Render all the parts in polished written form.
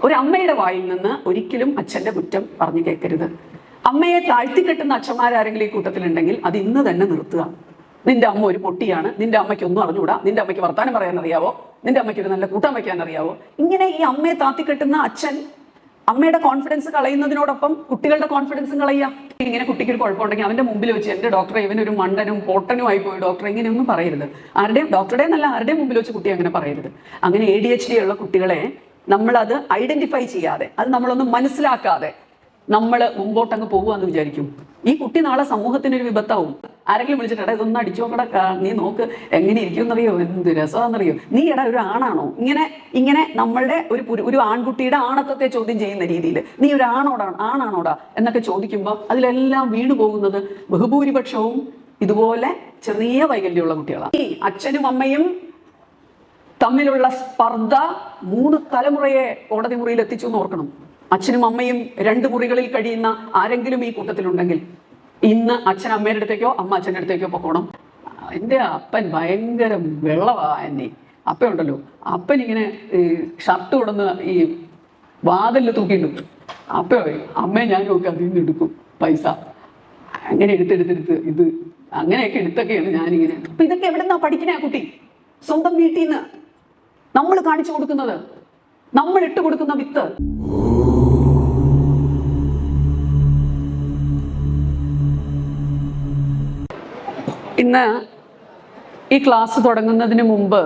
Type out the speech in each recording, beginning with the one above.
ഒരു അമ്മയുടെ വായിൽ നിന്ന് ഒരിക്കലും അച്ഛൻ്റെ കുറ്റം പറഞ്ഞു കേൾക്കരുത്. അമ്മയെ താഴ്ത്തിക്കെട്ടുന്ന അച്ഛന്മാരാരെങ്കിലും ഈ കൂട്ടത്തിലുണ്ടെങ്കിൽ അത് ഇന്ന് തന്നെ നിർത്തുക. നിന്റെ അമ്മ ഒരു പൊട്ടിയാണ്, നിന്റെ അമ്മയ്ക്ക് ഒന്നും അറിഞ്ഞുകൂടാ, നിന്റെ അമ്മയ്ക്ക് വർത്താനം പറയാൻ അറിയാവോ, നിന്റെ അമ്മയ്ക്ക് ഒരു നല്ല കൂട്ടാൻ വയ്ക്കാൻ അറിയാവോ, ഇങ്ങനെ ഈ അമ്മയെ താത്തിക്കെട്ടുന്ന അച്ഛൻ അമ്മയുടെ കോൺഫിഡൻസ് കളയുന്നതിനോടൊപ്പം കുട്ടികളുടെ കോൺഫിഡൻസും കളയുക. ഇങ്ങനെ കുട്ടിക്ക് ഒരു കുഴപ്പമുണ്ടെങ്കിൽ അവന്റെ മുമ്പിൽ വെച്ച് എൻ്റെ ഡോക്ടറെ ഇവനൊരു മണ്ടനും പൊട്ടനും ആയി പോയി ഡോക്ടറെ ഇങ്ങനെയൊന്നും പറയരുത്. ആരുടെയും ഡോക്ടറുടെ എന്നല്ല, ആരുടെയും മുമ്പിൽ വെച്ച് കുട്ടി അങ്ങനെ പറയരുത്. അങ്ങനെ ADHD ഉള്ള കുട്ടികളെ നമ്മളത് ഐഡന്റിഫൈ ചെയ്യാതെ, അത് നമ്മളൊന്ന് മനസ്സിലാക്കാതെ നമ്മൾ മുമ്പോട്ടങ്ങ് പോകുകയെന്ന് വിചാരിക്കും. ഈ കുട്ടി നാളെ സമൂഹത്തിനൊരു വിപത്താവും. ആരെങ്കിലും വിളിച്ചിട്ട് എടാ ഇതൊന്നും അടിച്ചു നോക്കടാ, നീ നോക്ക് എങ്ങനെ ഇരിക്കുമെന്നറിയോ, എന്ത് രസമാണെന്നറിയോ, നീ എടാ ഒരു ആണാണോ, ഇങ്ങനെ നമ്മളുടെ ഒരു ആൺകുട്ടിയുടെ ആണത്വത്തെ ചോദ്യം ചെയ്യുന്ന രീതിയിൽ നീ ഒരു ആണാണോടാ എന്നൊക്കെ ചോദിക്കുമ്പോൾ അതിലെല്ലാം വീണു പോകുന്നത് ബഹുഭൂരിപക്ഷവും ഇതുപോലെ ചെറിയ വൈകല്യമുള്ള കുട്ടികളാണ്. ഈ അച്ഛനും അമ്മയും തമ്മിലുള്ള സ്പർദ്ധ 3 തലമുറയെ കോടതി മുറിയിൽ എത്തിച്ചു എന്ന് ഓർക്കണം. അച്ഛനും അമ്മയും 2 മുറികളിൽ കഴിയുന്ന ആരെങ്കിലും ഈ കൂട്ടത്തിലുണ്ടെങ്കിൽ ഇന്ന് അച്ഛൻ അമ്മയുടെ അടുത്തേക്കോ അമ്മ അച്ഛൻ്റെ അടുത്തേക്കോ പൊക്കോണം. എൻ്റെ അപ്പൻ ഭയങ്കര വെള്ളവാ എന്നെ. അപ്പയുണ്ടല്ലോ, അപ്പൻ ഇങ്ങനെ ഷർട്ട് കൊടുന്ന് ഈ വാതിലിൽ തൂക്കിയിട്ടു. അപ്പയോ അമ്മയെ ഞാനും ഒക്കെ അതിൽ നിന്ന് എടുക്കും പൈസ, അങ്ങനെ എടുത്തെടുത്തെടുത്ത് ഇത് അങ്ങനെയൊക്കെ എടുത്തൊക്കെയാണ് ഞാനിങ്ങനെ. അപ്പൊ ഇതൊക്കെ എവിടെ നിന്നാ പഠിക്കണേ ആ കുട്ടി? സ്വന്തം വീട്ടിൽ നിന്ന് നമ്മൾ കാണിച്ചു കൊടുക്കുന്നത്, നമ്മൾ ഇട്ട് കൊടുക്കുന്ന വിത്ത്. ഇന്ന് ഈ ക്ലാസ് തുടങ്ങുന്നതിന് മുമ്പ്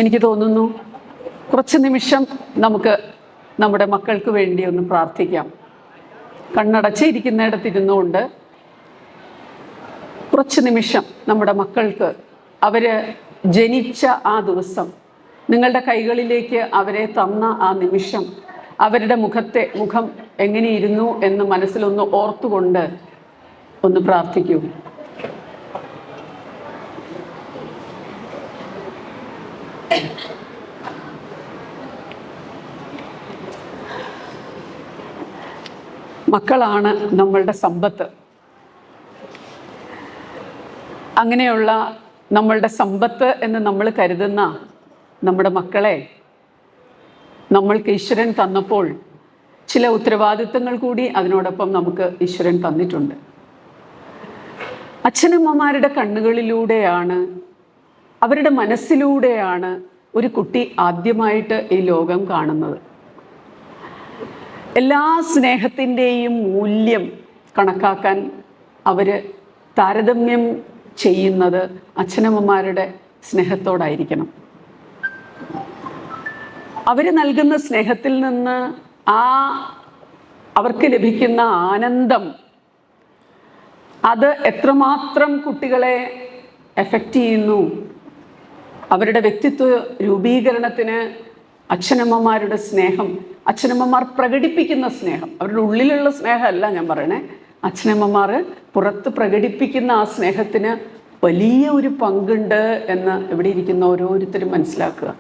എനിക്ക് തോന്നുന്നു കുറച്ച് നിമിഷം നമുക്ക് നമ്മുടെ മക്കൾക്ക് വേണ്ടി ഒന്ന് പ്രാർത്ഥിക്കാം. കണ്ണടച്ചിരിക്കുന്നിടത്തിരുന്നുകൊണ്ട് കുറച്ച് നിമിഷം നമ്മുടെ മക്കൾക്ക്, അവര് ജനിച്ച ആ ദിവസം, നിങ്ങളുടെ കൈകളിലേക്ക് അവരെ തന്ന ആ നിമിഷം, അവരുടെ മുഖം എങ്ങനെയിരുന്നു എന്ന് മനസ്സിലൊന്ന് ഓർത്തുകൊണ്ട് ഒന്ന് പ്രാർത്ഥിക്കൂ. മക്കളാണ് നമ്മളുടെ സമ്പത്ത്. അങ്ങനെയുള്ള നമ്മളുടെ സമ്പത്ത് എന്ന് നമ്മൾ കരുതുന്ന നമ്മുടെ മക്കളെ നമ്മൾക്ക് ഈശ്വരൻ തന്നപ്പോൾ ചില ഉത്തരവാദിത്തങ്ങൾ കൂടി അതിനോടൊപ്പം നമുക്ക് ഈശ്വരൻ തന്നിട്ടുണ്ട്. അച്ഛനമ്മമാരുടെ കണ്ണുകളിലൂടെയാണ്, അവരുടെ മനസ്സിലൂടെയാണ് ഒരു കുട്ടി ആദ്യമായിട്ട് ഈ ലോകം കാണുന്നത്. എല്ലാ സ്നേഹത്തിൻ്റെയും മൂല്യം കണക്കാക്കാൻ അവർ താരതമ്യം ചെയ്യുന്നത് അച്ഛനമ്മമാരുടെ സ്നേഹത്തോടായിരിക്കണം. അവർ നൽകുന്ന സ്നേഹത്തിൽ നിന്ന് അവർക്ക് ലഭിക്കുന്ന ആനന്ദം, അത് എത്രമാത്രം കുട്ടികളെ എഫക്റ്റ് ചെയ്യുന്നു. അവരുടെ വ്യക്തിത്വ രൂപീകരണത്തിന് അച്ഛനമ്മമാരുടെ സ്നേഹം, അച്ഛനമ്മമാർ പ്രകടിപ്പിക്കുന്ന സ്നേഹം, അവരുടെ ഉള്ളിലുള്ള സ്നേഹമല്ല ഞാൻ പറയണേ, അച്ഛനമ്മമാർ പുറത്ത് പ്രകടിപ്പിക്കുന്ന ആ സ്നേഹത്തിന് വലിയ ഒരു പങ്കുണ്ട് എന്ന് ഇവിടെ ഇരിക്കുന്ന ഓരോരുത്തരും മനസ്സിലാക്കുക.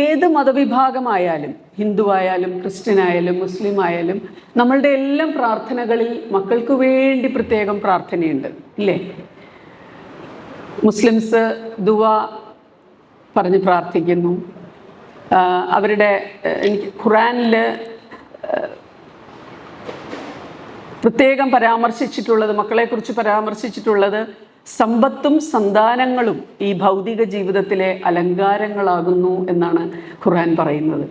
ഏത് മതവിഭാഗമായാലും, ഹിന്ദു ആയാലും ക്രിസ്ത്യൻ ആയാലും മുസ്ലിം ആയാലും, നമ്മളുടെ എല്ലാം പ്രാർത്ഥനകളിൽ മക്കൾക്ക് വേണ്ടി പ്രത്യേകം പ്രാർത്ഥനയുണ്ട് ഇല്ലേ? മുസ്ലിംസ് ദുആ പറഞ്ഞ് പ്രാർത്ഥിക്കുന്നു. അവരുടെ ഖുറാനിൽ പ്രത്യേകം പരാമർശിച്ചിട്ടുള്ളത്, മക്കളെക്കുറിച്ച് പരാമർശിച്ചിട്ടുള്ളത്, സമ്പത്തും സന്താനങ്ങളും ഈ ഭൗതിക ജീവിതത്തിലെ അലങ്കാരങ്ങളാകുന്നു എന്നാണ് ഖുർആൻ പറയുന്നത്.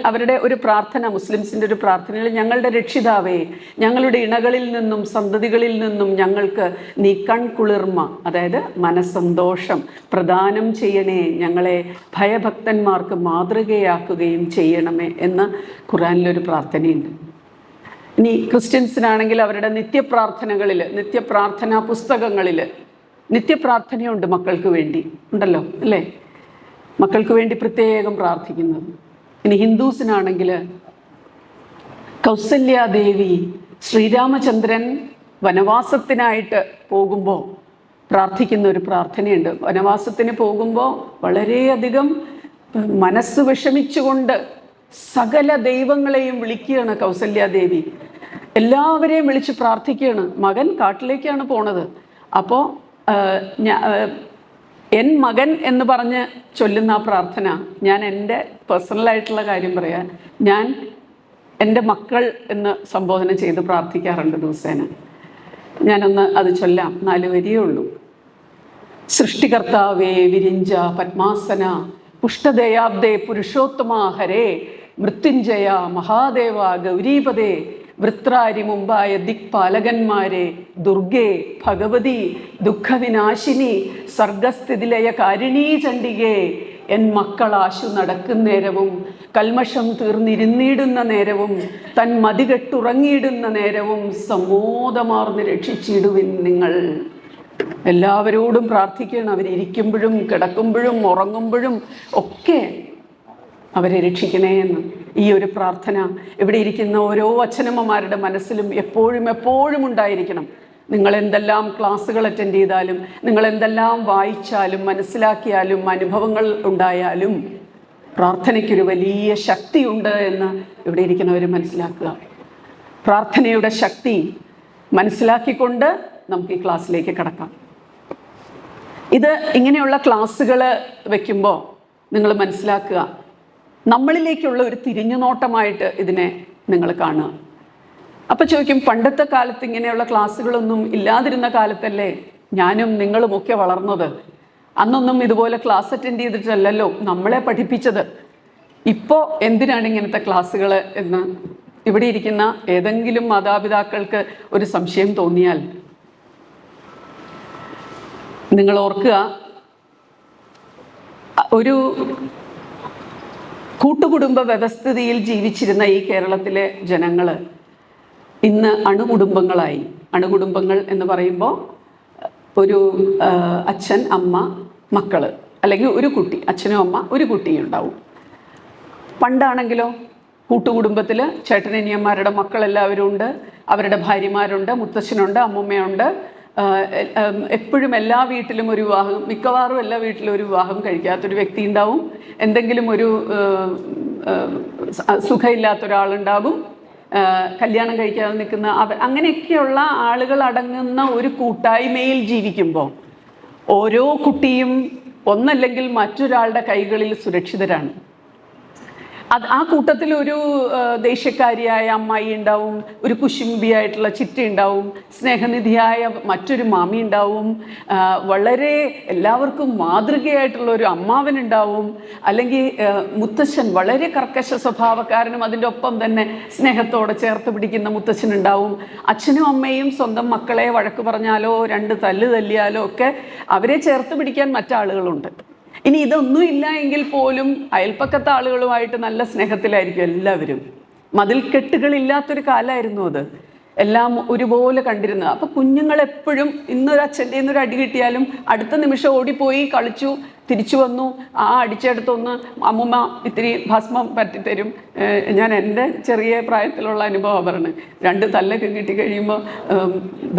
അവരുടെ ഒരു പ്രാർത്ഥന, മുസ്ലിംസിൻ്റെ ഒരു പ്രാർത്ഥനയിൽ, ഞങ്ങളുടെ രക്ഷിതാവേ, ഞങ്ങളുടെ ഇണകളിൽ നിന്നും സന്തതികളിൽ നിന്നും ഞങ്ങൾക്ക് നീ കൺകുളിർമ, അതായത് മനസ്സന്തോഷം പ്രദാനം ചെയ്യണേ, ഞങ്ങളെ ഭയഭക്തന്മാർക്ക് മാതൃകയാക്കുകയും ചെയ്യണമേ എന്ന് ഖുർആനിലൊരു പ്രാർത്ഥനയുണ്ട്. ഇനി ക്രിസ്ത്യൻസിനാണെങ്കിൽ അവരുടെ നിത്യപ്രാർത്ഥനകളിൽ, നിത്യപ്രാർത്ഥനാ പുസ്തകങ്ങളിൽ നിത്യപ്രാർത്ഥനയുണ്ട് മക്കൾക്ക് വേണ്ടി, ഉണ്ടല്ലോ അല്ലേ? മക്കൾക്ക് വേണ്ടി പ്രത്യേകം പ്രാർത്ഥിക്കുന്നത്. ഇനി ഹിന്ദുസിനാണെങ്കിൽ കൗസല്യാദേവി, ശ്രീരാമചന്ദ്രൻ വനവാസത്തിനായിട്ട് പോകുമ്പോൾ പ്രാർത്ഥിക്കുന്ന ഒരു പ്രാർത്ഥനയുണ്ട്. വനവാസത്തിന് പോകുമ്പോൾ വളരെയധികം മനസ്സ് വിഷമിച്ചുകൊണ്ട് സകല ദൈവങ്ങളെയും വിളിക്കുകയാണ് കൗസല്യാദേവി. എല്ലാവരെയും വിളിച്ച് പ്രാർത്ഥിക്കുകയാണ്. മകൻ കാട്ടിലേക്കാണ് പോണത്. അപ്പോൾ എൻ മകൻ എന്ന് പറഞ്ഞ് ചൊല്ലുന്ന ആ പ്രാർത്ഥന, ഞാൻ എൻ്റെ പേഴ്സണലായിട്ടുള്ള കാര്യം പറയാൻ, ഞാൻ എൻ്റെ മക്കൾ എന്ന് സംബോധന ചെയ്ത് പ്രാർത്ഥിക്കാറുണ്ട് ദിവസേന. ഞാനൊന്ന് അത് ചൊല്ലാം, 4 വരിയേ ഉള്ളൂ. സൃഷ്ടികർത്താവേ വിരിഞ്ച പത്മാസന പുഷ്ടദയാബ്ദേ പുരുഷോത്തമ ഹരേ മൃത്യുഞ്ജയ മഹാദേവ ഗൗരീപദേ വൃത്രാരി മുമ്പായ ദിക്പാലകന്മാരെ ദുർഗേ ഭഗവതി ദുഃഖവിനാശിനി സർഗസ്ഥിതിലയ കാരിണീ ചണ്ഡികേ എൻ മക്കളാശു നടക്കുന്നേരവും കൽമഷം തീർന്നിരുന്നിടുന്ന നേരവും തൻ മതികെട്ടുറങ്ങിയിടുന്ന നേരവും സമോദമാർന്ന് രക്ഷിച്ചിടുവിൻ നിങ്ങൾ. എല്ലാവരോടും പ്രാർത്ഥിക്കണം, അവരിയ്ക്കുമ്പോഴും കിടക്കുമ്പോഴും ഉറങ്ങുമ്പോഴും ഒക്കെ അവരെ രക്ഷിക്കണേ എന്ന്. ഈ ഒരു പ്രാർത്ഥന ഇവിടെ ഇരിക്കുന്ന ഓരോ അച്ഛനമ്മമാരുടെ മനസ്സിലും എപ്പോഴും എപ്പോഴും ഉണ്ടായിരിക്കണം. നിങ്ങൾ എന്തെല്ലാം ക്ലാസ്സുകൾ അറ്റൻഡ് ചെയ്താലും, നിങ്ങൾ എന്തെല്ലാം വായിച്ചാലും മനസ്സിലാക്കിയാലും അനുഭവങ്ങൾ ഉണ്ടായാലും പ്രാർത്ഥനയ്ക്കൊരു വലിയ ശക്തിയുണ്ട് എന്ന് ഇവിടെ ഇരിക്കുന്നവർ മനസ്സിലാക്കുക. പ്രാർത്ഥനയുടെ ശക്തി മനസ്സിലാക്കിക്കൊണ്ട് നമുക്ക് ഈ ക്ലാസ്സിലേക്ക് കടക്കാം. ഇത് ഇങ്ങനെയുള്ള ക്ലാസ്സുകൾ വയ്ക്കുമ്പോൾ നിങ്ങൾ മനസ്സിലാക്കുക, നമ്മളിലേക്കുള്ള ഒരു തിരിഞ്ഞുനോട്ടമായിട്ട് ഇതിനെ നിങ്ങൾ കാണുക. അപ്പം ചോദിക്കും, പണ്ടത്തെ കാലത്ത് ഇങ്ങനെയുള്ള ക്ലാസ്സുകളൊന്നും ഇല്ലാതിരുന്ന കാലത്തല്ലേ ഞാനും നിങ്ങളുമൊക്കെ വളർന്നത്? അന്നൊന്നും ഇതുപോലെ ക്ലാസ് അറ്റൻഡ് ചെയ്തിട്ടല്ലല്ലോ നമ്മളെ പഠിപ്പിച്ചത്. ഇപ്പോൾ എന്തിനാണ് ഇങ്ങനത്തെ ക്ലാസ്സുകൾ എന്ന് ഇവിടെ ഇരിക്കുന്ന ഏതെങ്കിലും മാതാപിതാക്കൾക്ക് ഒരു സംശയം തോന്നിയാൽ നിങ്ങൾ ഓർക്കുക, ഒരു കൂട്ടുകുടുംബ വ്യവസ്ഥിതിയിൽ ജീവിച്ചിരുന്ന ഈ കേരളത്തിലെ ജനങ്ങൾ ഇന്ന് അണുകുടുംബങ്ങളായി. അണുകുടുംബങ്ങൾ എന്ന് പറയുമ്പോൾ ഒരു അച്ഛൻ, അമ്മ, മക്കൾ, അല്ലെങ്കിൽ ഒരു കുട്ടി, അച്ഛനും അമ്മ, ഒരു കുട്ടിയും ഉണ്ടാവും. പണ്ടാണെങ്കിലോ കൂട്ടുകുടുംബത്തിൽ ചേട്ടനനിയന്മാരുടെ മക്കളെല്ലാവരും ഉണ്ട്, അവരുടെ ഭാര്യമാരുണ്ട്, മുത്തശ്ശനുണ്ട്, അമ്മൂമ്മയുണ്ട്. എപ്പോഴും എല്ലാ വീട്ടിലും ഒരു വിവാഹം, മിക്കവാറും എല്ലാ വീട്ടിലും ഒരു വിവാഹം കഴിക്കാത്തൊരു വ്യക്തി ഉണ്ടാവും, എന്തെങ്കിലും ഒരു സുഖമില്ലാത്ത ഒരാളുണ്ടാകും, കല്യാണം കഴിക്കാതെ നിൽക്കുന്ന അങ്ങനെയൊക്കെയുള്ള ആളുകൾ അടങ്ങുന്ന ഒരു കൂട്ടായ്മയിൽ ജീവിക്കുമ്പോൾ ഓരോ കുട്ടിയും ഒന്നല്ലെങ്കിൽ മറ്റൊരാളുടെ കൈകളിൽ സുരക്ഷിതരാണ്. ആ കൂട്ടത്തിൽ ഒരു ദേഷ്യക്കാരിയായ അമ്മായി ഉണ്ടാവും, ഒരു കുശുംബിയായിട്ടുള്ള ചിറ്റ ഉണ്ടാവും, സ്നേഹനിധിയായ മറ്റൊരു മാമി ഉണ്ടാവും, വളരെ എല്ലാവർക്കും മാതൃകയായിട്ടുള്ള ഒരു അമ്മാവനുണ്ടാവും, അല്ലെങ്കിൽ മുത്തശ്ശൻ വളരെ കർക്കശ സ്വഭാവക്കാരനും അതിൻ്റെ ഒപ്പം തന്നെ സ്നേഹത്തോടെ ചേർത്ത് പിടിക്കുന്ന മുത്തശ്ശനുണ്ടാവും. അച്ഛനും അമ്മയും സ്വന്തം മക്കളെ വഴക്ക് പറഞ്ഞാലോ 2 തല്ല് തല്ലിയാലോ ഒക്കെ അവരെ ചേർത്ത് പിടിക്കാൻ മറ്റാളുകളുണ്ട്. ഇനി ഇതൊന്നും ഇല്ല എങ്കിൽ പോലും അയൽപ്പക്കത്തെ ആളുകളുമായിട്ട് നല്ല സ്നേഹത്തിലായിരിക്കും എല്ലാവരും. മതിൽക്കെട്ടുകളില്ലാത്തൊരു കാലമായിരുന്നു അത്. എല്ലാം ഒരുപോലെ കണ്ടിരുന്നത്. അപ്പോൾ കുഞ്ഞുങ്ങളെപ്പോഴും ഇന്നൊരു അച്ഛൻ്റെ ഇന്നൊരു അടി കിട്ടിയാലും അടുത്ത നിമിഷം ഓടിപ്പോയി കളിച്ചു തിരിച്ചു വന്നു. ആ അടിച്ചെടുത്തൊന്ന് അമ്മൂമ്മ ഇത്തിരി ഭസ്മം പറ്റിത്തരും. ഞാൻ എൻ്റെ ചെറിയ പ്രായത്തിലുള്ള അനുഭവം പറഞ്ഞു. 2 തല്ലൊക്കെ കിട്ടി കഴിയുമ്പോൾ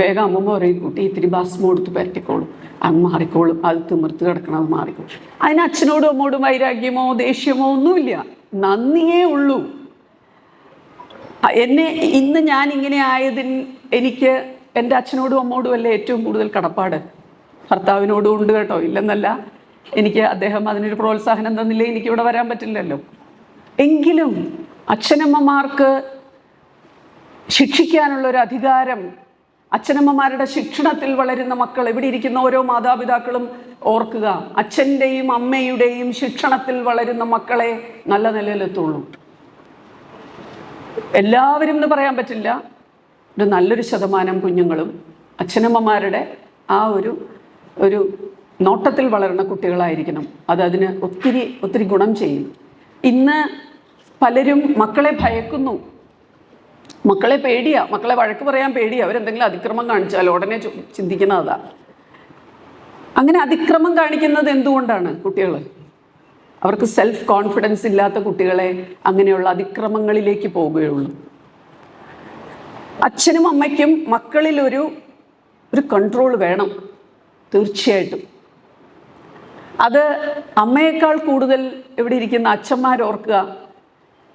വേഗം അമ്മൂമ്മ പറയും, കുട്ടി ഇത്തിരി ഭസ്മം എടുത്ത് പറ്റിക്കോളും, അങ്ങ് മാറിക്കോളും, അത് തിമിർത്ത് കിടക്കണം, അത് മാറിക്കോളും. അതിന് അച്ഛനോടും അമ്മോടും വൈരാഗ്യമോ ദേഷ്യമോ ഒന്നുമില്ല, നന്ദിയേ ഉള്ളൂ. ഇന്ന് ഞാൻ ഇങ്ങനെ ആയതിന് എനിക്ക് എൻ്റെ അച്ഛനോടും അമ്മോടും അല്ലേ ഏറ്റവും കൂടുതൽ കടപ്പാട്. ഭർത്താവിനോടും ഉണ്ട് കേട്ടോ, ഇല്ലെന്നല്ല. എനിക്ക് അദ്ദേഹം അതിനൊരു പ്രോത്സാഹനം തന്നില്ലേ എനിക്കിവിടെ വരാൻ പറ്റില്ലല്ലോ. എങ്കിലും അച്ഛനമ്മമാർക്ക് ശിക്ഷിക്കാനുള്ളൊരു അധികാരം, അച്ഛനമ്മമാരുടെ ശിക്ഷണത്തിൽ വളരുന്ന മക്കൾ, ഇവിടെ ഇരിക്കുന്ന ഓരോ മാതാപിതാക്കളും ഓർക്കുക, അച്ഛൻ്റെയും അമ്മയുടെയും ശിക്ഷണത്തിൽ വളരുന്ന മക്കളെ നല്ല നിലയിലെത്തുള്ളൂ. എല്ലാവരും എന്ന് പറയാൻ പറ്റില്ല, ഒരു നല്ലൊരു ശതമാനം കുഞ്ഞുങ്ങളും അച്ഛനമ്മമാരുടെ ആ ഒരു നോട്ടത്തിൽ വളരുന്ന കുട്ടികളായിരിക്കണം. അതിന് ഒത്തിരി ഒത്തിരി ഗുണം ചെയ്യും. ഇന്ന് പലരും മക്കളെ ഭയക്കുന്നു, മക്കളെ പേടിയാ, മക്കളെ വഴക്ക് പറയാൻ പേടിയാ. അവരെന്തെങ്കിലും അതിക്രമം കാണിച്ചാൽ ഉടനെ ചിന്തിക്കുന്നതാ. അങ്ങനെ അതിക്രമം കാണിക്കുന്നത് എന്തുകൊണ്ടാണ്? കുട്ടികൾ, അവർക്ക് സെൽഫ് കോൺഫിഡൻസ് ഇല്ലാത്ത കുട്ടികളെ അങ്ങനെയുള്ള അതിക്രമങ്ങളിലേക്ക് പോവുകയുള്ളൂ. അച്ഛനും അമ്മയ്ക്കും മക്കളിൽ ഒരു കൺട്രോൾ വേണം തീർച്ചയായിട്ടും. അത് അമ്മയേക്കാൾ കൂടുതൽ ഇവിടെ ഇരിക്കുന്ന അച്ഛന്മാരോർക്കുക,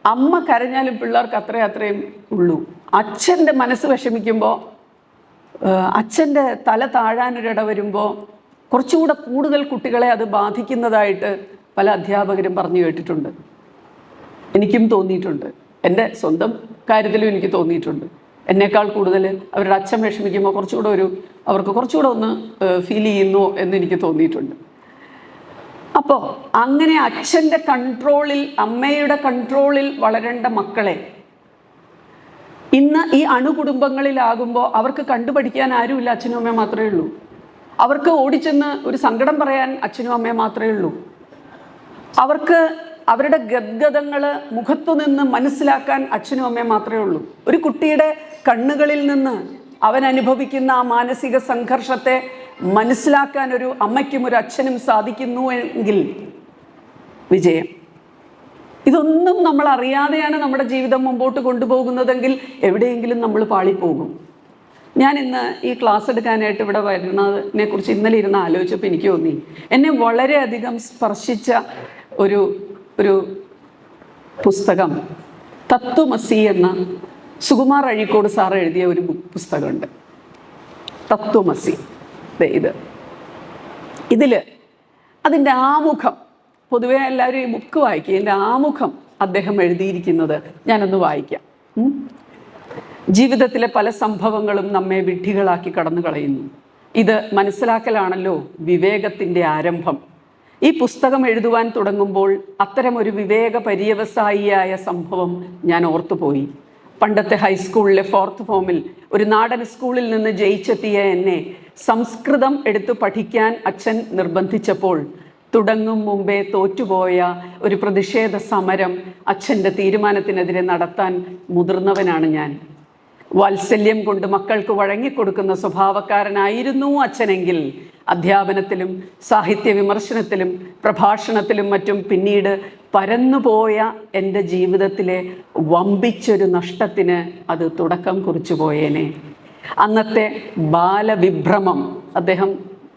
അമ്മ കരഞ്ഞാലും പിള്ളേർക്ക് അത്രയും ഉള്ളൂ. അച്ഛൻ്റെ മനസ്സ് വിഷമിക്കുമ്പോൾ, അച്ഛൻ്റെ തല താഴാനൊരിട വരുമ്പോൾ കുറച്ചുകൂടെ കൂടുതൽ കുട്ടികളെ അത് ബാധിക്കുന്നതായിട്ട് പല അധ്യാപകരും പറഞ്ഞു കേട്ടിട്ടുണ്ട്. എനിക്കും തോന്നിയിട്ടുണ്ട്, എൻ്റെ സ്വന്തം കാര്യത്തിലും എനിക്ക് തോന്നിയിട്ടുണ്ട്. എന്നേക്കാൾ കൂടുതൽ അവരുടെ അച്ഛൻ വിഷമിക്കുമ്പോൾ അവർക്ക് കുറച്ചുകൂടെ ഒന്ന് ഫീൽ ചെയ്യുന്നു എന്ന് എനിക്ക് തോന്നിയിട്ടുണ്ട്. അപ്പോൾ അങ്ങനെ അച്ഛൻ്റെ കൺട്രോളിൽ, അമ്മയുടെ കൺട്രോളിൽ വളരേണ്ട മക്കളെ ഇന്ന് ഈ അണുകുടുംബങ്ങളിലാകുമ്പോൾ അവർക്ക് കണ്ടുപഠിക്കാൻ ആരുമില്ല, അച്ഛനും അമ്മയും മാത്രമേ ഉള്ളൂ. അവർക്ക് ഓടിച്ചെന്ന് ഒരു സങ്കടം പറയാൻ അച്ഛനും അമ്മയും മാത്രമേ ഉള്ളൂ. അവർക്ക് അവരുടെ ഗദ്ഗതങ്ങൾ മുഖത്തു നിന്ന് മനസ്സിലാക്കാൻ അച്ഛനും അമ്മയും മാത്രമേ ഉള്ളൂ. ഒരു കുട്ടിയുടെ കണ്ണുകളിൽ നിന്ന് അവൻ അനുഭവിക്കുന്ന ആ മാനസിക സംഘർഷത്തെ മനസ്സിലാക്കാൻ ഒരു അമ്മയ്ക്കും ഒരു അച്ഛനും സാധിക്കുന്നു എങ്കിൽ വിജയം. ഇതൊന്നും നമ്മൾ അറിയാതെയാണ് നമ്മുടെ ജീവിതം മുമ്പോട്ട് കൊണ്ടുപോകുന്നതെങ്കിൽ എവിടെയെങ്കിലും നമ്മൾ പാളിപ്പോകും. ഞാൻ ഇന്ന് ഈ ക്ലാസ് എടുക്കാനായിട്ട് ഇവിടെ വരുന്നതിനെ കുറിച്ച് ഇന്നലെ ഇരുന്ന് ആലോചിച്ചപ്പോൾ എനിക്ക് തോന്നി, എന്നെ വളരെയധികം സ്പർശിച്ച ഒരു പുസ്തകം തത്വമസി എന്ന സുകുമാർ അഴീക്കോട് സാറ് എഴുതിയ ഒരു പുസ്തകമുണ്ട്, തത്വമസി. ഇതിൽ അതിൻ്റെ ആമുഖം, പൊതുവെ എല്ലാവരും ഈ ബുക്ക് വായിക്കുക, ഇതിൻ്റെ ആമുഖം അദ്ദേഹം എഴുതിയിരിക്കുന്നത് ഞാനൊന്ന് വായിക്കാം. ജീവിതത്തിലെ പല സംഭവങ്ങളും നമ്മെ വിഡ്ഢികളാക്കി കടന്നു കളയുന്നു. ഇത് മനസ്സിലാക്കലാണല്ലോ വിവേകത്തിൻ്റെ ആരംഭം. ഈ പുസ്തകം എഴുതുവാൻ തുടങ്ങുമ്പോൾ അത്തരമൊരു വിവേക പര്യവസായിയായ സംഭവം ഞാൻ ഓർത്തുപോയി. പണ്ടത്തെ ഹൈസ്കൂളിലെ 4th ഫോമിൽ ഒരു നാടൻ സ്കൂളിൽ നിന്ന് ജയിച്ചെത്തിയ എന്നെ സംസ്കൃതം എടുത്തു പഠിക്കാൻ അച്ഛൻ നിർബന്ധിച്ചപ്പോൾ തുടങ്ങും മുമ്പേ തോറ്റുപോയ ഒരു പ്രതിഷേധ സമരം അച്ഛൻ്റെ തീരുമാനത്തിനെതിരെ നടത്താൻ മുതിർന്നവനാണ് ഞാൻ. വാത്സല്യം കൊണ്ട് മക്കൾക്ക് വഴങ്ങിക്കൊടുക്കുന്ന സ്വഭാവക്കാരനായിരുന്നു അച്ഛനെങ്കിൽ അധ്യാപനത്തിലും സാഹിത്യ വിമർശനത്തിലും പ്രഭാഷണത്തിലും മറ്റും പിന്നീട് പരന്നുപോയ എൻ്റെ ജീവിതത്തിലെ വമ്പിച്ചൊരു നഷ്ടത്തിന് അത് തുടക്കം കുറിച്ചു പോയേനെ. അന്നത്തെ ബാലവിഭ്രമം അദ്ദേഹം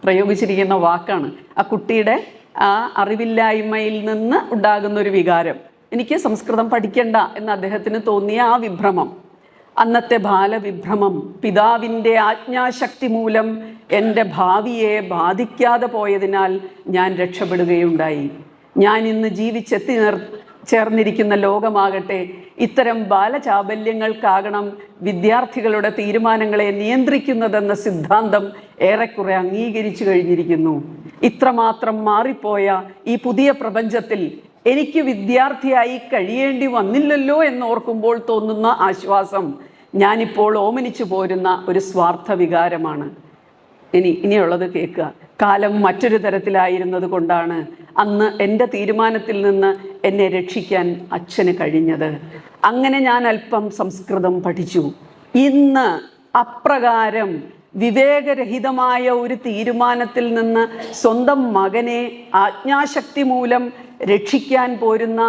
പ്രയോഗിച്ചിരിക്കുന്ന വാക്കാണ്. ആ കുട്ടിയുടെ ആ അറിവില്ലായ്മയിൽ നിന്ന് ഉണ്ടാകുന്ന ഒരു വികാരം, എനിക്ക് സംസ്കൃതം പഠിക്കണ്ട എന്ന് അദ്ദേഹത്തിന് തോന്നിയ ആ വിഭ്രമം, അന്നത്തെ ബാലവിഭ്രമം പിതാവിൻ്റെ ആജ്ഞാശക്തി മൂലം എൻ്റെ ഭാവിയെ ബാധിക്കാതെ പോയതിനാൽ ഞാൻ രക്ഷപ്പെടുകയുണ്ടായി. ഞാൻ ഇന്ന് ചേർന്നിരിക്കുന്ന ലോകമാകട്ടെ ഇത്തരം ബാലചാബല്യങ്ങൾക്കാകണം വിദ്യാർത്ഥികളുടെ തീരുമാനങ്ങളെ നിയന്ത്രിക്കുന്നതെന്ന സിദ്ധാന്തം ഏറെക്കുറെ അംഗീകരിച്ചു കഴിഞ്ഞിരിക്കുന്നു. ഇത്രമാത്രം മാറിപ്പോയ ഈ പുതിയ പ്രപഞ്ചത്തിൽ എനിക്ക് വിദ്യാർത്ഥിയായി കഴിയേണ്ടി വന്നില്ലല്ലോ എന്നോർക്കുമ്പോൾ തോന്നുന്ന ആശ്വാസം ഞാനിപ്പോൾ ഓമനിച്ചു പോരുന്ന ഒരു സ്വാർത്ഥ വികാരമാണ്. ഇനിയുള്ളത് കേൾക്കുക. കാലം മറ്റൊരു തരത്തിലായിരുന്നത് കൊണ്ടാണ് അന്ന് എൻ്റെ തീരുമാനത്തിൽ നിന്ന് എന്നെ രക്ഷിക്കാൻ അച്ഛന് കഴിഞ്ഞത്. അങ്ങനെ ഞാൻ അല്പം സംസ്കൃതം പഠിച്ചു. ഇന്ന് അപ്രകാരം വിവേകരഹിതമായ ഒരു തീരുമാനത്തിൽ നിന്ന് സ്വന്തം മകനെ ആജ്ഞാശക്തി മൂലം രക്ഷിക്കാൻ പോരുന്ന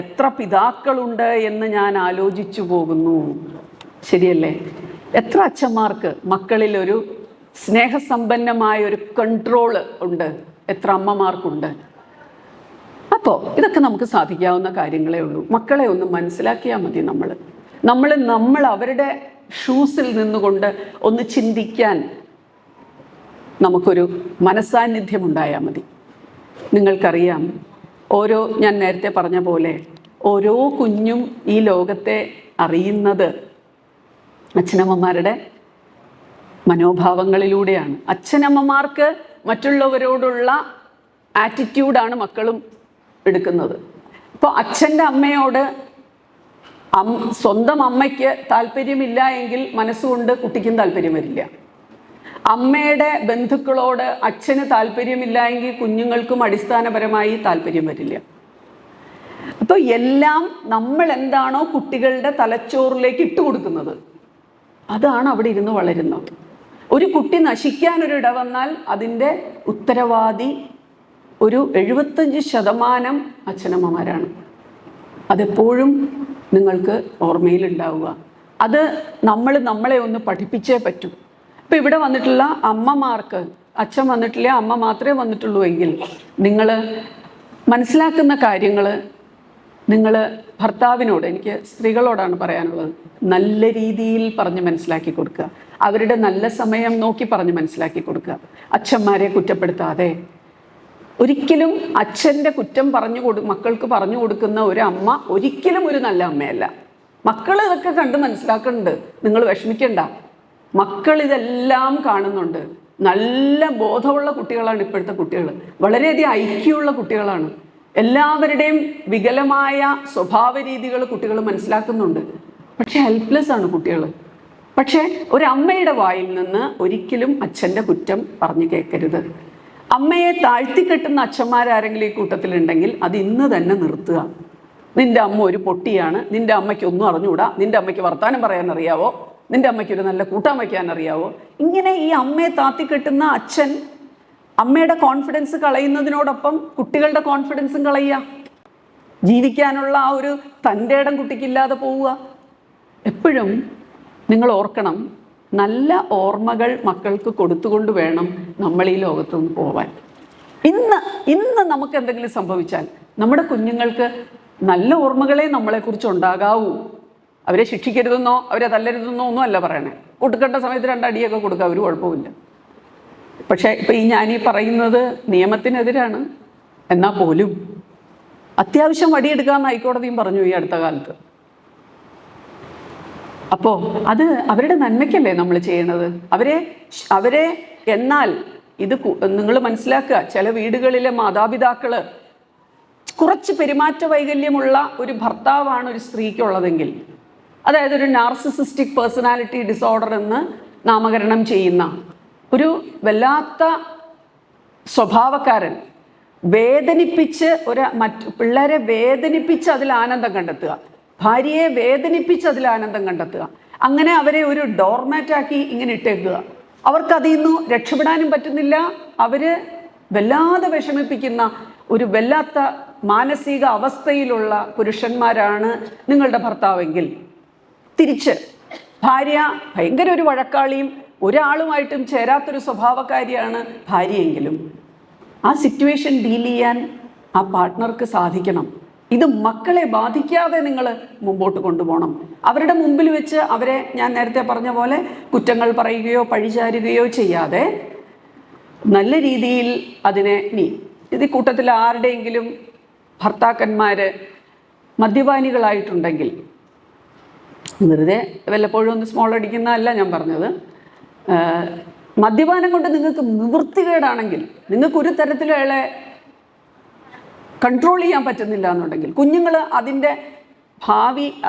എത്ര പിതാക്കളുണ്ട് എന്ന് ഞാൻ ആലോചിച്ചു പോകുന്നു. ശരിയല്ലേ? എത്ര അച്ഛന്മാർക്ക് മക്കളിൽ ഒരു സ്നേഹസമ്പന്നമായ ഒരു കൺട്രോള് ഉണ്ട്, എത്ര അമ്മമാർക്കുണ്ട്. അപ്പോൾ ഇതൊക്കെ നമുക്ക് സാധിക്കാവുന്ന കാര്യങ്ങളേ ഉള്ളൂ. മക്കളെ ഒന്ന് മനസ്സിലാക്കിയാൽ മതി. നമ്മൾ അവരുടെ ഷൂസിൽ നിന്നുകൊണ്ട് ഒന്ന് ചിന്തിക്കാൻ നമുക്കൊരു മനസാന്നിധ്യം ഉണ്ടായാൽ മതി. നിങ്ങൾക്കറിയാം, ഞാൻ നേരത്തെ പറഞ്ഞ പോലെ ഓരോ കുഞ്ഞും ഈ ലോകത്തെ അറിയുന്നത് അച്ഛനമ്മമാരുടെ മനോഭാവങ്ങളിലൂടെയാണ്. അച്ഛനമ്മമാർക്ക് മറ്റുള്ളവരോടുള്ള ആറ്റിറ്റ്യൂഡാണ് മക്കളും എടുക്കുന്നത്. ഇപ്പോൾ അച്ഛൻ്റെ അമ്മയോട് സ്വന്തം അമ്മയ്ക്ക് താല്പര്യമില്ല എങ്കിൽ മനസ്സുകൊണ്ട് കുട്ടിക്കും താല്പര്യം വരില്ല. അമ്മയുടെ ബന്ധുക്കളോട് അച്ഛന് താല്പര്യമില്ല എങ്കിൽ കുഞ്ഞുങ്ങൾക്കും അടിസ്ഥാനപരമായി താല്പര്യം വരില്ല. അപ്പോൾ എല്ലാം നമ്മൾ എന്താണോ കുട്ടികളുടെ തലച്ചോറിലേക്ക് ഇട്ടുകൊടുക്കുന്നത് അതാണ് അവിടെ ഇരുന്ന് വളരുന്നത്. ഒരു കുട്ടി നശിക്കാനൊരിട വന്നാൽ അതിൻ്റെ ഉത്തരവാദി ഒരു 75% അച്ഛനമ്മമാരാണ്. അതെപ്പോഴും നിങ്ങൾക്ക് ഓർമ്മയിലുണ്ടാവുക. അത് നമ്മളെ ഒന്ന് പഠിപ്പിച്ചേ പറ്റൂ. ഇപ്പം ഇവിടെ വന്നിട്ടുള്ള അമ്മമാർക്ക് അച്ഛൻ വന്നിട്ടില്ല, അമ്മ മാത്രമേ വന്നിട്ടുള്ളൂ എങ്കിൽ നിങ്ങൾ മനസ്സിലാക്കുന്ന കാര്യങ്ങൾ നിങ്ങൾ ഭർത്താവിനോട്, എനിക്ക് സ്ത്രീകളോടാണ് പറയാനുള്ളത്, നല്ല രീതിയിൽ പറഞ്ഞ് മനസ്സിലാക്കി കൊടുക്കുക. അവരുടെ നല്ല സമയം നോക്കി പറഞ്ഞ് മനസ്സിലാക്കി കൊടുക്കുക. അച്ഛന്മാരെ കുറ്റപ്പെടുത്താതെ. ഒരിക്കലും അച്ഛൻ്റെ കുറ്റം മക്കൾക്ക് പറഞ്ഞു കൊടുക്കുന്ന ഒരു അമ്മ ഒരിക്കലും ഒരു നല്ല അമ്മയല്ല. മക്കൾ ഇതൊക്കെ കണ്ട് മനസ്സിലാക്കുന്നുണ്ട്, നിങ്ങൾ വിഷമിക്കണ്ട. മക്കൾ ഇതെല്ലാം കാണുന്നുണ്ട്. നല്ല ബോധമുള്ള കുട്ടികളാണ് ഇപ്പോഴത്തെ കുട്ടികൾ, വളരെയധികം ഐക്യമുള്ള കുട്ടികളാണ്. എല്ലാവരുടെയും വികലമായ സ്വഭാവ രീതികൾ കുട്ടികൾ മനസ്സിലാക്കുന്നുണ്ട്. പക്ഷെ ഹെൽപ്ലെസ് ആണ് കുട്ടികൾ. പക്ഷെ ഒരമ്മയുടെ വായിൽ നിന്ന് ഒരിക്കലും അച്ഛൻ്റെ കുറ്റം പറഞ്ഞു കേൾക്കരുത്. അമ്മയെ താഴ്ത്തിക്കെട്ടുന്ന അച്ഛന്മാരാരെങ്കിലും ഈ കൂട്ടത്തിലുണ്ടെങ്കിൽ അത് ഇന്ന് തന്നെ നിർത്തുക. നിന്റെ അമ്മ ഒരു പൊട്ടിയാണ്, നിന്റെ അമ്മയ്ക്ക് ഒന്നും അറിഞ്ഞുകൂടാ, നിന്റെ അമ്മയ്ക്ക് വർത്താനം പറയാൻ അറിയാവോ, നിന്റെ അമ്മയ്ക്ക് ഒരു നല്ല കൂട്ടാൻ വയ്ക്കാൻ അറിയാവോ, ഇങ്ങനെ ഈ അമ്മയെ താഴ്ത്തിക്കെട്ടുന്ന അച്ഛൻ അമ്മയുടെ കോൺഫിഡൻസ് കളയുന്നതിനോടൊപ്പം കുട്ടികളുടെ കോൺഫിഡൻസും കളയുക. ജീവിക്കാനുള്ള ആ ഒരു തൻ്റെ ഇടം കുട്ടിക്കില്ലാതെ പോവുക. എപ്പോഴും നിങ്ങൾ ഓർക്കണം, നല്ല ഓർമ്മകൾ മക്കൾക്ക് കൊടുത്തുകൊണ്ട് വേണം നമ്മൾ ഈ ലോകത്ത് നിന്ന് പോവാൻ. ഇന്ന് നമുക്ക് എന്തെങ്കിലും സംഭവിച്ചാൽ നമ്മുടെ കുഞ്ഞുങ്ങൾക്ക് നല്ല ഓർമ്മകളെ നമ്മളെക്കുറിച്ച് ഉണ്ടാകാവൂ. അവരെ ശിക്ഷിക്കരുതെന്നോ അവരെ തല്ലരുതെന്നോ ഒന്നും അല്ല പറയണേ. കൊടുക്കേണ്ട സമയത്ത് 2 അടിയൊക്കെ കൊടുക്കുക, ഒരു കുഴപ്പമില്ല. പക്ഷേ ഇപ്പം ഞാനീ പറയുന്നത് നിയമത്തിനെതിരാണ്. എന്നാൽ പോലും അത്യാവശ്യം വടിയെടുക്കാമെന്ന് ഹൈക്കോടതിയും പറഞ്ഞു ഈ അടുത്ത കാലത്ത്. അപ്പോൾ അത് അവരുടെ നന്മയ്ക്കല്ലേ നമ്മൾ ചെയ്യണത്. അവരെ എന്നാൽ ഇത് നിങ്ങൾ മനസ്സിലാക്കുക, ചില വീടുകളിലെ മാതാപിതാക്കള് കുറച്ച് പെരുമാറ്റ വൈകല്യമുള്ള ഒരു ഭർത്താവാണ് ഒരു സ്ത്രീക്കുള്ളതെങ്കിൽ, അതായത് ഒരു നാർസിസിസ്റ്റിക് പേഴ്സണാലിറ്റി ഡിസോർഡർ എന്ന് നാമകരണം ചെയ്യുന്ന ഒരു വല്ലാത്ത സ്വഭാവക്കാരൻ, വേദനിപ്പിച്ച് പിള്ളേരെ വേദനിപ്പിച്ച് അതിൽ ആനന്ദം കണ്ടെത്തുക, ഭാര്യയെ വേദനിപ്പിച്ച് അതിൽ ആനന്ദം കണ്ടെത്തുക, അങ്ങനെ അവരെ ഒരു ഡോർമാറ്റാക്കി ഇങ്ങനെ ഇട്ടേക്കുക. അവർക്കതിൽ നിന്ന് രക്ഷപ്പെടാനും പറ്റുന്നില്ല. അവര് വല്ലാതെ വിഷമിപ്പിക്കുന്ന ഒരു വല്ലാത്ത മാനസിക അവസ്ഥയിലുള്ള പുരുഷന്മാരാണ് നിങ്ങളുടെ ഭർത്താവെങ്കിൽ, തിരിച്ച് ഭാര്യ ഭയങ്കര ഒരു വഴക്കാളിയും ഒരാളുമായിട്ടും ചേരാത്തൊരു സ്വഭാവക്കാരിയാണ് ഭാര്യയെങ്കിലും, ആ സിറ്റുവേഷൻ ഡീൽ ചെയ്യാൻ ആ പാർട്ട്ണർക്ക് സാധിക്കണം. ഇത് മക്കളെ ബാധിക്കാതെ നിങ്ങൾ മുമ്പോട്ട് കൊണ്ടുപോകണം. അവരുടെ മുമ്പിൽ വെച്ച് അവരെ ഞാൻ നേരത്തെ പറഞ്ഞ പോലെ കുറ്റങ്ങൾ പറയുകയോ പഴിചാരുകയോ ചെയ്യാതെ നല്ല രീതിയിൽ അതിനെ ഇത് കൂട്ടത്തിൽ ആരുടെയെങ്കിലും ഭർത്താക്കന്മാർ മദ്യപാനികളായിട്ടുണ്ടെങ്കിൽ, വെറുതെ വല്ലപ്പോഴും ഒന്ന് സ്മോൾ അടിക്കുന്നതല്ല ഞാൻ പറഞ്ഞത്, മദ്യപാനം കൊണ്ട് നിങ്ങൾക്ക് നിവൃത്തികേടാണെങ്കിൽ, നിങ്ങൾക്കൊരു തരത്തിലും അയാളെ കൺട്രോൾ ചെയ്യാൻ പറ്റുന്നില്ല എന്നുണ്ടെങ്കിൽ, കുഞ്ഞുങ്ങൾ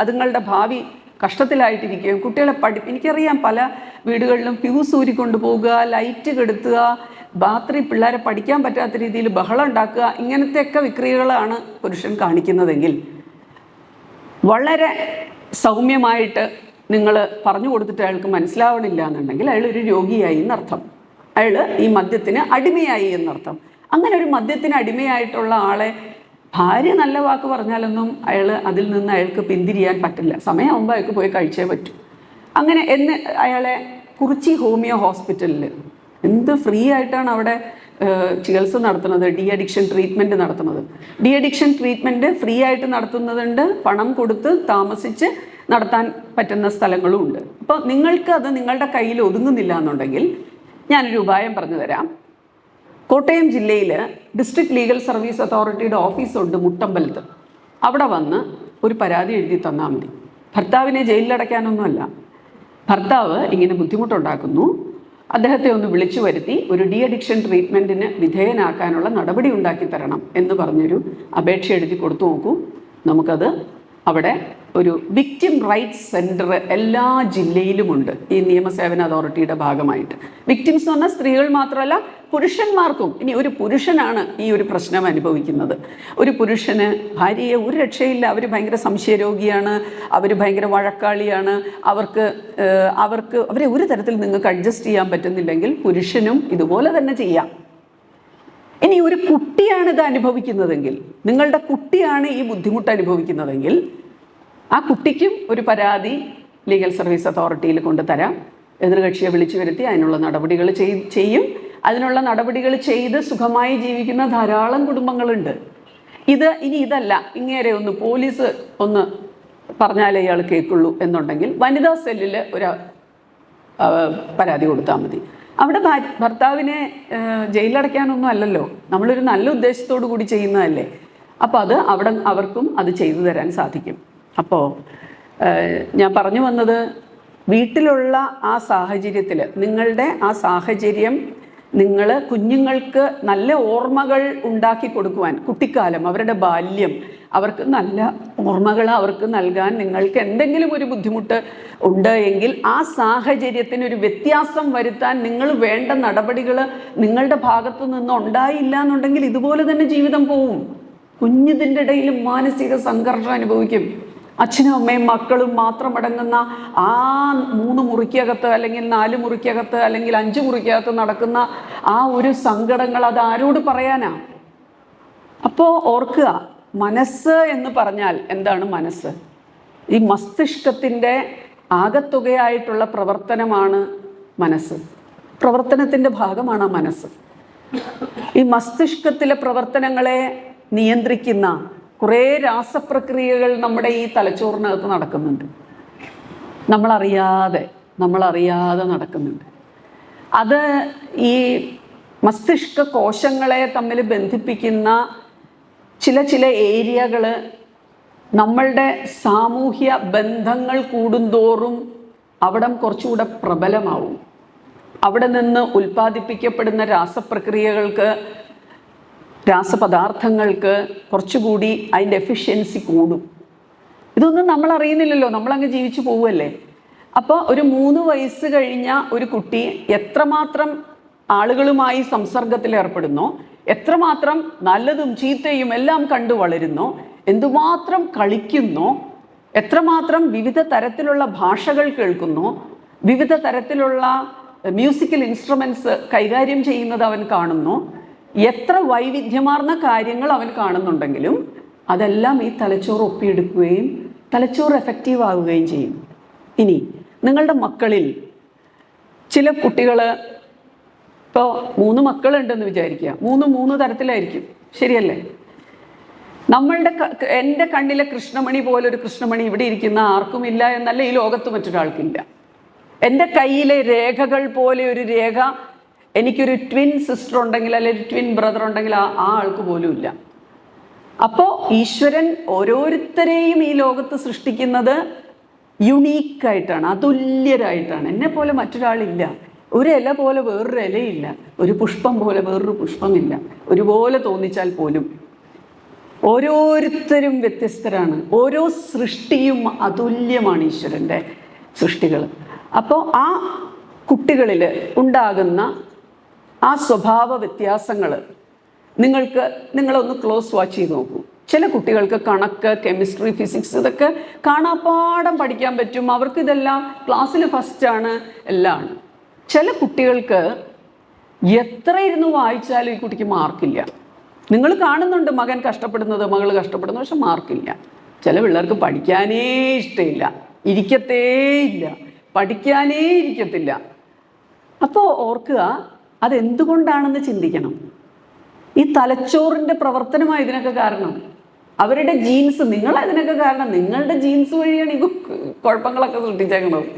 അതുങ്ങളുടെ ഭാവി കഷ്ടത്തിലായിട്ടിരിക്കുകയും കുട്ടികളെ എനിക്കറിയാം പല വീടുകളിലും ഫ്യൂസ് ഊരിക്കൊണ്ട് പോകുക, ലൈറ്റ് കെടുത്തുക, രാത്രി പിള്ളേരെ പഠിക്കാൻ പറ്റാത്ത രീതിയിൽ ബഹളം ഉണ്ടാക്കുക, ഇങ്ങനത്തെയൊക്കെ വിക്രിയകളാണ് പുരുഷൻ കാണിക്കുന്നതെങ്കിൽ, വളരെ സൗമ്യമായിട്ട് നിങ്ങൾ പറഞ്ഞു കൊടുത്തിട്ട് അയാൾക്ക് മനസ്സിലാവണില്ല എന്നുണ്ടെങ്കിൽ അയാൾ ഒരു രോഗിയായി എന്നർത്ഥം, അയാൾ ഈ മദ്യത്തിന് അടിമയായി എന്നർത്ഥം. അങ്ങനെ ഒരു മദ്യത്തിന് അടിമയായിട്ടുള്ള ആളെ ഭാര്യ നല്ല വാക്ക് പറഞ്ഞാലൊന്നും അതിൽ നിന്ന് അയാൾക്ക് പിന്തിരിയാൻ പറ്റില്ല. സമയമാകുമ്പോൾ അയാൾക്ക് പോയി കഴിച്ചേ പറ്റൂ. അങ്ങനെ അയാളെ കുറിച്ചി ഹോമിയോ ഹോസ്പിറ്റലിൽ എന്ത് ഫ്രീ ആയിട്ടാണ് അവിടെ ചികിത്സ നടത്തുന്നത്, ഡി അഡിക്ഷൻ ട്രീറ്റ്മെൻറ്റ് നടത്തുന്നത്. ഡി അഡിക്ഷൻ ട്രീറ്റ്മെൻറ്റ് ഫ്രീ ആയിട്ട് നടത്തുന്നതുണ്ട്, പണം കൊടുത്ത് താമസിച്ച് നടത്താൻ പറ്റുന്ന സ്ഥലങ്ങളും ഉണ്ട്. അപ്പോൾ നിങ്ങൾക്ക് അത് നിങ്ങളുടെ കയ്യിൽ ഒതുങ്ങുന്നില്ല എന്നുണ്ടെങ്കിൽ ഞാനൊരു ഉപായം പറഞ്ഞു തരാം. കോട്ടയം ജില്ലയിൽ ഡിസ്ട്രിക്ട് ലീഗൽ സർവീസ് അതോറിറ്റിയുടെ ഓഫീസുണ്ട് മുട്ടമ്പലത്ത്. അവിടെ വന്ന് ഒരു പരാതി എഴുതി തന്നാൽ മതി. ഭർത്താവിനെ ജയിലിലടയ്ക്കാനൊന്നുമല്ല, ഭർത്താവ് ഇങ്ങനെ ബുദ്ധിമുട്ടുണ്ടാക്കുന്നു, അദ്ദേഹത്തെ ഒന്ന് വിളിച്ചു വരുത്തി ഒരു ഡി അഡിക്ഷൻ ട്രീറ്റ്മെൻറ്റിന് വിധേയനാക്കാനുള്ള നടപടി ഉണ്ടാക്കി തരണം എന്ന് പറഞ്ഞൊരു അപേക്ഷ എഴുതി കൊടുത്തു നോക്കൂ. നമുക്കത് അവിടെ ഒരു വിക്ടിം റൈറ്റ്സ് സെൻറ്റർ എല്ലാ ജില്ലയിലുമുണ്ട് ഈ നിയമസേവന അതോറിറ്റിയുടെ ഭാഗമായിട്ട്. വിക്ടിംസ് എന്ന് പറഞ്ഞാൽ സ്ത്രീകൾ മാത്രമല്ല പുരുഷന്മാർക്കും. ഇനി ഒരു പുരുഷനാണ് ഈ ഒരു പ്രശ്നം അനുഭവിക്കുന്നത്, ഒരു പുരുഷന് ഭാര്യയെ ഒരു രക്ഷയില്ല, അവർ ഭയങ്കര സംശയരോഗിയാണ്, അവർ ഭയങ്കര വഴക്കാളിയാണ്, അവരെ ഒരു തരത്തിൽ നിങ്ങൾക്ക് അഡ്ജസ്റ്റ് ചെയ്യാൻ പറ്റുന്നില്ലെങ്കിൽ പുരുഷനും ഇതുപോലെ തന്നെ ചെയ്യാം. ഇനി ഒരു കുട്ടിയാണ് ഇത് അനുഭവിക്കുന്നതെങ്കിൽ, നിങ്ങളുടെ കുട്ടിയാണ് ഈ ബുദ്ധിമുട്ട് അനുഭവിക്കുന്നതെങ്കിൽ, ആ കുട്ടിക്കും ഒരു പരാതി ലീഗൽ സർവീസ് അതോറിറ്റിയിൽ കൊണ്ടുതരാം. എതിർകക്ഷിയെ വിളിച്ചു വരുത്തി അതിനുള്ള നടപടികൾ ചെയ്യും. അതിനുള്ള നടപടികൾ ചെയ്ത് സുഖമായി ജീവിക്കുന്ന ധാരാളം കുടുംബങ്ങളുണ്ട്. ഇതല്ല, ഇങ്ങേരെ പോലീസ് ഒന്ന് പറഞ്ഞാലേ ഇയാൾ കേൾക്കുള്ളൂ എന്നുണ്ടെങ്കിൽ വനിതാ സെല്ലിൽ പരാതി കൊടുത്താൽ മതി. അവിടെ ഭർത്താവിനെ ജയിലിലടയ്ക്കാനൊന്നും അല്ലല്ലോ, നമ്മളൊരു നല്ല ഉദ്ദേശത്തോടു കൂടി ചെയ്യുന്നതല്ലേ. അപ്പോൾ അത് അവർക്കും അത് ചെയ്തു തരാൻ സാധിക്കും. അപ്പോൾ ഞാൻ പറഞ്ഞു വന്നത്, വീട്ടിലുള്ള ആ സാഹചര്യത്തിൽ നിങ്ങളുടെ ആ സാഹചര്യം നിങ്ങൾ കുഞ്ഞുങ്ങൾക്ക് നല്ല ഓർമ്മകൾ ഉണ്ടാക്കി കൊടുക്കുവാൻ, കുട്ടിക്കാലം, അവരുടെ ബാല്യം, അവർക്ക് നല്ല ഓർമ്മകൾ അവർക്ക് നൽകാൻ നിങ്ങൾക്ക് എന്തെങ്കിലും ഒരു ബുദ്ധിമുട്ട് ഉണ്ട് എങ്കിൽ ആ സാഹചര്യത്തിന് ഒരു വ്യത്യാസം വരുത്താൻ നിങ്ങൾ വേണ്ട നടപടികൾ നിങ്ങളുടെ ഭാഗത്തു നിന്ന് ഉണ്ടായില്ല എന്നുണ്ടെങ്കിൽ ഇതുപോലെ തന്നെ ജീവിതം പോവും. കുഞ്ഞിതിൻ്റെ ഇടയിൽ മാനസിക സംഘർഷം അനുഭവിക്കും. അച്ഛനും അമ്മയും മക്കളും മാത്രം അടങ്ങുന്ന ആ 3 മുറിക്കകത്ത് അല്ലെങ്കിൽ 4 മുറിക്കകത്ത് അല്ലെങ്കിൽ 5 മുറിക്കകത്ത് നടക്കുന്ന ആ ഒരു സങ്കടങ്ങൾ അത് ആരോട് പറയാനാ? അപ്പോൾ ഓർക്കുക, മനസ്സ് എന്ന് പറഞ്ഞാൽ എന്താണ് മനസ്സ്? ഈ മസ്തിഷ്കത്തിൻ്റെ ആകത്തുകയായിട്ടുള്ള പ്രവർത്തനമാണ് മനസ്സ്. പ്രവർത്തനത്തിൻ്റെ ഭാഗമാണ് മനസ്സ്. ഈ മസ്തിഷ്കത്തിലെ പ്രവർത്തനങ്ങളെ നിയന്ത്രിക്കുന്ന കുറേ രാസപ്രക്രിയകൾ നമ്മുടെ ഈ തലച്ചോറിനകത്ത് നടക്കുന്നുണ്ട്. നമ്മളറിയാതെ നടക്കുന്നുണ്ട്. അത് ഈ മസ്തിഷ്ക കോശങ്ങളെ തമ്മിൽ ബന്ധിപ്പിക്കുന്ന ചില ഏരിയകൾ നമ്മളുടെ സാമൂഹ്യ ബന്ധങ്ങൾ കൂടുന്തോറും അവിടം കുറച്ചുകൂടെ പ്രബലമാവും. അവിടെ നിന്ന് ഉൽപ്പാദിപ്പിക്കപ്പെടുന്ന രാസപദാർത്ഥങ്ങൾക്ക് കുറച്ചുകൂടി അതിൻ്റെ എഫിഷ്യൻസി കൂടും. ഇതൊന്നും നമ്മൾ അറിയുന്നില്ലല്ലോ, നമ്മളങ്ങ് ജീവിച്ചു പോവുമല്ലേ. അപ്പോൾ ഒരു 3 വയസ്സ് കഴിഞ്ഞ ഒരു കുട്ടി എത്രമാത്രം ആളുകളുമായി സംസർഗത്തിൽ ഏർപ്പെടുന്നോ, എത്രമാത്രം നല്ലതും ചീത്തയും എല്ലാം കണ്ടു വളരുന്നോ, എന്തുമാത്രം കളിക്കുന്നോ, എത്രമാത്രം വിവിധ തരത്തിലുള്ള ഭാഷകൾ കേൾക്കുന്നോ, വിവിധ തരത്തിലുള്ള മ്യൂസിക്കൽ ഇൻസ്ട്രുമെൻറ്റ്സ് കൈകാര്യം ചെയ്യുന്നത് അവൻ കാണുന്നു, എത്ര വൈവിധ്യമാർന്ന കാര്യങ്ങൾ അവൻ കാണുന്നുണ്ടെങ്കിലും അതെല്ലാം ഈ തലച്ചോറ് ഒപ്പിയെടുക്കുകയും തലച്ചോറ് എഫക്റ്റീവ് ആവുകയും ചെയ്യും. ഇനി നിങ്ങളുടെ മക്കളിൽ ചില കുട്ടികൾ, ഇപ്പോൾ 3 മക്കളുണ്ടെന്ന് വിചാരിക്കുക, 3 തരത്തിലായിരിക്കും, ശരിയല്ലേ? എൻ്റെ കണ്ണിലെ കൃഷ്ണമണി പോലൊരു കൃഷ്ണമണി ഇവിടെ ഇരിക്കുന്ന ആർക്കുമില്ല എന്നല്ല ഈ ലോകത്ത് മറ്റൊരാൾക്കില്ല. എൻ്റെ കയ്യിലെ രേഖകൾ പോലെ ഒരു രേഖ എനിക്കൊരു ട്വിൻ സിസ്റ്റർ ഉണ്ടെങ്കിൽ അല്ലെങ്കിൽ ട്വിൻ ബ്രദർ ഉണ്ടെങ്കിൽ ആ ആൾക്ക് പോലും ഇല്ല. അപ്പോൾ ഈശ്വരൻ ഓരോരുത്തരെയും ഈ ലോകത്ത് സൃഷ്ടിക്കുന്നത് യുണീക്കായിട്ടാണ്, അതുല്യരായിട്ടാണ്. എന്നെ പോലെ മറ്റൊരാളില്ല. ഒരു ഇല പോലെ വേറൊരു ഇലയില്ല, ഒരു പുഷ്പം പോലെ വേറൊരു പുഷ്പമില്ല, ഒരുപോലെ തോന്നിച്ചാൽ പോലും. ഓരോരുത്തരും വ്യത്യസ്തരാണ്. ഓരോ സൃഷ്ടിയും അതുല്യമാണ് ഈശ്വരൻ്റെ സൃഷ്ടികൾ. അപ്പോൾ ആ കുട്ടികളിൽ ഉണ്ടാകുന്ന ആ സ്വഭാവ വ്യത്യാസങ്ങൾ നിങ്ങളൊന്ന് ക്ലോസ് വാച്ച് ചെയ്ത് നോക്കൂ. ചില കുട്ടികൾക്ക് കണക്ക്, കെമിസ്ട്രി, ഫിസിക്സ് ഇതൊക്കെ കാണാപ്പാഠം പഠിക്കാൻ പറ്റും. അവർക്ക് ഇതെല്ലാം ക്ലാസ്സിൽ ഫസ്റ്റാണ്, എല്ലാം ആണ്. ചില കുട്ടികൾക്ക് എത്ര ഇരുന്ന് വായിച്ചാലും ഈ കുട്ടിക്ക് മാർക്കില്ല. നിങ്ങൾ കാണുന്നുണ്ട് മകൻ കഷ്ടപ്പെടുന്നത്, മകൾ കഷ്ടപ്പെടുന്നത്, പക്ഷെ മാർക്കില്ല. ചില പിള്ളേർക്ക് പഠിക്കാനേ ഇഷ്ടമില്ല, ഇരിക്കത്തേയില്ല, പഠിക്കാനേ ഇരിക്കത്തില്ല. അപ്പോൾ ഓർക്കുക, അതെന്തുകൊണ്ടാണെന്ന് ചിന്തിക്കണം. ഈ തലച്ചോറിൻ്റെ പ്രവർത്തനമാണ് ഇതിനൊക്കെ കാരണം. അവരുടെ ജീൻസ്, നിങ്ങളതിനൊക്കെ കാരണം. നിങ്ങളുടെ ജീൻസ് വഴിയാണ് ഈ കുഴപ്പങ്ങളൊക്കെ സൃഷ്ടിച്ചേക്കുന്നത്.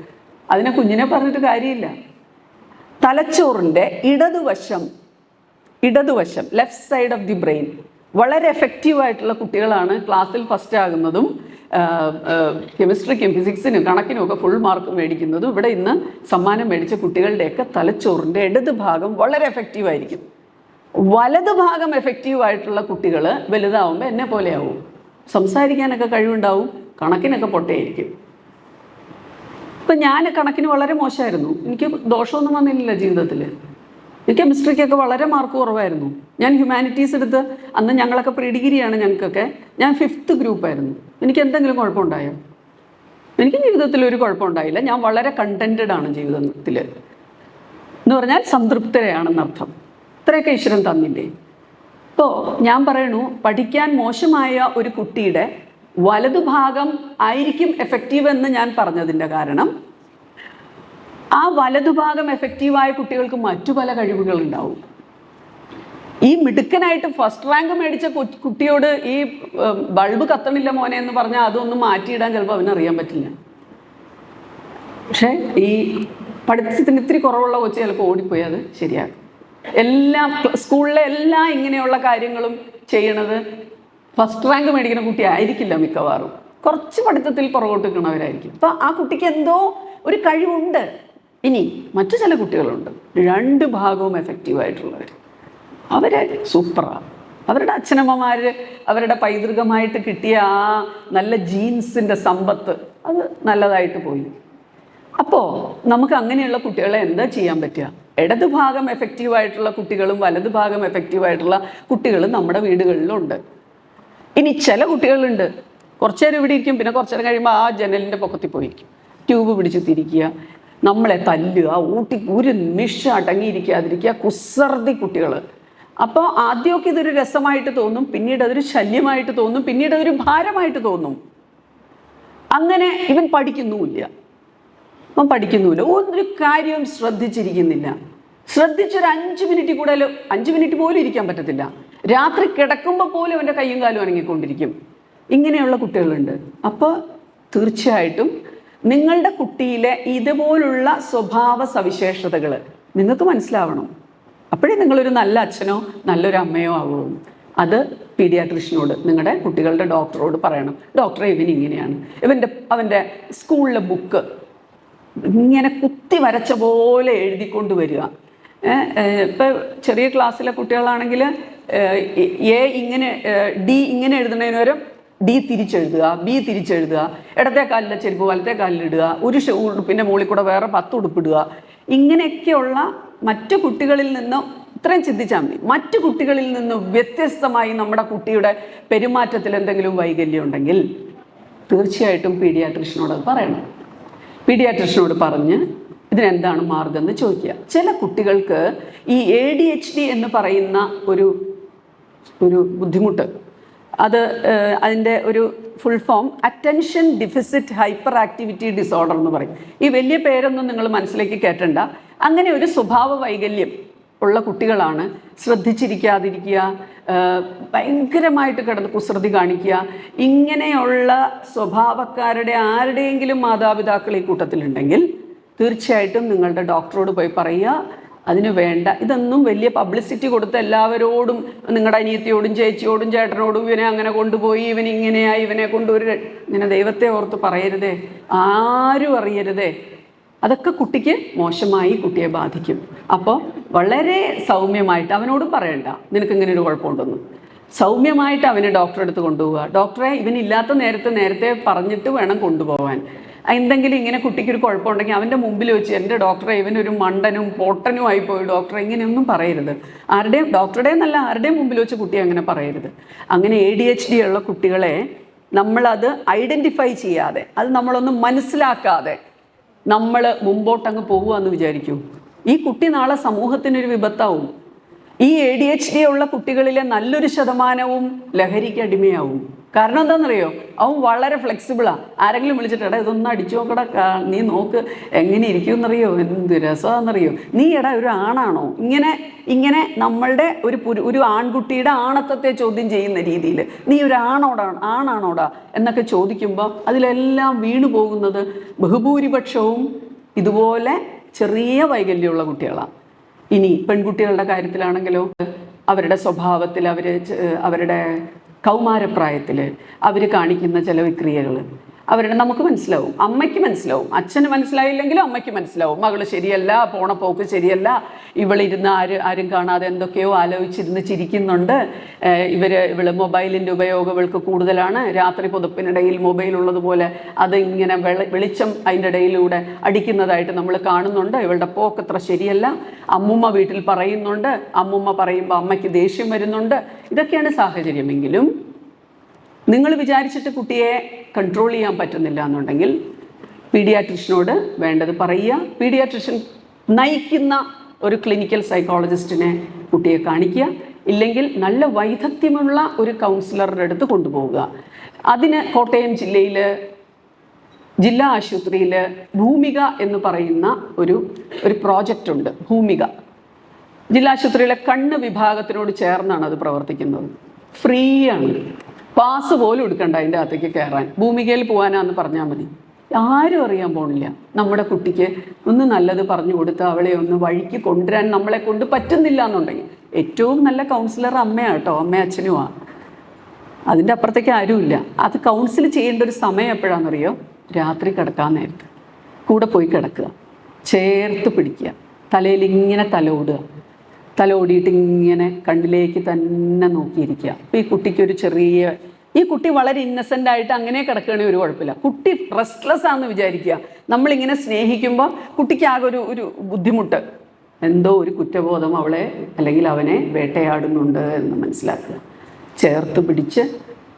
അതിനെ കുഞ്ഞിനെ പറഞ്ഞിട്ട് കാര്യമില്ല. തലച്ചോറിൻ്റെ ഇടതുവശം left side of the brain വളരെ എഫക്റ്റീവായിട്ടുള്ള കുട്ടികളാണ് ക്ലാസ്സിൽ ഫസ്റ്റ് ആകുന്നതും കെമിസ്ട്രിക്കും ഫിസിക്സിനും കണക്കിനും ഒക്കെ ഫുൾ മാർക്ക് മേടിക്കുന്നതും. ഇവിടെ ഇന്ന് സമ്മാനം മേടിച്ച കുട്ടികളുടെയൊക്കെ തലച്ചോറിൻ്റെ ഇടത് ഭാഗം വളരെ എഫക്റ്റീവായിരിക്കും. വലത് ഭാഗം എഫക്റ്റീവായിട്ടുള്ള കുട്ടികൾ വലുതാവുമ്പോൾ എന്നെ പോലെയാവും. സംസാരിക്കാനൊക്കെ കഴിവുണ്ടാവും, കണക്കിനൊക്കെ പൊട്ടയായിരിക്കും. ഇപ്പം ഞാൻ കണക്കിന് വളരെ മോശമായിരുന്നു. എനിക്ക് ദോഷമൊന്നും വന്നില്ല ജീവിതത്തിൽ. എനിക്ക് കെമിസ്ട്രിക്കൊക്കെ വളരെ മാർക്ക് കുറവായിരുന്നു. ഞാൻ ഹ്യൂമാനിറ്റീസ് എടുത്ത്, അന്ന് ഞങ്ങളൊക്കെ പ്രീ ഡിഗ്രിയാണ് ഞങ്ങൾക്കൊക്കെ, ഞാൻ 5th ഗ്രൂപ്പായിരുന്നു. എനിക്ക് എന്തെങ്കിലും കുഴപ്പമുണ്ടായോ? എനിക്ക് ജീവിതത്തിൽ ഒരു കുഴപ്പമുണ്ടായില്ല. ഞാൻ വളരെ കണ്ടൻറ്റഡ് ആണ് ജീവിതത്തിൽ എന്ന് പറഞ്ഞാൽ സംതൃപ്തരെയാണെന്നർത്ഥം. ഇത്രയൊക്കെ ഈശ്വരൻ തന്നില്ലേ? അപ്പോൾ ഞാൻ പറയണു, പഠിക്കാൻ മോശമായ ഒരു കുട്ടിയുടെ വലതുഭാഗം ആയിരിക്കും എഫക്റ്റീവ് എന്ന് ഞാൻ പറഞ്ഞതിൻ്റെ കാരണം, ആ വലതുഭാഗം എഫക്റ്റീവായ കുട്ടികൾക്ക് മറ്റു പല കഴിവുകളുണ്ടാവും. ഈ മിടുക്കനായിട്ട് ഫസ്റ്റ് റാങ്ക് മേടിച്ച കുട്ടിയോട് ഈ ബൾബ് കത്തണില്ല മോനെ എന്ന് പറഞ്ഞാൽ അതൊന്നും മാറ്റിയിടാൻ ചിലപ്പോൾ അവനറിയാൻ പറ്റില്ല. പക്ഷേ ഈ പഠിത്തത്തിന് ഇത്തിരി കുറവുള്ള കൊച്ചു ചിലപ്പോൾ ഓടിപ്പോയി അത് ശരിയാകും. സ്കൂളിലെ എല്ലാ ഇങ്ങനെയുള്ള കാര്യങ്ങളും ചെയ്യണത് ഫസ്റ്റ് റാങ്ക് മേടിക്കുന്ന കുട്ടി ആയിരിക്കില്ല മിക്കവാറും, കുറച്ച് പഠിത്തത്തിൽ പുറകോട്ട് നിൽക്കുന്നവരായിരിക്കും. അപ്പോൾ ആ കുട്ടിക്ക് എന്തോ ഒരു കഴിവുണ്ട്. ഇനി മറ്റു ചില കുട്ടികളുണ്ട് 2 ഭാഗവും എഫക്റ്റീവായിട്ടുള്ളവർ, അവരെ സൂപ്പറാണ്. അവരുടെ അച്ഛനമ്മമാർ അവരുടെ പൈതൃകമായിട്ട് കിട്ടിയ ആ നല്ല ജീൻസിൻ്റെ സമ്പത്ത് അത് നല്ലതായിട്ട് പോയി. അപ്പോൾ നമുക്ക് അങ്ങനെയുള്ള കുട്ടികളെ എന്താ ചെയ്യാൻ പറ്റുക? ഇടത് ഭാഗം എഫക്റ്റീവായിട്ടുള്ള കുട്ടികളും വലത് ഭാഗം എഫക്റ്റീവായിട്ടുള്ള കുട്ടികളും നമ്മുടെ വീടുകളിലുണ്ട്. ഇനി ചില കുട്ടികളുണ്ട് കുറച്ചു നേരം ഇവിടെ ഇരിക്കും, പിന്നെ കുറച്ചു നേരം കഴിയുമ്പോൾ ആ ജനലിൻ്റെ പൊക്കത്തിൽ പോയിരിക്കും, ട്യൂബ് പിടിച്ച് തിരിക്കുക, നമ്മളെ തല്ലുക, ഒരു നിമിഷം അടങ്ങിയിരിക്കാതിരിക്കുക, കുസൃതി കുട്ടികൾ. അപ്പോൾ ആദ്യമൊക്കെ ഇതൊരു രസമായിട്ട് തോന്നും, പിന്നീട് അതൊരു ശല്യമായിട്ട് തോന്നും, പിന്നീട് അതൊരു ഭാരമായിട്ട് തോന്നും. അങ്ങനെ ഇവൻ പഠിക്കുന്നുമില്ല, ഒരു കാര്യവും ശ്രദ്ധിച്ചിരിക്കുന്നില്ല. ശ്രദ്ധിച്ചൊരു 5 മിനിറ്റ് കൂടുതൽ 5 മിനിറ്റ് പോലും ഇരിക്കാൻ പറ്റത്തില്ല. രാത്രി കിടക്കുമ്പോൾ പോലും അവൻ്റെ കയ്യും കാലും അനങ്ങിക്കൊണ്ടിരിക്കും. ഇങ്ങനെയുള്ള കുട്ടികളുണ്ട്. അപ്പോൾ തീർച്ചയായിട്ടും നിങ്ങളുടെ കുട്ടിയിലെ ഇതുപോലുള്ള സ്വഭാവ സവിശേഷതകൾ നിങ്ങൾക്ക് മനസ്സിലാവണം. അപ്പോഴേ നിങ്ങളൊരു നല്ല അച്ഛനോ നല്ലൊരു അമ്മയോ ആവുള്ളൂ. അത് പീഡിയാട്രിഷ്യനോട്, നിങ്ങളുടെ കുട്ടികളുടെ ഡോക്ടറോട് പറയണം. ഡോക്ടറെ ഇവൻ ഇങ്ങനെയാണ്, അവൻ്റെ സ്കൂളിലെ ബുക്ക് ഇങ്ങനെ കുത്തി വരച്ച പോലെ എഴുതിക്കൊണ്ട് വരിക. ഇപ്പം ചെറിയ ക്ലാസ്സിലെ കുട്ടികളാണെങ്കിൽ എ ഇങ്ങനെ ഡി ഇങ്ങനെ എഴുതുന്നതിന് പകരം ഡി തിരിച്ചെഴുതുക, ബി തിരിച്ചെഴുതുക, ഇടത്തെ കാലിലെ ചെരുപ്പ് വലത്തെ കാലിലിടുക, ഒരു ഉടുപ്പിൻ്റെ മുകളിൽ കൂടെ വേറെ 10 ഉടുപ്പിടുക. ഇങ്ങനെയൊക്കെയുള്ള മറ്റു കുട്ടികളിൽ നിന്ന് ഇത്രയും ചിന്തിച്ചാൽ മതി. മറ്റു കുട്ടികളിൽ നിന്ന് വ്യത്യസ്തമായി നമ്മുടെ കുട്ടിയുടെ പെരുമാറ്റത്തിൽ എന്തെങ്കിലും വൈകല്യം ഉണ്ടെങ്കിൽ തീർച്ചയായിട്ടും പീഡിയാട്രിഷ്യനോട് പറയണം. പീഡിയാട്രിഷ്യനോട് പറഞ്ഞ് ഇതിനെന്താണ് മാർഗം എന്ന് ചോദിക്കുക. ചില കുട്ടികൾക്ക് ഈ ADHD എന്ന് പറയുന്ന ഒരു ബുദ്ധിമുട്ട്, അതിൻ്റെ ഒരു full form attention deficit hyper activity disorder എന്ന് പറയും. ഈ വലിയ പേരൊന്നും നിങ്ങൾ മനസ്സിലേക്ക് കേട്ടണ്ട. അങ്ങനെ ഒരു സ്വഭാവ വൈകല്യം ഉള്ള കുട്ടികളാണ് ശ്രദ്ധിച്ചിരിക്കാതിരിക്കുക, ഭയങ്കരമായിട്ട് കിടന്ന് കുസൃതി കാണിക്കുക. ഇങ്ങനെയുള്ള സ്വഭാവക്കാരുടെ ആരുടെയെങ്കിലും മാതാപിതാക്കൾ ഈ കൂട്ടത്തിലുണ്ടെങ്കിൽ തീർച്ചയായിട്ടും നിങ്ങളുടെ ഡോക്ടറോട് പോയി പറയുക. അതിന് വേണ്ട ഇതൊന്നും വലിയ പബ്ലിസിറ്റി കൊടുത്ത് എല്ലാവരോടും, നിങ്ങളുടെ അനിയത്തിയോടും ചേച്ചിയോടും ചേട്ടനോടും ഇവനെ അങ്ങനെ കൊണ്ടുപോയി, ഇവൻ ഇങ്ങനെയായി, ഇവനെ ഇങ്ങനെ ദൈവത്തെ ഓർത്ത് പറയരുതേ, ആരും അറിയരുതേ. അതൊക്കെ കുട്ടിക്ക് മോശമായി കുട്ടിയെ ബാധിക്കും. അപ്പോൾ വളരെ സൗമ്യമായിട്ട് അവനോട് പറയണ്ട നിനക്ക് ഇങ്ങനെ ഒരു കുഴപ്പമുണ്ടെന്ന്. സൗമ്യമായിട്ട് അവന് ഡോക്ടറെ അടുത്ത് കൊണ്ടുപോവുക. ഡോക്ടറെ ഇവനില്ലാത്ത നേരത്തെ പറഞ്ഞിട്ട് വേണം കൊണ്ടുപോകാൻ. എന്തെങ്കിലും ഇങ്ങനെ കുട്ടിക്കൊരു കുഴപ്പമുണ്ടെങ്കിൽ അവൻ്റെ മുമ്പിൽ വെച്ച് എൻ്റെ ഡോക്ടറെ ഇവനൊരു മണ്ടനും പൊട്ടനും ആയിപ്പോയി ഡോക്ടറെ ഇങ്ങനെയൊന്നും പറയരുത്. ഡോക്ടറുടെ എന്നല്ല, ആരുടെയും മുമ്പിൽ വെച്ച് കുട്ടിയെ അങ്ങനെ പറയരുത്. അങ്ങനെ ADHD ഉള്ള കുട്ടികളെ നമ്മളത് ഐഡൻറ്റിഫൈ ചെയ്യാതെ, അത് നമ്മളൊന്ന് മനസ്സിലാക്കാതെ നമ്മൾ മുമ്പോട്ടങ്ങ് പോകുകയെന്ന് വിചാരിക്കൂ. ഈ കുട്ടി നാളെ സമൂഹത്തിനൊരു വിപത്താവും. ഈ ADHD ഉള്ള കുട്ടികളിലെ നല്ലൊരു ശതമാനവും ലഹരിക്ക് അടിമയാവും. കാരണം എന്താണെന്നറിയോ? അവൻ വളരെ ഫ്ലെക്സിബിളാണ്. ആരെങ്കിലും വിളിച്ചിട്ട് എടാ ഇതൊന്നും അടിച്ചു നോക്കടാ, നീ നോക്ക് എങ്ങനെ ഇരിക്കുമെന്നറിയോ, എന്ത് രസമാണെന്നറിയോ, നീ എടാ ഒരു ആണാണോ, ഇങ്ങനെ നമ്മളുടെ ഒരു ആൺകുട്ടിയുടെ ആണത്തത്തെ ചോദ്യം ചെയ്യുന്ന രീതിയിൽ നീ ഒരു ആണാണോടാ എന്നൊക്കെ ചോദിക്കുമ്പോൾ അതിലെല്ലാം വീണു പോകുന്നത് ബഹുഭൂരിപക്ഷവും ഇതുപോലെ ചെറിയ വൈകല്യമുള്ള കുട്ടികളാണ്. ഇനി പെൺകുട്ടികളുടെ കാര്യത്തിലാണെങ്കിലോ അവരുടെ സ്വഭാവത്തിൽ അവരുടെ കൗമാരപ്രായത്തിൽ അവർ കാണിക്കുന്ന ചില വിക്രിയകൾ നമുക്ക് മനസ്സിലാവും, അമ്മയ്ക്ക് മനസ്സിലാവും. അച്ഛന് മനസ്സിലായില്ലെങ്കിലും അമ്മയ്ക്ക് മനസ്സിലാവും. മകള് ശരിയല്ല, പോണ പോക്ക് ശരിയല്ല, ഇവളിരുന്ന് ആരും കാണാതെ എന്തൊക്കെയോ ആലോചിച്ചിരുന്ന് ചിരിക്കുന്നുണ്ട്, ഇവള് മൊബൈലിൻ്റെ ഉപയോഗം ഇവൾക്ക് കൂടുതലാണ്, രാത്രി പുതപ്പിനിടയിൽ മൊബൈൽ ഉള്ളതുപോലെ അത് ഇങ്ങനെ വെളിച്ചം അതിൻ്റെ ഇടയിലൂടെ അടിക്കുന്നതായിട്ട് നമ്മൾ കാണുന്നുണ്ട്, ഇവളുടെ പോക്കത്ര ശരിയല്ല, അമ്മുമ്മ വീട്ടിൽ പറയുന്നുണ്ട്, അമ്മുമ്മ പറയുമ്പോൾ അമ്മയ്ക്ക് ദേഷ്യം വരുന്നുണ്ട്. ഇതൊക്കെയാണ് സാഹചര്യമെങ്കിലും നിങ്ങൾ വിചാരിച്ചിട്ട് കുട്ടിയെ കൺട്രോൾ ചെയ്യാൻ പറ്റുന്നില്ല എന്നുണ്ടെങ്കിൽ പീഡിയാട്രിഷ്യനോട് വേണ്ടത് പറയുക. പീഡിയാട്രിഷ്യൻ നയിക്കുന്ന ഒരു ക്ലിനിക്കൽ സൈക്കോളജിസ്റ്റിനെ കുട്ടിയെ കാണിക്കുക. ഇല്ലെങ്കിൽ നല്ല വൈദഗ്ധ്യമുള്ള ഒരു കൗൺസിലറുടെ അടുത്ത് കൊണ്ടുപോവുക. അതിന് കോട്ടയം ജില്ലാ ആശുപത്രിയിൽ ഭൂമിക എന്ന് പറയുന്ന ഒരു പ്രോജക്റ്റ് ഉണ്ട്. ഭൂമിക ജില്ലാ ആശുപത്രിയിലെ കണ്ണ് വിഭാഗത്തിനോട് ചേർന്നാണ് അത് പ്രവർത്തിക്കുന്നത്. ഫ്രീ ആണ്, പാസ് പോലും എടുക്കണ്ട അതിൻ്റെ അകത്തേക്ക് കയറാൻ. ഭൂമികയിൽ പോകാനാന്ന് പറഞ്ഞാൽ മതി. ആരും അറിയാൻ പോണില്ല. നമ്മുടെ കുട്ടിക്ക് ഒന്ന് നല്ലത് പറഞ്ഞു കൊടുത്ത് അവളെ ഒന്ന് വഴിക്ക് കൊണ്ടുവരാൻ നമ്മളെ കൊണ്ട് പറ്റുന്നില്ല എന്നുണ്ടെങ്കിൽ ഏറ്റവും നല്ല കൗൺസിലർ അമ്മയാട്ടോ, അമ്മയും അച്ഛനുമാണ്. അതിൻ്റെ അപ്പുറത്തേക്ക് ആരുമില്ല. അത് കൗൺസിൽ ചെയ്യേണ്ട ഒരു സമയം എപ്പോഴാണെന്നറിയോ? രാത്രി കിടക്കാൻ നേരത്ത് കൂടെ പോയി കിടക്കുക, ചേർത്ത് പിടിക്കുക, തലയിൽ ഇങ്ങനെ തലോടിയിട്ട് ഇങ്ങനെ കണ്ണിലേക്ക് തന്നെ നോക്കിയിരിക്കുക. അപ്പോൾ ഈ കുട്ടിക്കൊരു ഈ കുട്ടി വളരെ ഇന്നസെൻ്റ് ആയിട്ട് അങ്ങനെ കിടക്കുകയാണെങ്കിൽ ഒരു കുഴപ്പമില്ല. കുട്ടി റെസ്റ്റ്ലെസ് ആണെന്ന് വിചാരിക്കുക. നമ്മളിങ്ങനെ സ്നേഹിക്കുമ്പോൾ കുട്ടിക്ക് ആകെ ഒരു ബുദ്ധിമുട്ട്, എന്തോ ഒരു കുറ്റബോധം അവളെ അല്ലെങ്കിൽ അവനെ വേട്ടയാടുന്നുണ്ട് എന്ന് മനസ്സിലാക്കുക. ചേർത്ത് പിടിച്ച്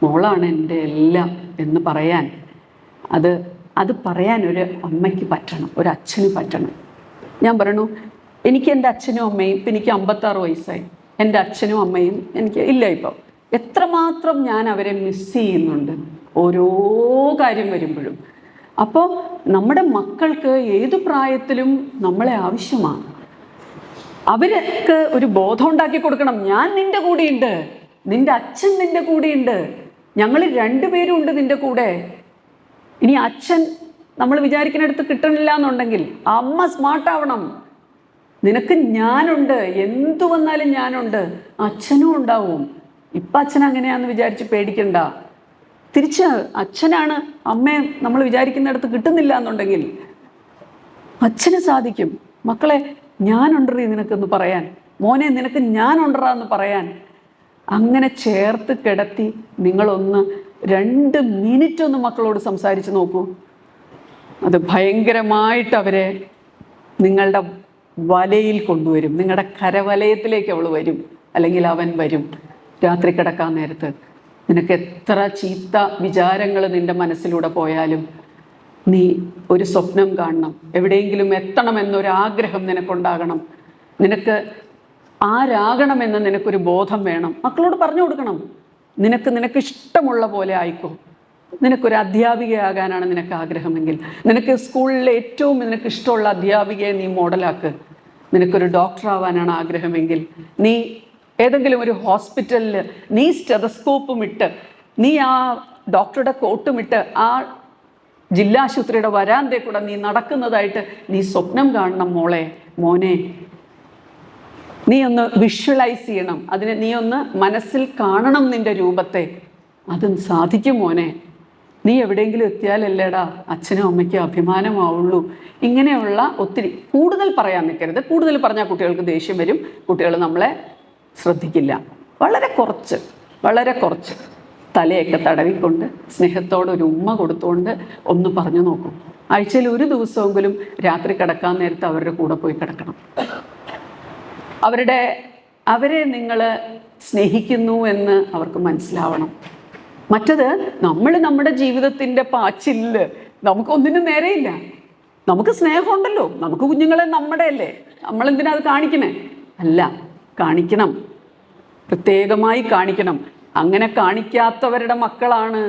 മോളാണ് എൻ്റെ എല്ലാം എന്ന് പറയാൻ, അത് പറയാൻ ഒരു അമ്മയ്ക്ക് പറ്റണം, ഒരു അച്ഛന് പറ്റണം. ഞാൻ പറയണു, എനിക്ക് എൻ്റെ അച്ഛനും അമ്മയും, ഇപ്പം എനിക്ക് 56 വയസ്സായി, എൻ്റെ അച്ഛനും അമ്മയും എനിക്ക് ഇല്ല. ഇപ്പം എത്രമാത്രം ഞാൻ അവരെ മിസ് ചെയ്യുന്നുണ്ട് ഓരോ കാര്യം വരുമ്പോഴും. അപ്പോൾ നമ്മുടെ മക്കൾക്ക് ഏതു പ്രായത്തിലും നമ്മളെ ആവശ്യമാണ്. അവർക്ക് ഒരു ബോധം ഉണ്ടാക്കി കൊടുക്കണം. ഞാൻ നിൻ്റെ കൂടെയുണ്ട്, നിൻ്റെ അച്ഛൻ നിൻ്റെ കൂടെയുണ്ട്, ഞങ്ങൾ 2 പേരും ഉണ്ട് നിൻ്റെ കൂടെ. ഇനി അച്ഛൻ നമ്മൾ വിചാരിക്കുന്നിടത്ത് കിട്ടണില്ല എന്നുണ്ടെങ്കിൽ അമ്മ സ്മാർട്ടാവണം. നിനക്ക് ഞാനുണ്ട്, എന്തു വന്നാലും ഞാനുണ്ട്, അച്ഛനും ഉണ്ടാവും. ഇപ്പം അച്ഛൻ അങ്ങനെയാണെന്ന് വിചാരിച്ച് പേടിക്കണ്ട. തിരിച്ച് അച്ഛനാണ് അമ്മയെ നമ്മൾ വിചാരിക്കുന്നിടത്ത് കിട്ടുന്നില്ല എന്നുണ്ടെങ്കിൽ അച്ഛന് സാധിക്കും. മക്കളെ ഞാനുണ്ടറി നിനക്കെന്ന് പറയാൻ, മോനെ നിനക്ക് ഞാനുണ്ടറാ എന്ന് പറയാൻ. അങ്ങനെ ചേർത്ത് കിടത്തി നിങ്ങളൊന്ന് 2 മിനിറ്റ് ഒന്ന് മക്കളോട് സംസാരിച്ച് നോക്കൂ. അത് ഭയങ്കരമായിട്ട് അവരെ നിങ്ങളുടെ വലയിൽ കൊണ്ടുവരും. നിങ്ങളുടെ കരവലയത്തിലേക്ക് അവൾ വരും, അല്ലെങ്കിൽ അവൻ വരും. രാത്രി കിടക്കാൻ നേരത്ത് നിനക്ക് എത്ര ചീത്ത വിചാരങ്ങൾ നിൻ്റെ മനസ്സിലൂടെ പോയാലും നീ ഒരു സ്വപ്നം കാണണം, എവിടെയെങ്കിലും എത്തണമെന്നൊരാഗ്രഹം നിനക്കുണ്ടാകണം. നിനക്ക് ആരാകണമെന്ന് നിനക്കൊരു ബോധം വേണം. മക്കളോട് പറഞ്ഞു കൊടുക്കണം, നിനക്ക് ഇഷ്ടമുള്ള പോലെ ആയിക്കോ. നിനക്കൊരു അധ്യാപികയാകാനാണ് നിനക്ക് ആഗ്രഹമെങ്കിൽ നിനക്ക് സ്കൂളിലെ ഏറ്റവും നിനക്ക് ഇഷ്ടമുള്ള അധ്യാപികയെ നീ മോഡലാക്ക്. നിനക്കൊരു ഡോക്ടറാവാനാണ് ആഗ്രഹമെങ്കിൽ നീ ഏതെങ്കിലും ഒരു ഹോസ്പിറ്റലിൽ നീ സ്റ്റെതസ്കോപ്പും ഇട്ട്, നീ ആ ഡോക്ടറുടെ കോട്ടും ഇട്ട് ആ ജില്ലാശുപത്രിയുടെ വരാന്തേ കൂടെ നീ നടക്കുന്നതായിട്ട് നീ സ്വപ്നം കാണണം. മോനെ നീ ഒന്ന് വിഷ്വലൈസ് ചെയ്യണം. അതിനെ നീ ഒന്ന് മനസ്സിൽ കാണണം, നിൻ്റെ രൂപത്തെ. അതും സാധിക്കും മോനെ. നീ എവിടെയെങ്കിലും എത്തിയാലല്ലേടാ അച്ഛനും അമ്മയ്ക്കും അഭിമാനമാവുള്ളൂ. ഇങ്ങനെയുള്ള ഒത്തിരി കൂടുതൽ പറയാൻ നിൽക്കരുത്. കൂടുതൽ പറഞ്ഞാൽ കുട്ടികൾക്ക് ദേഷ്യം വരും, കുട്ടികൾ നമ്മളെ ശ്രദ്ധിക്കില്ല. വളരെ കുറച്ച് തലയൊക്കെ തടവിക്കൊണ്ട് സ്നേഹത്തോടൊരു ഉമ്മ കൊടുത്തുകൊണ്ട് ഒന്ന് പറഞ്ഞു നോക്കും. ആഴ്ചയിൽ ഒരു ദിവസമെങ്കിലും രാത്രി കിടക്കാൻ നേരത്ത് അവരുടെ കൂടെ പോയി കിടക്കണം. അവരെ നിങ്ങൾ സ്നേഹിക്കുന്നു എന്ന് അവർക്ക് മനസ്സിലാവണം. മറ്റത് നമ്മുടെ ജീവിതത്തിൻ്റെ പാച്ചില് നമുക്കൊന്നിനും നേരെയില്ല. നമുക്ക് സ്നേഹമുണ്ടല്ലോ, നമുക്ക് കുഞ്ഞുങ്ങളെ നമ്മുടെ അല്ലേ, നമ്മളെന്തിനാ അത് കാണിക്കണേ? അല്ല, കാണിക്കണം, പ്രത്യേകമായി കാണിക്കണം. അങ്ങനെ കാണിക്കാത്തവരുടെ മക്കളാണ്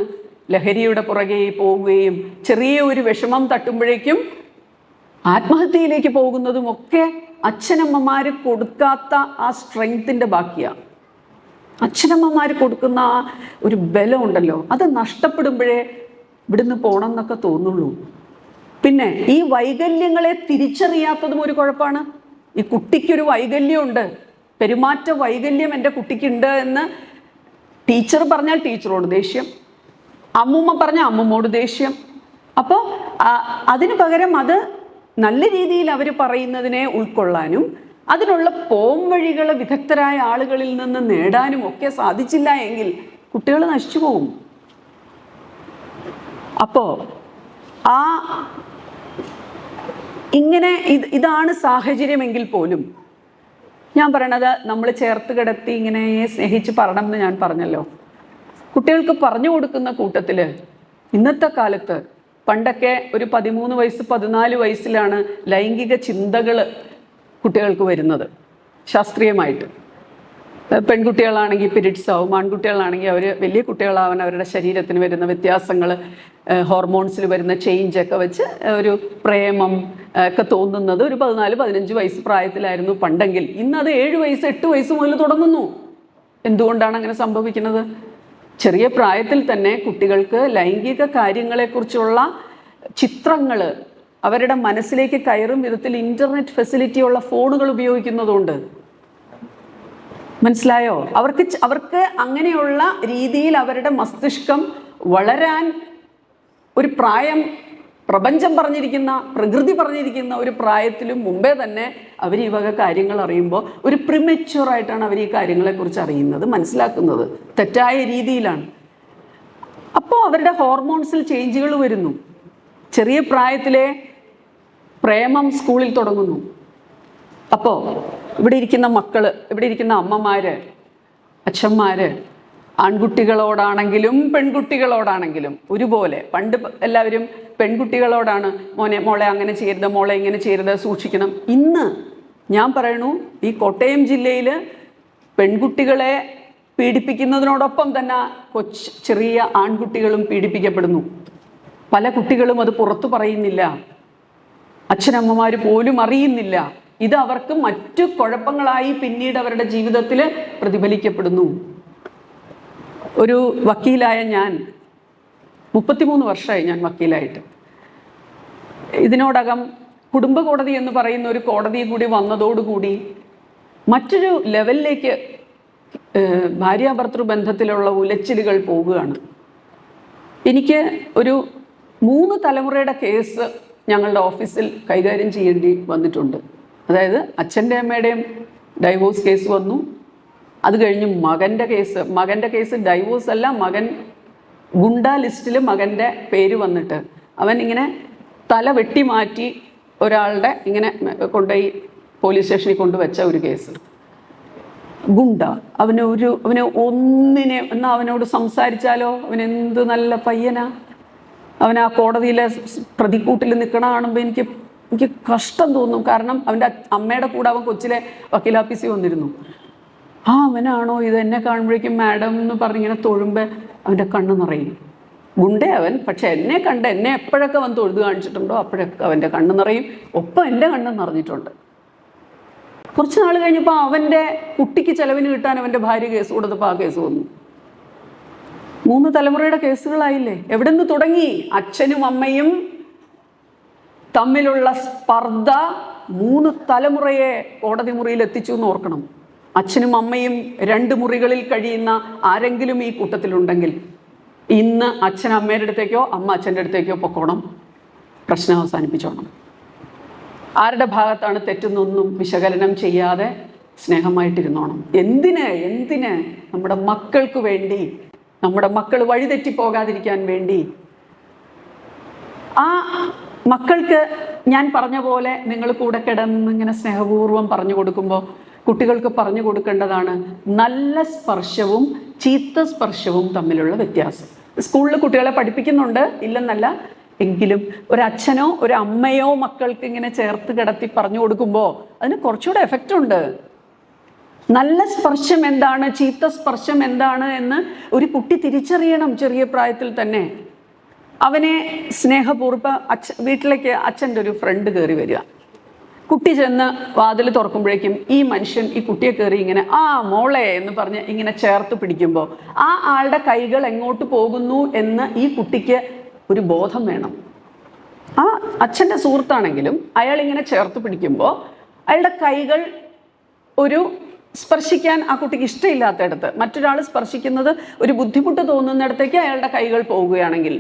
ലഹരിയുടെ പുറകെ പോവുകയും ചെറിയ ഒരു വിഷമം തട്ടുമ്പോഴേക്കും ആത്മഹത്യയിലേക്ക് പോകുന്നതുമൊക്കെ അച്ഛനമ്മമാർ കൊടുക്കാത്ത ആ സ്ട്രെങ്ത്തിൻ്റെ ബാക്കിയാണ്. അച്ഛനമ്മമാർ കൊടുക്കുന്ന ആ ഒരു ബലമുണ്ടല്ലോ, അത് നഷ്ടപ്പെടുമ്പോഴേ ഇവിടുന്ന് പോകണം എന്നൊക്കെ തോന്നുള്ളൂ. പിന്നെ ഈ വൈകല്യങ്ങളെ തിരിച്ചറിയാത്തതും ഒരു കുഴപ്പമാണ്. ഈ കുട്ടിക്കൊരു വൈകല്യമുണ്ട്, പെരുമാറ്റ വൈകല്യം എൻ്റെ കുട്ടിക്കുണ്ട് എന്ന് ടീച്ചർ പറഞ്ഞാൽ ടീച്ചറോട് ദേഷ്യം, അമ്മൂമ്മ പറഞ്ഞാൽ അമ്മൂമ്മോട് ദേഷ്യം. അപ്പോൾ അതിന് പകരം അത് നല്ല രീതിയിൽ അവർ പറയുന്നതിനെ ഉൾക്കൊള്ളാനും അതിനുള്ള പോംവഴികൾ വിദഗ്ധരായ ആളുകളിൽ നിന്ന് നേടാനും ഒക്കെ സാധിച്ചില്ല എങ്കിൽ കുട്ടികൾ നശിച്ചു പോകും. അപ്പോൾ ഇതാണ് സാഹചര്യമെങ്കിൽ പോലും ഞാൻ പറയണത് നമ്മൾ ചേർത്ത് കിടത്തി ഇങ്ങനെ സ്നേഹിച്ച് പറയണം എന്ന് ഞാൻ പറഞ്ഞല്ലോ. കുട്ടികൾക്ക് പറഞ്ഞു കൊടുക്കുന്ന കൂട്ടത്തിൽ ഇന്നത്തെ കാലത്ത്, പണ്ടൊക്കെ ഒരു 13 വയസ്സ് 14 വയസ്സിലാണ് ലൈംഗിക ചിന്തകൾ കുട്ടികൾക്ക് വരുന്നത് ശാസ്ത്രീയമായിട്ട്. പെൺകുട്ടികളാണെങ്കിൽ പീരിയഡ്സ് ആവും, ആൺകുട്ടികളാണെങ്കിൽ അവർ വലിയ കുട്ടികളാവാൻ അവരുടെ ശരീരത്തിന് വരുന്ന വ്യത്യാസങ്ങൾ, ഹോർമോൺസിൽ വരുന്ന ചേഞ്ചൊക്കെ വെച്ച് ഒരു പ്രേമം ഒക്കെ തോന്നുന്നത് ഒരു 14-15 വയസ്സ് പ്രായത്തിലായിരുന്നു പണ്ടെങ്കിൽ. ഇന്നത് 7 വയസ്സ് 8 വയസ്സ് മുതൽ തുടങ്ങുന്നു. എന്തുകൊണ്ടാണ് അങ്ങനെ സംഭവിക്കുന്നത്? ചെറിയ പ്രായത്തിൽ തന്നെ കുട്ടികൾക്ക് ലൈംഗിക കാര്യങ്ങളെക്കുറിച്ചുള്ള ചിത്രങ്ങൾ അവരുടെ മനസ്സിലേക്ക് കയറും വിധത്തിൽ ഇൻ്റർനെറ്റ് ഫെസിലിറ്റി ഉള്ള ഫോണുകൾ ഉപയോഗിക്കുന്നതുകൊണ്ട്. മനസ്സിലായോ? അവർക്ക് അങ്ങനെയുള്ള രീതിയിൽ അവരുടെ മസ്തിഷ്കം വളരാൻ ഒരു പ്രായം, പ്രപഞ്ചം പറഞ്ഞിരിക്കുന്ന, പ്രകൃതി പറഞ്ഞിരിക്കുന്ന ഒരു പ്രായത്തിലും മുമ്പേ തന്നെ അവർ ഈ വക കാര്യങ്ങൾ അറിയുമ്പോൾ ഒരു പ്രിമച്യൂറായിട്ടാണ് അവർ ഈ കാര്യങ്ങളെക്കുറിച്ച് അറിയുന്നത്, മനസ്സിലാക്കുന്നത് തെറ്റായ രീതിയിലാണ്. അപ്പോൾ അവരുടെ ഹോർമോൺസിൽ ചേഞ്ചുകൾ വരുന്നു. ചെറിയ പ്രായത്തിലെ പ്രേമം സ്കൂളിൽ തുടങ്ങുന്നു. അപ്പോൾ ഇവിടെ ഇരിക്കുന്ന മക്കൾ, ഇവിടെ ഇരിക്കുന്ന അമ്മമാര്, അച്ഛന്മാര്, ആൺകുട്ടികളോടാണെങ്കിലും പെൺകുട്ടികളോടാണെങ്കിലും ഒരുപോലെ. പണ്ട് എല്ലാവരും പെൺകുട്ടികളോടാണ് മോളെ അങ്ങനെ ചെയ്യരുത്, മോളെ ഇങ്ങനെ ചെയ്യരുത്, സൂക്ഷിക്കണം. ഇന്ന് ഞാൻ പറയണു, ഈ കോട്ടയം ജില്ലയിൽ പെൺകുട്ടികളെ പീഡിപ്പിക്കുന്നതിനോടൊപ്പം തന്നെ ചെറിയ ആൺകുട്ടികളും പീഡിപ്പിക്കപ്പെടുന്നു. പല കുട്ടികളും അത് പുറത്തു പറയുന്നില്ല, അച്ഛനമ്മമാർ പോലും അറിയുന്നില്ല. ഇത് അവർക്ക് മറ്റു കുഴപ്പങ്ങളായി പിന്നീട് അവരുടെ ജീവിതത്തിൽ പ്രതിഫലിക്കപ്പെടുന്നു. ഒരു വക്കീലായ ഞാൻ 33 വർഷമായി ഞാൻ വക്കീലായിട്ട്. ഇതിനോടകം കുടുംബ കോടതി എന്ന് പറയുന്ന ഒരു കോടതി കൂടി വന്നതോടുകൂടി മറ്റൊരു ലെവലിലേക്ക് ഭാര്യാഭർത്തൃ ബന്ധത്തിലുള്ള ഉലച്ചിലുകൾ പോവുകയാണ്. എനിക്ക് ഒരു 3 തലമുറയുടെ കേസ് ഞങ്ങളുടെ ഓഫീസിൽ കൈകാര്യം ചെയ്യേണ്ടി വന്നിട്ടുണ്ട്. അതായത് അച്ഛൻ്റെ അമ്മയുടെയും ഡൈവോഴ്സ് കേസ് വന്നു. അത് കഴിഞ്ഞ് മകൻ്റെ കേസ് ഡൈവോഴ്സ് അല്ല, മകൻ ഗുണ്ടാ ലിസ്റ്റിൽ മകൻ്റെ പേര് വന്നിട്ട് അവൻ ഇങ്ങനെ തല വെട്ടിമാറ്റി ഒരാളുടെ ഇങ്ങനെ കൊണ്ടുപോയി പോലീസ് സ്റ്റേഷനിൽ കൊണ്ടുവച്ച ഒരു കേസ്. ഗുണ്ട അവനെ എന്നാൽ അവനോട് സംസാരിച്ചാലോ, അവനെന്ത് നല്ല പയ്യനാ. അവൻ ആ കോടതിയിലെ പ്രതിക്കൂട്ടിൽ നിൽക്കണ കാണുമ്പോൾ എനിക്ക് കഷ്ടം തോന്നും. കാരണം അവൻ്റെ അമ്മയുടെ കൂടെ അവൻ കൊച്ചിലെ വക്കീലാഫീസിൽ വന്നിരുന്നു. അവനാണോ ഇത്? എന്നെ കാണുമ്പോഴേക്കും മാഡം എന്ന് പറഞ്ഞിങ്ങനെ തൊഴുമ്പോൾ അവൻ്റെ കണ്ണ് നിറയും. ഗുണ്ടേ അവൻ, പക്ഷെ എന്നെ എപ്പോഴൊക്കെ അവൻ തൊഴുത് കാണിച്ചിട്ടുണ്ടോ അപ്പോഴൊക്കെ അവൻ്റെ കണ്ണ് നിറയും. ഒപ്പം എൻ്റെ കണ്ണ് നിറഞ്ഞിട്ടുണ്ട്. കുറച്ച് നാൾ കഴിഞ്ഞപ്പോൾ അവൻ്റെ കുട്ടിക്ക് ചെലവിന് കിട്ടാൻ അവൻ്റെ ഭാര്യ കേസ് കൊടുത്തപ്പോൾ ആ കേസ് വന്നു. 3 തലമുറയുടെ കേസുകളായില്ലേ? എവിടെ നിന്ന് തുടങ്ങി? അച്ഛനും അമ്മയും തമ്മിലുള്ള സ്പർദ്ധ 3 തലമുറയെ കോടതി മുറിയിൽ എത്തിച്ചു എന്ന് ഓർക്കണം. അച്ഛനും അമ്മയും 2 മുറികളിൽ കഴിയുന്ന ആരെങ്കിലും ഈ കൂട്ടത്തിലുണ്ടെങ്കിൽ ഇന്ന് അച്ഛൻ അമ്മയുടെ അടുത്തേക്കോ അമ്മ അച്ഛൻ്റെ അടുത്തേക്കോ പൊക്കോണം, പ്രശ്നം അവസാനിപ്പിച്ചോണം. ആരുടെ ഭാഗത്താണ് തെറ്റെന്നൊന്നും വിശകലനം ചെയ്യാതെ സ്നേഹമായിട്ടിരുന്നോണം. എന്തിന്? നമ്മുടെ മക്കൾക്ക് വേണ്ടി, നമ്മുടെ മക്കൾ വഴിതെറ്റിപ്പോകാതിരിക്കാൻ വേണ്ടി. ആ മക്കൾക്ക് ഞാൻ പറഞ്ഞ പോലെ നിങ്ങൾ കൂടെ കിടന്ന് ഇങ്ങനെ സ്നേഹപൂർവ്വം പറഞ്ഞു കൊടുക്കുമ്പോൾ കുട്ടികൾക്ക് പറഞ്ഞു കൊടുക്കേണ്ടതാണ് നല്ല സ്പർശവും ചീത്ത സ്പർശവും തമ്മിലുള്ള വ്യത്യാസം. സ്കൂളിൽ കുട്ടികളെ പഠിപ്പിക്കുന്നുണ്ട്, ഇല്ലെന്നല്ല, എങ്കിലും ഒരച്ഛനോ ഒരു അമ്മയോ മക്കൾക്ക് ഇങ്ങനെ ചേർത്ത് കിടത്തി പറഞ്ഞു കൊടുക്കുമ്പോൾ അതിന് കുറച്ചുകൂടെ എഫക്റ്റ് ഉണ്ട്. നല്ല സ്പർശം എന്താണ്, ചീത്ത സ്പർശം എന്താണ് എന്ന് ഒരു കുട്ടി തിരിച്ചറിയണം ചെറിയ പ്രായത്തിൽ തന്നെ. അവനെ സ്നേഹപൂർവ്വം വീട്ടിലേക്ക് അച്ഛൻ്റെ ഒരു ഫ്രണ്ട് കയറി വരിക. കുട്ടി ചെന്ന് വാതിൽ തുറക്കുമ്പോഴേക്കും ഈ മനുഷ്യൻ ഈ കുട്ടിയെ കയറി ഇങ്ങനെ മോളെ എന്ന് പറഞ്ഞ് ഇങ്ങനെ ചേർത്ത് പിടിക്കുമ്പോൾ ആ ആളുടെ കൈകൾ എങ്ങോട്ട് പോകുന്നു എന്ന് ഈ കുട്ടിക്ക് ഒരു ബോധം വേണം. ആ അച്ഛൻ്റെ സുഹൃത്താണെങ്കിലും അയാൾ ഇങ്ങനെ ചേർത്ത് പിടിക്കുമ്പോൾ അയാളുടെ കൈകൾ ഒരു സ്പർശിക്കാൻ ആ കുട്ടിക്ക് ഇഷ്ടമില്ലാത്തയിടത്ത്, മറ്റൊരാൾ സ്പർശിക്കുന്നത് ഒരു ബുദ്ധിമുട്ട് തോന്നുന്നിടത്തേക്ക് അയാളുടെ കൈകൾ പോവുകയാണെങ്കിൽ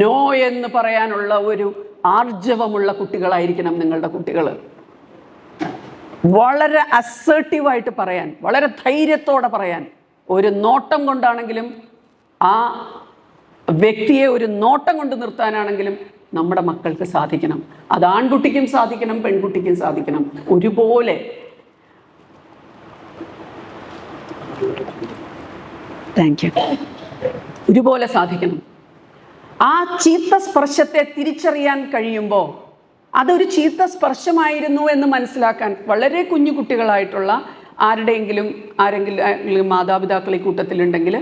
നോ എന്ന് പറയാനുള്ള ഒരു ആർജവമുള്ള കുട്ടികളായിരിക്കണം നിങ്ങളുടെ കുട്ടികൾ. വളരെ അസേർട്ടീവായിട്ട് പറയാൻ, വളരെ ധൈര്യത്തോടെ പറയാൻ, ഒരു നോട്ടം കൊണ്ടാണെങ്കിലും ആ വ്യക്തിയെ ഒരു നോട്ടം കൊണ്ട് നിർത്താനാണെങ്കിലും നമ്മുടെ മക്കൾക്ക് സാധിക്കണം. അത് ആൺകുട്ടിക്കും സാധിക്കണം, പെൺകുട്ടിക്കും സാധിക്കണം, ഒരുപോലെ. Thank you. ഒരുപോലെ സാധിക്കണം. ആ ചീത്ത സ്പർശത്തെ തിരിച്ചറിയാൻ കഴിയുമ്പോൾ അതൊരു ചീത്ത സ്പർശമായിരുന്നു എന്ന് മനസ്സിലാക്കാൻ വളരെ കുഞ്ഞു കുട്ടികളായിട്ടുള്ള ആരെങ്കിലും മാതാപിതാക്കൾ ഈ കൂട്ടത്തിലുണ്ടെങ്കിൽ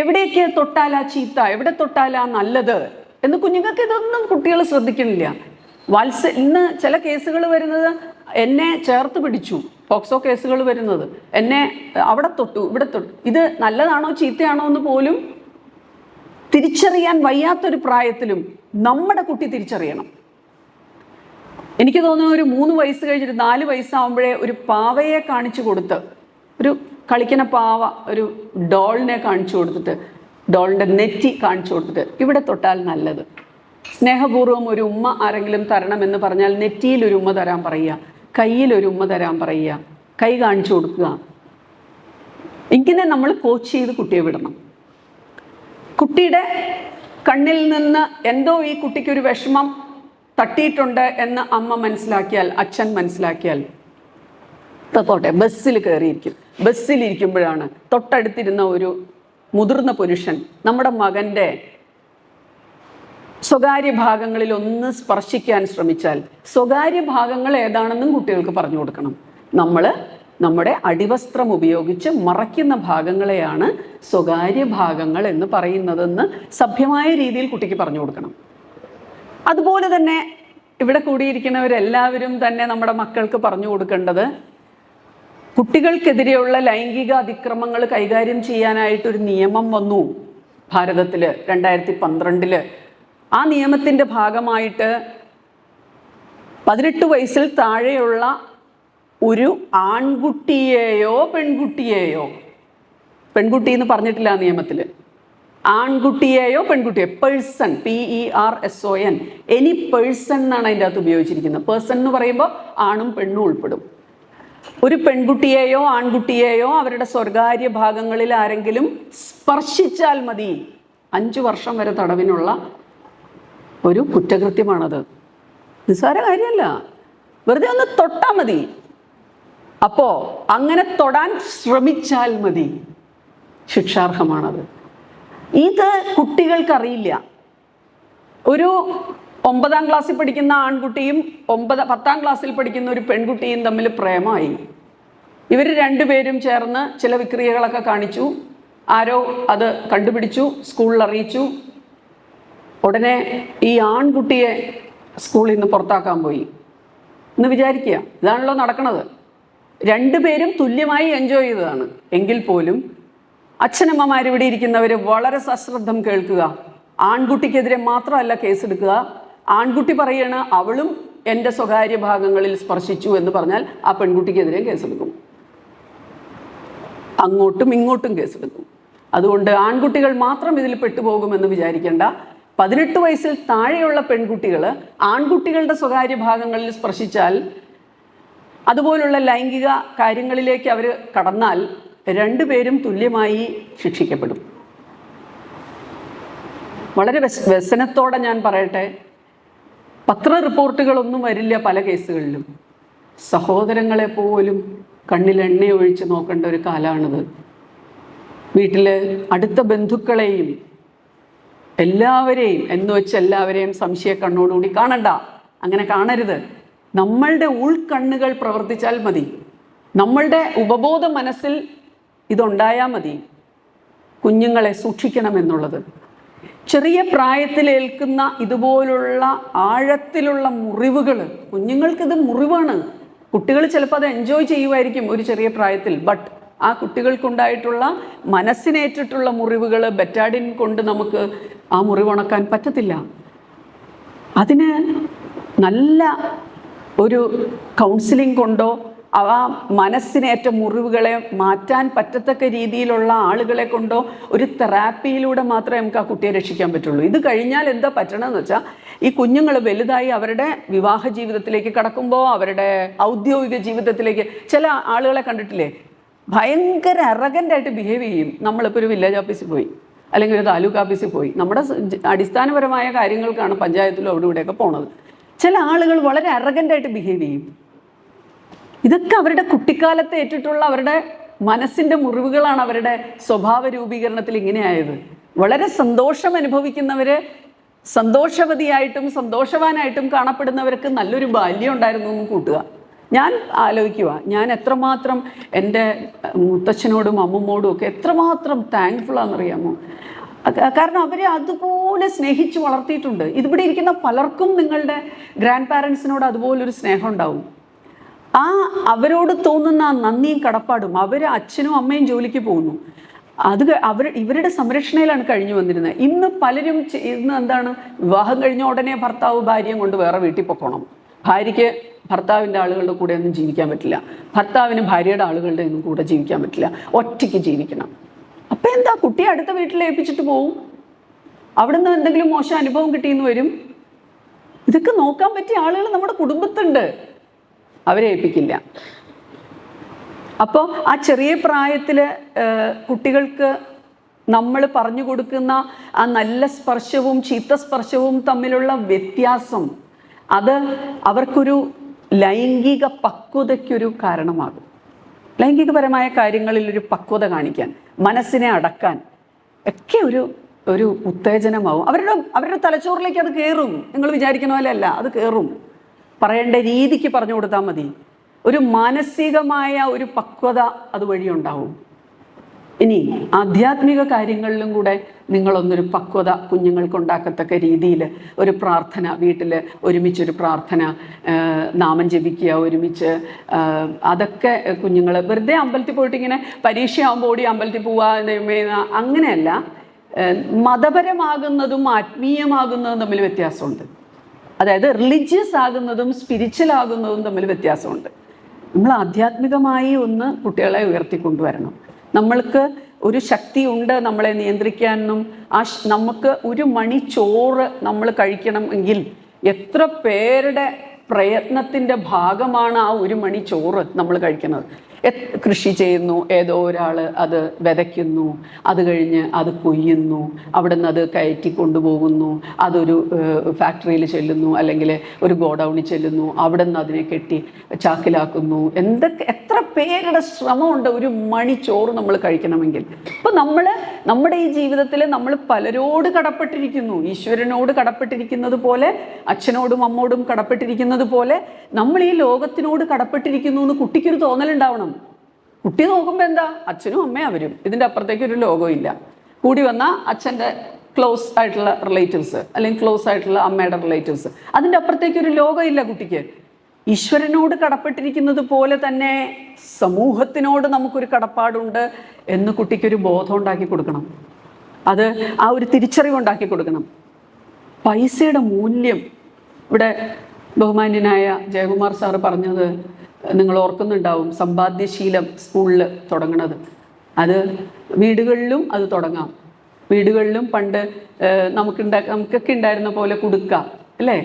എവിടേക്ക് തൊട്ടാലാ ചീത്ത, എവിടെ തൊട്ടാലാ നല്ലത് എന്ന് കുഞ്ഞുങ്ങൾക്ക് ഇതൊന്നും കുട്ടികൾ ശ്രദ്ധിക്കുന്നില്ല. ഇന്ന് ചില കേസുകൾ വരുന്നത് എന്നെ ചേർത്ത് പിടിച്ചു, പോക്സോ കേസുകൾ വരുന്നത് എന്നെ അവിടെ തൊട്ടു ഇവിടെ തൊട്ടു, ഇത് നല്ലതാണോ ചീത്തയാണോ എന്ന് പോലും തിരിച്ചറിയാൻ വയ്യാത്തൊരു പ്രായത്തിലും നമ്മുടെ കുട്ടി തിരിച്ചറിയണം. എനിക്ക് തോന്നുന്നു ഒരു 3 വയസ്സ് കഴിഞ്ഞിട്ട് 4 വയസ്സാവുമ്പോഴേ ഒരു പാവയെ കാണിച്ചു കൊടുത്ത്, ഒരു കളിക്കുന്ന പാവ, ഒരു ഡോളിനെ കാണിച്ചു കൊടുത്തിട്ട്, ഡോളിൻ്റെ നെറ്റി കാണിച്ചു കൊടുത്തിട്ട് ഇവിടെ തൊട്ടാൽ നല്ലത്, സ്നേഹപൂർവ്വം ഒരു ഉമ്മ ആരെങ്കിലും തരണമെന്ന് പറഞ്ഞാൽ നെറ്റിയിൽ ഒരു ഉമ്മ തരാൻ പറയുക, കയ്യിൽ ഒരു ഉമ്മ തരാൻ പറയുക, കൈ കാണിച്ചു കൊടുക്കുക. ഇങ്ങനെ നമ്മൾ കോച്ച് ചെയ്ത് കുട്ടിയെ വിടണം. കുട്ടിയുടെ കണ്ണിൽ നിന്ന് എന്തോ ഈ കുട്ടിക്കൊരു വിഷമം തട്ടിയിട്ടുണ്ട് എന്ന് അമ്മ മനസ്സിലാക്കിയാൽ, അച്ഛൻ മനസ്സിലാക്കിയാൽ, പോട്ടെ, ബസ്സിൽ കയറിയിരിക്കും. ബസ്സിലിരിക്കുമ്പോഴാണ് തൊട്ടടുത്തിരുന്ന ഒരു മുതിർന്ന പുരുഷൻ നമ്മുടെ മകൻ്റെ സ്വകാര്യ ഭാഗങ്ങളിൽ ഒന്ന് സ്പർശിക്കാൻ ശ്രമിച്ചാൽ സ്വകാര്യ ഭാഗങ്ങൾ ഏതാണെന്നും കുട്ടികൾക്ക് പറഞ്ഞു കൊടുക്കണം. നമ്മൾ നമ്മുടെ അടിവസ്ത്രം ഉപയോഗിച്ച് മറയ്ക്കുന്ന ഭാഗങ്ങളെയാണ് സ്വകാര്യ ഭാഗങ്ങൾ എന്ന് പറയുന്നതെന്ന് സഭ്യമായ രീതിയിൽ കുട്ടിക്ക് പറഞ്ഞു കൊടുക്കണം. അതുപോലെ തന്നെ ഇവിടെ കൂടിയിരിക്കുന്നവരെല്ലാവരും തന്നെ നമ്മുടെ മക്കൾക്ക് പറഞ്ഞു കൊടുക്കേണ്ടത്, കുട്ടികൾക്കെതിരെയുള്ള ലൈംഗിക അതിക്രമങ്ങൾ കൈകാര്യം ചെയ്യാനായിട്ടൊരു നിയമം വന്നു ഭാരതത്തിൽ 2012. ആ നിയമത്തിൻ്റെ ഭാഗമായിട്ട് 18 വയസ്സിൽ താഴെയുള്ള ഒരു ആൺകുട്ടിയെയോ പെൺകുട്ടിയെയോ, പെൺകുട്ടി എന്ന് പറഞ്ഞിട്ടില്ല ആ നിയമത്തിൽ, ആൺകുട്ടിയെയോ പെൺകുട്ടിയോ, പേഴ്സൺ, PERSON, എനി പേഴ്സൺ എന്നാണ് അതിൻ്റെ അകത്ത് ഉപയോഗിച്ചിരിക്കുന്നത്. പേഴ്സൺ എന്ന് പറയുമ്പോൾ ആണും പെണ്ണും ഉൾപ്പെടും. ഒരു പെൺകുട്ടിയെയോ ആൺകുട്ടിയെയോ അവരുടെ സ്വകാര്യ ഭാഗങ്ങളിൽ ആരെങ്കിലും സ്പർശിച്ചാൽ മതി, 5 വർഷം വരെ തടവിനുള്ള ഒരു കുറ്റകൃത്യമാണത്. നിസ്സാര കാര്യമല്ല, വെറുതെ ഒന്ന് തൊട്ടാൽ മതി. അപ്പോൾ അങ്ങനെ തൊടാൻ ശ്രമിച്ചാൽ മതി, ശിക്ഷാർഹമാണത്. ഇത് കുട്ടികൾക്കറിയില്ല. ഒരു 9ാം ക്ലാസ്സിൽ പഠിക്കുന്ന ആൺകുട്ടിയും 10ാം ക്ലാസ്സിൽ പഠിക്കുന്ന ഒരു പെൺകുട്ടിയും തമ്മിൽ പ്രേമമായി. ഇവർ രണ്ടുപേരും ചേർന്ന് ചില വിക്രിയകളൊക്കെ കാണിച്ചു. ആരോ അത് കണ്ടുപിടിച്ചു, സ്കൂളിൽ അറിയിച്ചു. ഉടനെ ഈ ആൺകുട്ടിയെ സ്കൂളിൽ നിന്ന് പുറത്താക്കാൻ പോയി എന്ന് വിചാരിക്കുക. ഇതാണല്ലോ നടക്കുന്നത്. രണ്ടുപേരും തുല്യമായി എൻജോയ് ചെയ്തതാണ്. എങ്കിൽ പോലും അച്ഛനമ്മമാരിവിടെ ഇരിക്കുന്നവർ വളരെ സശ്രദ്ധം കേൾക്കുക. ആൺകുട്ടിക്കെതിരെ മാത്രമല്ല കേസെടുക്കുക. ആൺകുട്ടി പറയണ അവളും എൻ്റെ സ്വകാര്യ ഭാഗങ്ങളിൽ സ്പർശിച്ചു എന്ന് പറഞ്ഞാൽ ആ പെൺകുട്ടിക്കെതിരെ കേസെടുക്കും, അങ്ങോട്ടും ഇങ്ങോട്ടും കേസെടുക്കും. അതുകൊണ്ട് ആൺകുട്ടികൾ മാത്രം ഇതിൽ പെട്ടുപോകുമെന്ന് വിചാരിക്കേണ്ട. 18 വയസ്സിൽ താഴെയുള്ള പെൺകുട്ടികൾ ആൺകുട്ടികളുടെ സ്വകാര്യ ഭാഗങ്ങളിൽ സ്പർശിച്ചാൽ, അതുപോലുള്ള ലൈംഗിക കാര്യങ്ങളിലേക്ക് അവർ കടന്നാൽ രണ്ടുപേരും തുല്യമായി ശിക്ഷിക്കപ്പെടും. വളരെ വ്യസനത്തോടെ ഞാൻ പറയട്ടെ, പത്ര റിപ്പോർട്ടുകളൊന്നും വരില്ല പല കേസുകളിലും. സഹോദരങ്ങളെ പോലും കണ്ണിൽ എണ്ണ ഒഴിച്ച് നോക്കേണ്ട ഒരു കാലമാണിത്. വീട്ടിൽ അടുത്ത ബന്ധുക്കളെയും എല്ലാവരെയും എന്ന് വെച്ച് എല്ലാവരെയും സംശയ കണ്ണോടുകൂടി കാണണ്ട. അങ്ങനെ കാണരുത്. നമ്മളുടെ ഉൾക്കണ്ണുകൾ പ്രവർത്തിച്ചാൽ മതി. നമ്മളുടെ ഉപബോധ മനസ്സിൽ ഇതുണ്ടായാൽ മതി. കുഞ്ഞുങ്ങളെ സൂക്ഷിക്കണമെന്നുള്ളത്. ചെറിയ പ്രായത്തിലേൽക്കുന്ന ഇതുപോലുള്ള ആഴത്തിലുള്ള മുറിവുകൾ, കുഞ്ഞുങ്ങൾക്കിത് മുറിവാണ്. കുട്ടികൾ ചിലപ്പോൾ അത് എൻജോയ് ചെയ്യുമായിരിക്കും ഒരു ചെറിയ പ്രായത്തിൽ. ബട്ട് ആ കുട്ടികൾക്കുണ്ടായിട്ടുള്ള മനസ്സിനേറ്റിട്ടുള്ള മുറിവുകൾ ബെറ്റാഡിൻ കൊണ്ട് നമുക്ക് ആ മുറിവുണക്കാൻ പറ്റത്തില്ല. അതിന് നല്ല ഒരു കൗൺസിലിംഗ് കൊണ്ടോ ആ മനസ്സിനേറ്റ മുറിവുകളെ മാറ്റാൻ പറ്റത്തക്ക രീതിയിലുള്ള ആളുകളെ കൊണ്ടോ ഒരു തെറാപ്പിയിലൂടെ മാത്രമേ നമുക്ക് ആ കുട്ടിയെ രക്ഷിക്കാൻ പറ്റുള്ളൂ. ഇത് കഴിഞ്ഞാൽ എന്താ പറ്റണമെന്ന് വെച്ചാൽ, ഈ കുഞ്ഞുങ്ങൾ വലുതായി അവരുടെ വിവാഹ ജീവിതത്തിലേക്ക് കടക്കുമ്പോൾ, അവരുടെ ഔദ്യോഗിക ജീവിതത്തിലേക്ക്, ചില ആളുകളെ കണ്ടിട്ടില്ലേ, ഭയങ്കര അറഗൻ്റായിട്ട് ബിഹേവ് ചെയ്യും. നമ്മളിപ്പോൾ ഒരു വില്ലേജ് ഓഫീസിൽ പോയി അല്ലെങ്കിൽ ഒരു താലൂക്ക് ഓഫീസിൽ പോയി, നമ്മുടെ അടിസ്ഥാനപരമായ കാര്യങ്ങൾക്കാണ് പഞ്ചായത്തിലും അവിടെ ഇവിടെയൊക്കെ പോണത്. ചില ആളുകൾ വളരെ അറഗൻ്റായിട്ട് ബിഹേവ് ചെയ്യും. ഇതൊക്കെ അവരുടെ കുട്ടിക്കാലത്ത് ഏറ്റിട്ടുള്ള അവരുടെ മനസ്സിൻ്റെ മുറിവുകളാണ് അവരുടെ സ്വഭാവ രൂപീകരണത്തിൽ ഇങ്ങനെയായത്. വളരെ സന്തോഷം അനുഭവിക്കുന്നവർ, സന്തോഷവതിയായിട്ടും സന്തോഷവാനായിട്ടും കാണപ്പെടുന്നവർക്ക് നല്ലൊരു ബാല്യം ഉണ്ടായിരുന്നു എന്ന് കൂട്ടുക. ഞാൻ ആലോചിക്കുക, ഞാൻ എത്രമാത്രം എൻ്റെ മുത്തച്ഛനോടും അമ്മമ്മോടും ഒക്കെ എത്രമാത്രം താങ്ക്ഫുള്ളാണെന്നറിയാമോ. കാരണം അവരെ അതുപോലെ സ്നേഹിച്ച് വളർത്തിയിട്ടുണ്ട്. ഇതിവിടെ ഇരിക്കുന്ന പലർക്കും നിങ്ങളുടെ ഗ്രാൻഡ് പാരൻസിനോട് അതുപോലൊരു സ്നേഹം ഉണ്ടാവും. അവരോട് തോന്നുന്ന നന്ദിയും കടപ്പാടും. അവർ അച്ഛനും അമ്മയും ജോലിക്ക് പോകുന്നു, ഇവരുടെ സംരക്ഷണയിലാണ് കഴിഞ്ഞു വന്നിരുന്നത്. ഇന്ന് പലരും ഇന്ന് എന്താണ്, വിവാഹം കഴിഞ്ഞ ഉടനെ ഭർത്താവ് ഭാര്യയും കൊണ്ട് വേറെ വീട്ടിൽ പൊക്കോണം. ഭാര്യയ്ക്ക് ഭർത്താവിൻ്റെ ആളുകളുടെ കൂടെ ഒന്നും ജീവിക്കാൻ പറ്റില്ല, ഭർത്താവിന് ഭാര്യയുടെ ആളുകളുടെ ഒന്നും കൂടെ ജീവിക്കാൻ പറ്റില്ല, ഒറ്റയ്ക്ക് ജീവിക്കണം. അപ്പം എന്താ, കുട്ടിയെ അടുത്ത വീട്ടിൽ ഏൽപ്പിച്ചിട്ട് പോവും, അവിടുന്ന് എന്തെങ്കിലും മോശം അനുഭവം കിട്ടിയെന്ന് വരും. ഇതൊക്കെ നോക്കാൻ പറ്റിയ ആളുകൾ നമ്മുടെ കുടുംബത്തുണ്ട്, അവരെ ഏൽപ്പിക്കില്ല. അപ്പോൾ ആ ചെറിയ പ്രായത്തിൽ കുട്ടികൾക്ക് നമ്മൾ പറഞ്ഞു കൊടുക്കുന്ന ആ നല്ല സ്പർശവും ചീത്ത സ്പർശവും തമ്മിലുള്ള വ്യത്യാസം, അത് അവർക്കൊരു ലൈംഗിക പക്വതയ്ക്കൊരു കാരണമാകും. ലൈംഗികപരമായ കാര്യങ്ങളിൽ ഒരു പക്വത കാണിക്കാൻ, മനസ്സിനെ അടക്കാൻ ഒക്കെ ഒരു ഉത്തേജനമാവും. അവരുടെ തലച്ചോറിലേക്ക് അത് കയറും. നിങ്ങൾ വിചാരിക്കുന്ന പോലെ അല്ല, അത് കയറും. പറയേണ്ട രീതിക്ക് പറഞ്ഞു കൊടുത്താൽ മതി. ഒരു മാനസികമായ ഒരു പക്വത അതുവഴി ഉണ്ടാവും. ഇനി ആധ്യാത്മിക കാര്യങ്ങളിലും കൂടെ നിങ്ങളൊന്നൊരു പക്വത കുഞ്ഞുങ്ങൾക്ക് ഉണ്ടാക്കത്തക്ക രീതിയിൽ ഒരു പ്രാർത്ഥന, വീട്ടിൽ ഒരുമിച്ചൊരു പ്രാർത്ഥന, നാമം ജപിക്കുക ഒരുമിച്ച്, അതൊക്കെ കുഞ്ഞുങ്ങൾ വെറുതെ അമ്പലത്തിൽ പോയിട്ട് ഇങ്ങനെ പരീക്ഷയാകുമ്പോൾ ഓടി അമ്പലത്തിൽ പോവുക അങ്ങനെയല്ല. മതപരമാകുന്നതും ആത്മീയമാകുന്നതും തമ്മിൽ വ്യത്യാസമുണ്ട്. അതായത് റിലീജിയസ് ആകുന്നതും സ്പിരിച്വൽ ആകുന്നതും തമ്മിൽ വ്യത്യാസമുണ്ട്. നമ്മൾ ആധ്യാത്മികമായി ഒന്ന് കുട്ടികളെ ഉയർത്തിക്കൊണ്ടുവരണം. നമ്മൾക്ക് ഒരു ശക്തി ഉണ്ട് നമ്മളെ നിയന്ത്രിക്കാനും. നമുക്ക് ഒരു മണി ചോറ് നമ്മൾ കഴിക്കണമെങ്കിൽ എത്ര പേരുടെ പ്രയത്നത്തിൻ്റെ ഭാഗമാണ് ആ ഒരു മണി ചോറ് നമ്മൾ കഴിക്കുന്നത്. കൃഷി ചെയ്യുന്നു, ഏതോ ഒരാൾ അത് വിതയ്ക്കുന്നു, അത് കഴിഞ്ഞ് അത് കൊയ്യുന്നു, അവിടെ നിന്ന് അത് കയറ്റി കൊണ്ടുപോകുന്നു, അതൊരു ഫാക്ടറിയിൽ ചെല്ലുന്നു, അല്ലെങ്കിൽ ഒരു ഗോഡൗണിൽ ചെല്ലുന്നു, അവിടെ നിന്ന് അതിനെ കെട്ടി ചാക്കിലാക്കുന്നു. എത്ര പേരുടെ ശ്രമമുണ്ട് ഒരു മണി ചോറ് നമ്മൾ കഴിക്കണമെങ്കിൽ. അപ്പോൾ നമ്മുടെ ഈ ജീവിതത്തിൽ നമ്മൾ പലരോട് കടപ്പെട്ടിരിക്കുന്നു. ഈശ്വരനോട് കടപ്പെട്ടിരിക്കുന്നത് പോലെ, അച്ഛനോടും അമ്മോടും കടപ്പെട്ടിരിക്കുന്നത് പോലെ നമ്മൾ ഈ ലോകത്തിനോട് കടപ്പെട്ടിരിക്കുന്നു എന്ന് കുട്ടിക്കൊരു തോന്നലുണ്ടാവണം. കുട്ടി നോക്കുമ്പോൾ എന്താ, അച്ഛനും അമ്മയും അവരും, ഇതിൻ്റെ അപ്പുറത്തേക്ക് ഒരു ലോകവും ഇല്ല. കൂടി വന്ന അച്ഛൻ്റെ ക്ലോസ് ആയിട്ടുള്ള റിലേറ്റീവ്സ്, അല്ലെങ്കിൽ ക്ലോസ് ആയിട്ടുള്ള അമ്മയുടെ റിലേറ്റീവ്സ്, അതിൻ്റെ അപ്പുറത്തേക്ക് ഒരു ലോകമില്ല കുട്ടിക്ക്. ഈശ്വരനോട് കടപ്പെട്ടിരിക്കുന്നത് പോലെ തന്നെ സമൂഹത്തിനോട് നമുക്കൊരു കടപ്പാടുണ്ട് എന്ന് കുട്ടിക്കൊരു ബോധം ഉണ്ടാക്കി കൊടുക്കണം. അത് ആ ഒരു തിരിച്ചറിവുണ്ടാക്കി കൊടുക്കണം. പൈസയുടെ മൂല്യം, ഇവിടെ ബഹുമാന്യനായ ജയകുമാർ സാറ് പറഞ്ഞത് നിങ്ങൾ ഓർക്കുന്നുണ്ടാവും. സമ്പാദ്യശീലം സ്കൂളിൽ തുടങ്ങണത്, അത് വീടുകളിലും അത് തുടങ്ങാം. വീടുകളിലും പണ്ട് നമുക്കൊക്കെ ഉണ്ടായിരുന്ന പോലെ കുടുക്ക, അല്ലേ,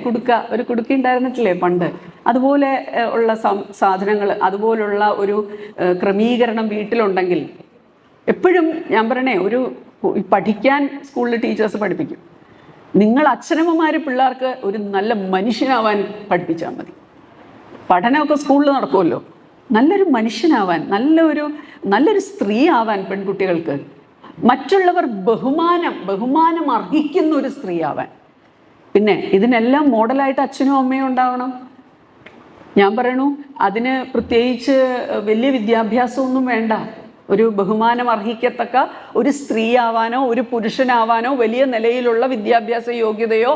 ഒരു കുടുക്ക ഉണ്ടായിരുന്നിട്ടില്ലേ പണ്ട്? അതുപോലെ ഉള്ള സാധനങ്ങൾ, അതുപോലുള്ള ഒരു ക്രമീകരണം വീട്ടിലുണ്ടെങ്കിൽ എപ്പോഴും ഞാൻ പറയണേ, പഠിക്കാൻ സ്കൂളിൽ ടീച്ചേഴ്സ് പഠിപ്പിക്കും. നിങ്ങൾ അച്ഛനമ്മമാർ പിള്ളേർക്ക് ഒരു നല്ല മനുഷ്യനാവാൻ പഠിപ്പിച്ചാൽ മതി. പഠനമൊക്കെ സ്കൂളിൽ നടക്കുമല്ലോ. നല്ലൊരു മനുഷ്യനാവാൻ, നല്ലൊരു സ്ത്രീ ആവാൻ പെൺകുട്ടികൾക്ക്, മറ്റുള്ളവർ ബഹുമാനം അർഹിക്കുന്ന ഒരു സ്ത്രീ ആവാൻ. പിന്നെ ഇതിനെല്ലാം മോഡലായിട്ട് അച്ഛനും അമ്മയും ഉണ്ടാവണം. ഞാൻ പറയണു, അതിന് പ്രത്യേകിച്ച് വലിയ വിദ്യാഭ്യാസമൊന്നും വേണ്ട. ഒരു ബഹുമാനം അർഹിക്കത്തക്ക ഒരു സ്ത്രീ ആവാനോ ഒരു പുരുഷനാവാനോ വലിയ നിലയിലുള്ള വിദ്യാഭ്യാസ യോഗ്യതയോ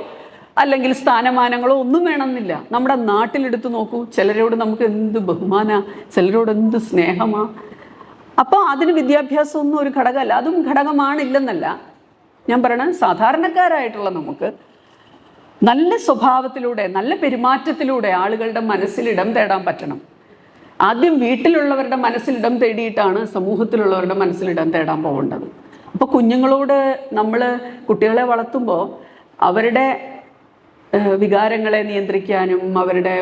അല്ലെങ്കിൽ സ്ഥാനമാനങ്ങളോ ഒന്നും വേണമെന്നില്ല. നമ്മുടെ നാട്ടിലെടുത്ത് നോക്കൂ, ചിലരോട് നമുക്ക് എന്ത് ബഹുമാന, ചിലരോട് എന്ത് സ്നേഹമാ. അപ്പോൾ അതിന് വിദ്യാഭ്യാസമൊന്നും ഒരു ഘടകമല്ല. അതും ഘടകമാണില്ലെന്നല്ല ഞാൻ പറയണത്. സാധാരണക്കാരായിട്ടുള്ള നമുക്ക് നല്ല സ്വഭാവത്തിലൂടെ, നല്ല പെരുമാറ്റത്തിലൂടെ ആളുകളുടെ മനസ്സിലിടം തേടാൻ പറ്റണം. ആദ്യം വീട്ടിലുള്ളവരുടെ മനസ്സിലിടം തേടിയിട്ടാണ് സമൂഹത്തിലുള്ളവരുടെ മനസ്സിലിടം തേടാൻ പോകേണ്ടത്. അപ്പോൾ കുഞ്ഞുങ്ങളോട് നമ്മൾ കുട്ടികളെ വളർത്തുമ്പോൾ അവരുടെ വികാരങ്ങളെ നിയന്ത്രിക്കാനും അവരുടെ